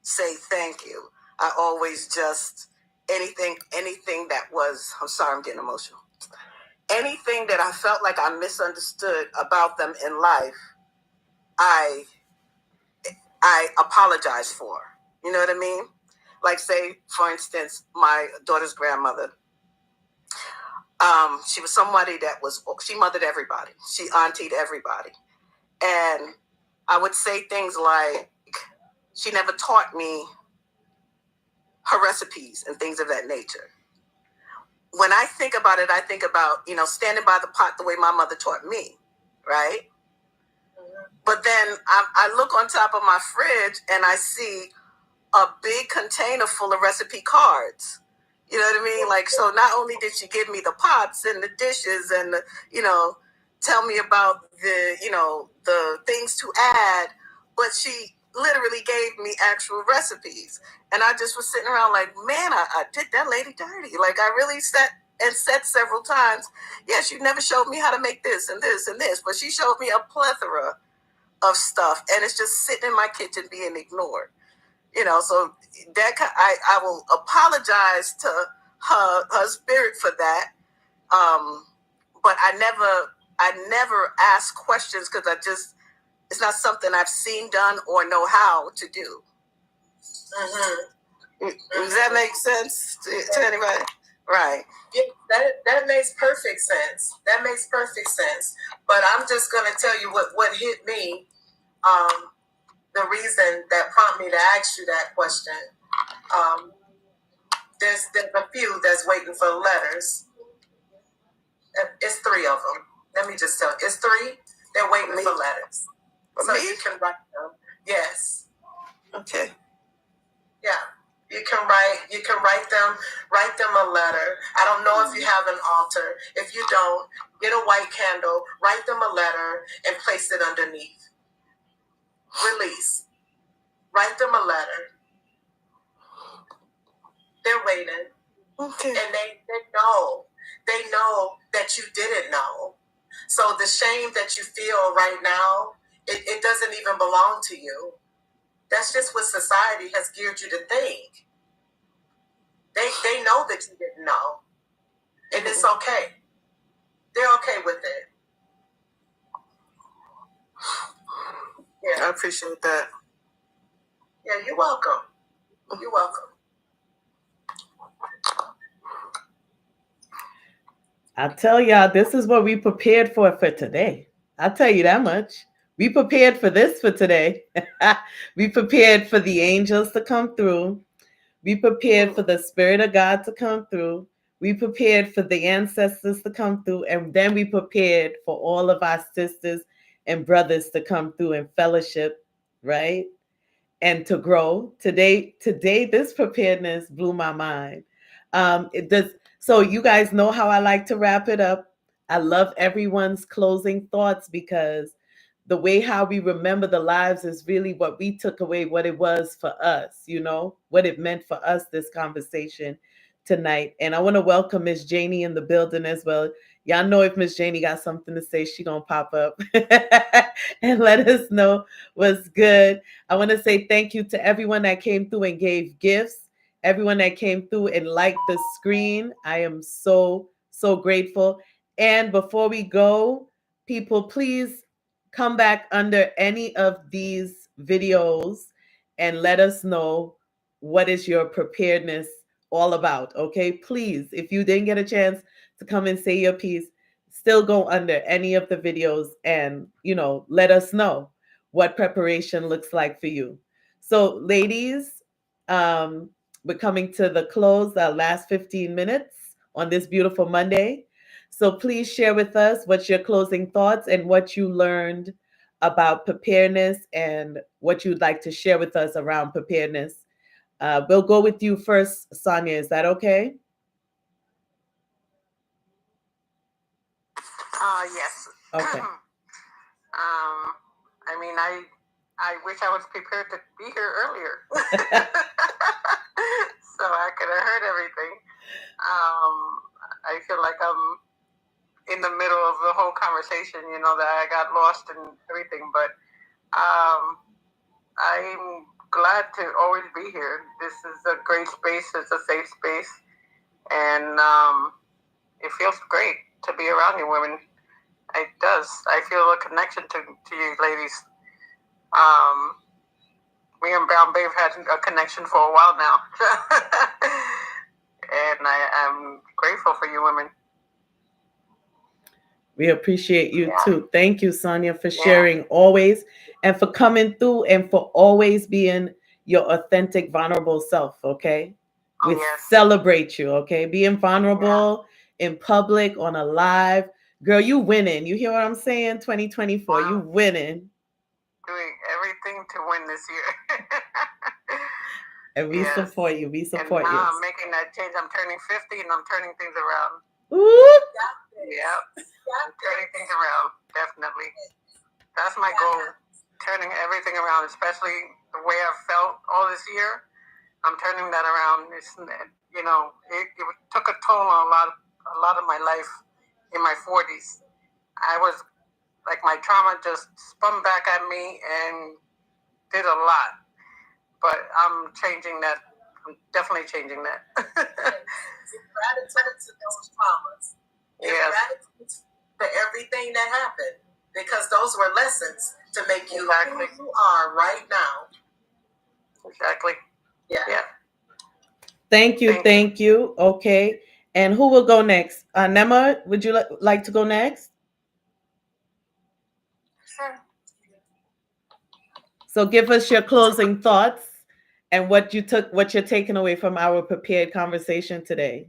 say thank you. I always just anything that was, I'm sorry, I'm getting emotional. Anything that I felt like I misunderstood about them in life, I apologize for. You know what I mean? Like, say, for instance, my daughter's grandmother. She was somebody she mothered everybody. She auntied everybody. And I would say things like, she never taught me her recipes and things of that nature. When I think about it, I think about, standing by the pot the way my mother taught me, right? But then I look on top of my fridge and I see a big container full of recipe cards. You know what I mean? Like, so not only did she give me the pots and the dishes and tell me about the things to add, but she literally gave me actual recipes. And I just was sitting around like, man, I did that lady dirty. Like, I really said several times, yes, you never showed me how to make this and this and this, but she showed me a plethora of stuff, and it's just sitting in my kitchen being ignored. So that I will apologize to her spirit for that. But I never ask questions because it's not something I've seen done or know how to do. Mm-hmm. Does that make sense to anybody? Right. Yeah, that makes perfect sense. That makes perfect sense. But I'm just going to tell you what hit me. The reason that prompted me to ask you that question. There's a few that's waiting for letters. It's 3 of them. Let me just tell you. It's 3. They're waiting for letters. So you can write them. Yes. Okay. Yeah. You can write them a letter. I don't know if you have an altar. If you don't, get a white candle, write them a letter, and place it underneath. Release. Write them a letter. They're waiting. Okay. And they know that you didn't know. So the shame that you feel right now, it doesn't even belong to you. That's just what society has geared you to think. They know that you didn't know. And it's okay. They're okay with it. Yeah. I appreciate that. Yeah, you're welcome. You're welcome. I tell y'all, this is what we prepared for today. I'll tell you that much. We prepared for this for today. We prepared for the angels to come through. We prepared for the Spirit of God to come through. We prepared for the ancestors to come through. And then we prepared for all of our sisters and brothers to come through and fellowship, right? And to grow. Today, this preparedness blew my mind. It does. So you guys know how I like to wrap it up. I love everyone's closing thoughts because the way how we remember the lives is really what we took away, what it was for us, what it meant for us, this conversation tonight. And I want to welcome Miss Janie in the building as well. Y'all know if Miss Janie got something to say, she gonna pop up and let us know what's good. I want to say thank you to everyone that came through and gave gifts, everyone that came through and liked the screen. I am so, so grateful. And before we go, people, please come back under any of these videos and let us know what is your preparedness all about. Okay, please, if you didn't get a chance to come and say your piece, still go under any of the videos and let us know what preparation looks like for you. So ladies, we're coming to the close, our last 15 minutes on this beautiful Monday. So please share with us what's your closing thoughts and what you learned about preparedness and what you'd like to share with us around preparedness. We'll go with you first, Sonia. Is that okay? Yes. Okay. I mean, I wish I was prepared to be here earlier, so I could have heard everything. I feel like I'm in the middle of the whole conversation, that I got lost and everything, but I'm glad to always be here. This is a great space. It's a safe space, and it feels great to be around you women. It does. I feel a connection to you ladies. Me and Brown Babe had a connection for a while now. And I am grateful for you women. We appreciate you too. Thank you, Sonia, for sharing always and for coming through and for always being your authentic, vulnerable self, okay? We celebrate you, okay? Being vulnerable in public, on a live. Girl, you winning. You hear what I'm saying? 2024, you winning. Doing everything to win this year. And we support you. We support and now you. I'm making that change. I'm turning 50 and I'm turning things around. Ooh. Yep. I'm turning things around. Definitely. That's my goal. Turning everything around, especially the way I've felt all this year. I'm turning that around. It's, it took a toll on a lot of my life in my 40s. I was like, my trauma just spun back at me and did a lot. But I'm changing that. I'm definitely changing that. Give gratitude to those traumas. Give gratitude for everything that happened, because those were lessons to make you who you are right now. Exactly. Yeah. Thank you. Okay. And who will go next? Nema, would you like to go next? Sure. So give us your closing thoughts and what you're taking away from our prepared conversation today.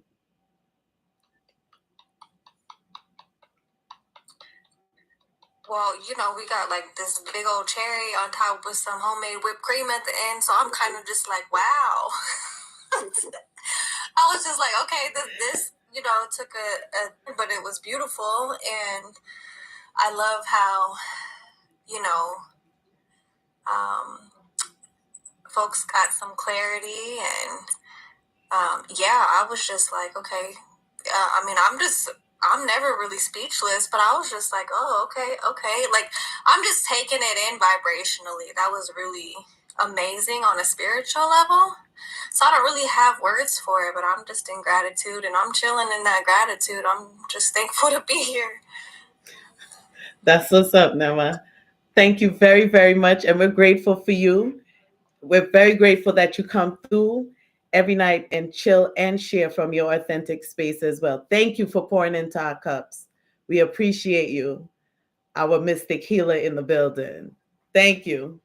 Well, we got like this big old cherry on top with some homemade whipped cream at the end. So I'm kind of just like, wow. I was just like, okay, this took but it was beautiful. And I love how, folks got some clarity. And I was just like, okay. I'm never really speechless, but I was just like, oh, okay. Like, I'm just taking it in vibrationally. That was really amazing on a spiritual level. So I don't really have words for it, but I'm just in gratitude and I'm chilling in that gratitude. I'm just thankful to be here. That's what's up, Nema. Thank you very, very much. And we're grateful for you. We're very grateful that you come through every night and chill and share from your authentic space as well. Thank you for pouring into our cups. We appreciate you, our mystic healer in the building. Thank you.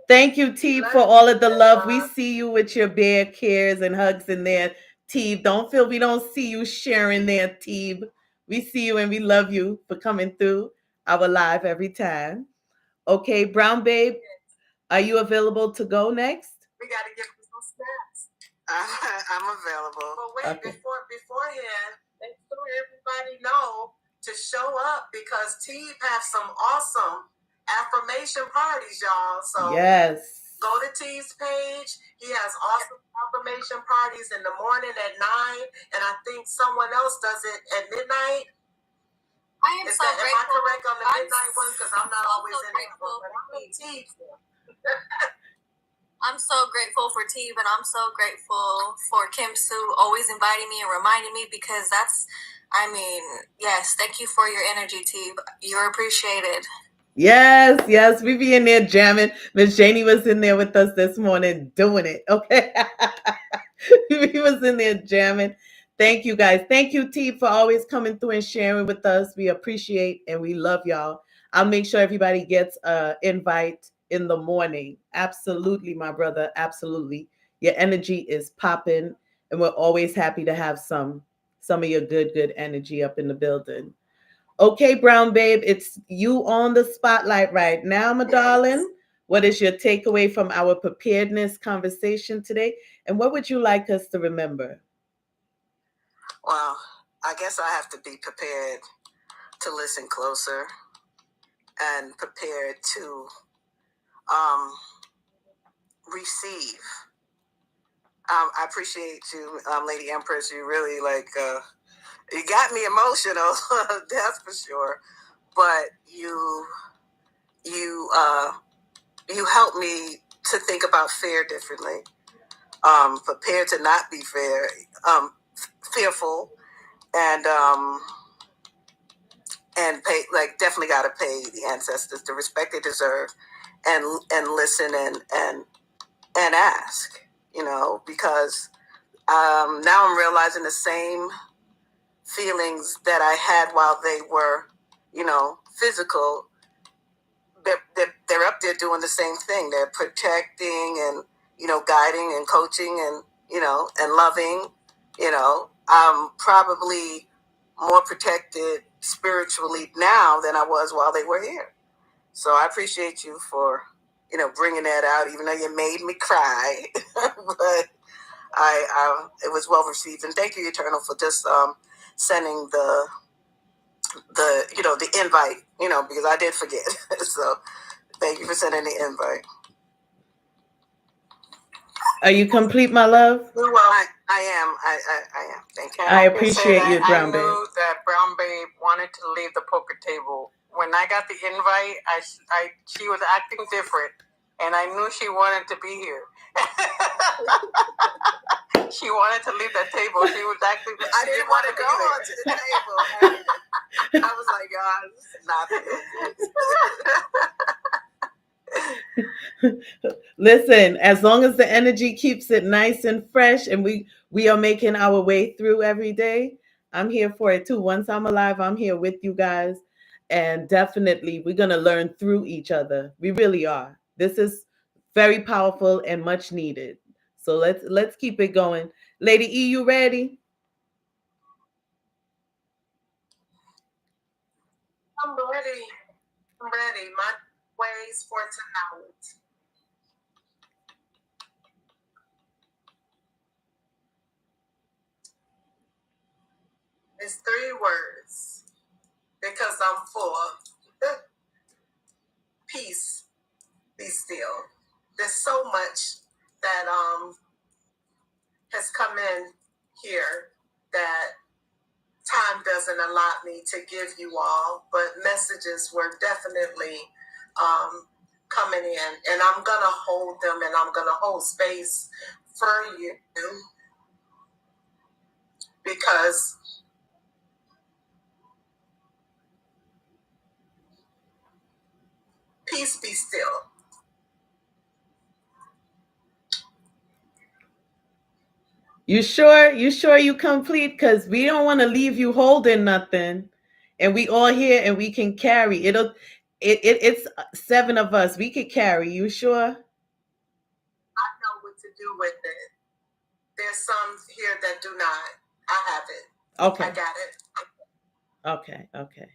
Thank you, Teeb, for all of the love. We see you with your bear cares and hugs in there. Teeb, don't feel we don't see you sharing there, Teeb. We see you and we love you for coming through our live every time. Okay, Brown Babe, are you available to go next? We got to give them some snaps. I'm available. But wait, beforehand, make sure everybody know to show up, because Teeb have some awesome affirmation parties, y'all. So yes, go to Teeb's page. He has awesome affirmation parties in the morning at 9, and I think someone else does it at midnight. Am I correct on the midnight one? Because I'm not always in it. But I'm Teeb. I'm so grateful for Teeb, and I'm so grateful for Kim Sue always inviting me and reminding me, because yes, thank you for your energy, Teeb. You're appreciated. Yes, we be in there jamming. Miss Janie was in there with us this morning doing it. Okay. We was in there jamming. Thank you, guys. Thank you, T, for always coming through and sharing with us. We appreciate and we love y'all. I'll make sure everybody gets an invite in the morning. Absolutely, my brother. Absolutely. Your energy is popping, and we're always happy to have some of your good energy up in the building. Okay, Brown Babe, it's you on the spotlight right now, my darling. What is your takeaway from our preparedness conversation today? And what would you like us to remember? Well, I guess I have to be prepared to listen closer and prepared to receive. I appreciate you, Lady Empress. You really you got me emotional, that's for sure. But you helped me to think about fear differently. Prepared to not be fearful, and pay, definitely got to pay the ancestors the respect they deserve, and listen and ask, because now I'm realizing the same feelings that I had while they were, physical. They're up there doing the same thing. They're protecting and, guiding and coaching and, and loving. I'm probably more protected spiritually now than I was while they were here. So I appreciate you for, bringing that out, even though you made me cry. But it was well received. And thank you, Eternal, for just sending the invite, because I did forget. So thank you for sending the invite. Are you complete, my love? Well, I am. I am. Thank you. I appreciate you, Brown Babe. I knew that Brown Babe wanted to leave the poker table. When I got the invite, she was acting different, and I knew she wanted to be here. She wanted to leave that table. She was acting. I didn't want to go onto the table. I was like, God, this is not. Listen, as long as the energy keeps it nice and fresh, and we are making our way through every day, I'm here for it too. Once I'm alive, I'm here with you guys, and definitely we're gonna learn through each other. We really are. This is very powerful and much needed. So let's keep it going. Lady E, you ready? I'm ready. I'm ready. My ways for tonight. It's 3 words because I'm full. Peace, be still. There's so much that has come in here that time doesn't allot me to give you all, but messages were definitely coming in, and I'm gonna hold them, and I'm gonna hold space for you because peace be still. You sure you complete? Because we don't want to leave you holding nothing. And we all here and we can carry. It's 7 of us. We could carry. You sure? I know what to do with it. There's some here that do not. I have it. Okay. I got it. Okay.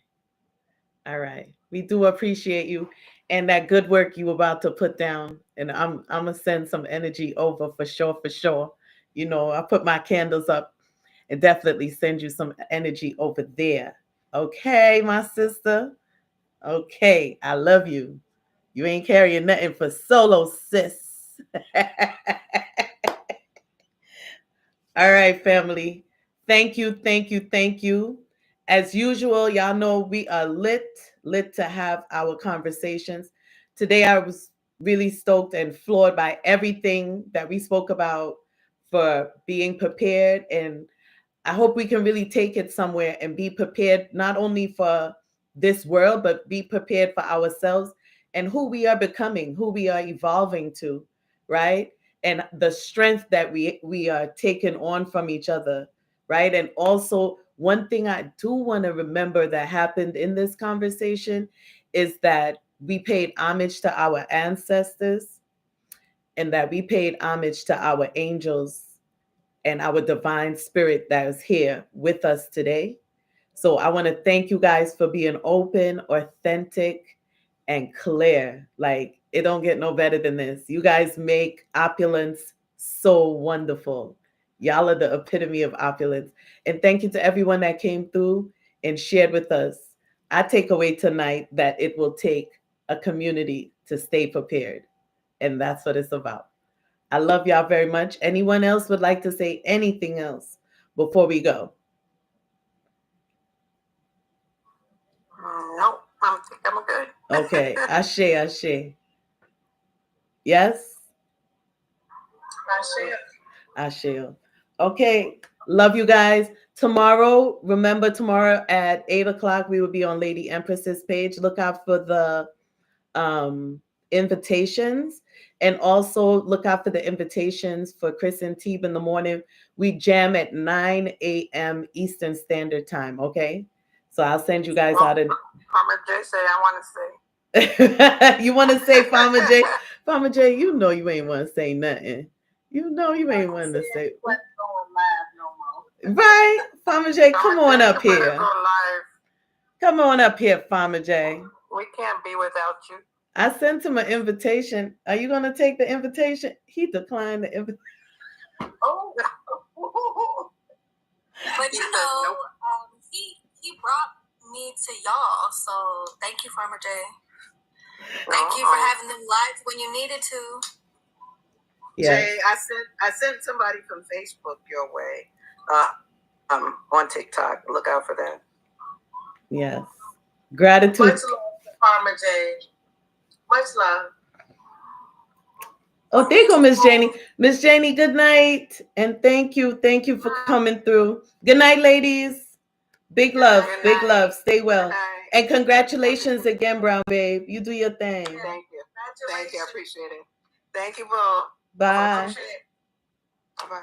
All right. We do appreciate you and that good work you about to put down. And I'm gonna send some energy over for sure. I put my candles up and definitely send you some energy over there. Okay, my sister. Okay, I love you. You ain't carrying nothing for solo, sis. All right, family. Thank you. As usual, y'all know we are lit to have our conversations. Today, I was really stoked and floored by everything that we spoke about for being prepared. And I hope we can really take it somewhere and be prepared, not only for this world, but be prepared for ourselves and who we are becoming, who we are evolving to, right? And the strength that we are taking on from each other, right? And also, one thing I do want to remember that happened in this conversation is that we paid homage to our ancestors and that we paid homage to our angels and our divine spirit that is here with us today. So I want to thank you guys for being open, authentic, and clear. Like, it don't get no better than this. You guys make opulence so wonderful. Y'all are the epitome of opulence. And thank you to everyone that came through and shared with us. I take away tonight that it will take a community to stay prepared. And that's what it's about. I love y'all very much. Anyone else would like to say anything else before we go? No, I'm good. Okay. Ashe, Ashe. Yes? Ashe. Okay. Love you guys. Tomorrow, remember tomorrow at 8 o'clock, we will be on Lady Empress's page. Look out for the invitations, and also look out for the invitations for Chris and Teeb in the morning. We jam at 9 a.m. Eastern Standard Time. Okay. So I'll send you guys out. Farmer J say I want to say. You want to say Farmer J? Farmer J, you know you ain't want to say nothing. You know you ain't want to say. What's going live no more. Right, Farmer J, come on up here. Go live. Come on up here, Farmer J. We can't be without you. I sent him an invitation. Are you gonna take the invitation? He declined the invitation. Oh. But you know, he brought me to y'all, so thank you, Farmer J. Thank you for having them live when you needed to. Yeah. Jay, I sent somebody from Facebook your way. On TikTok. Look out for that. Yes. Gratitude. Much love to Farmer J. Much love. Oh, there you go, Miss Janie. Miss Janie, good night. And thank you. Thank you for coming through. Good night, ladies. Big love. Big love. Stay well. And congratulations again, Brown Babe. You do your thing. Thank you. Thank you. I appreciate it. Thank you, bro. Bye. Bye-bye.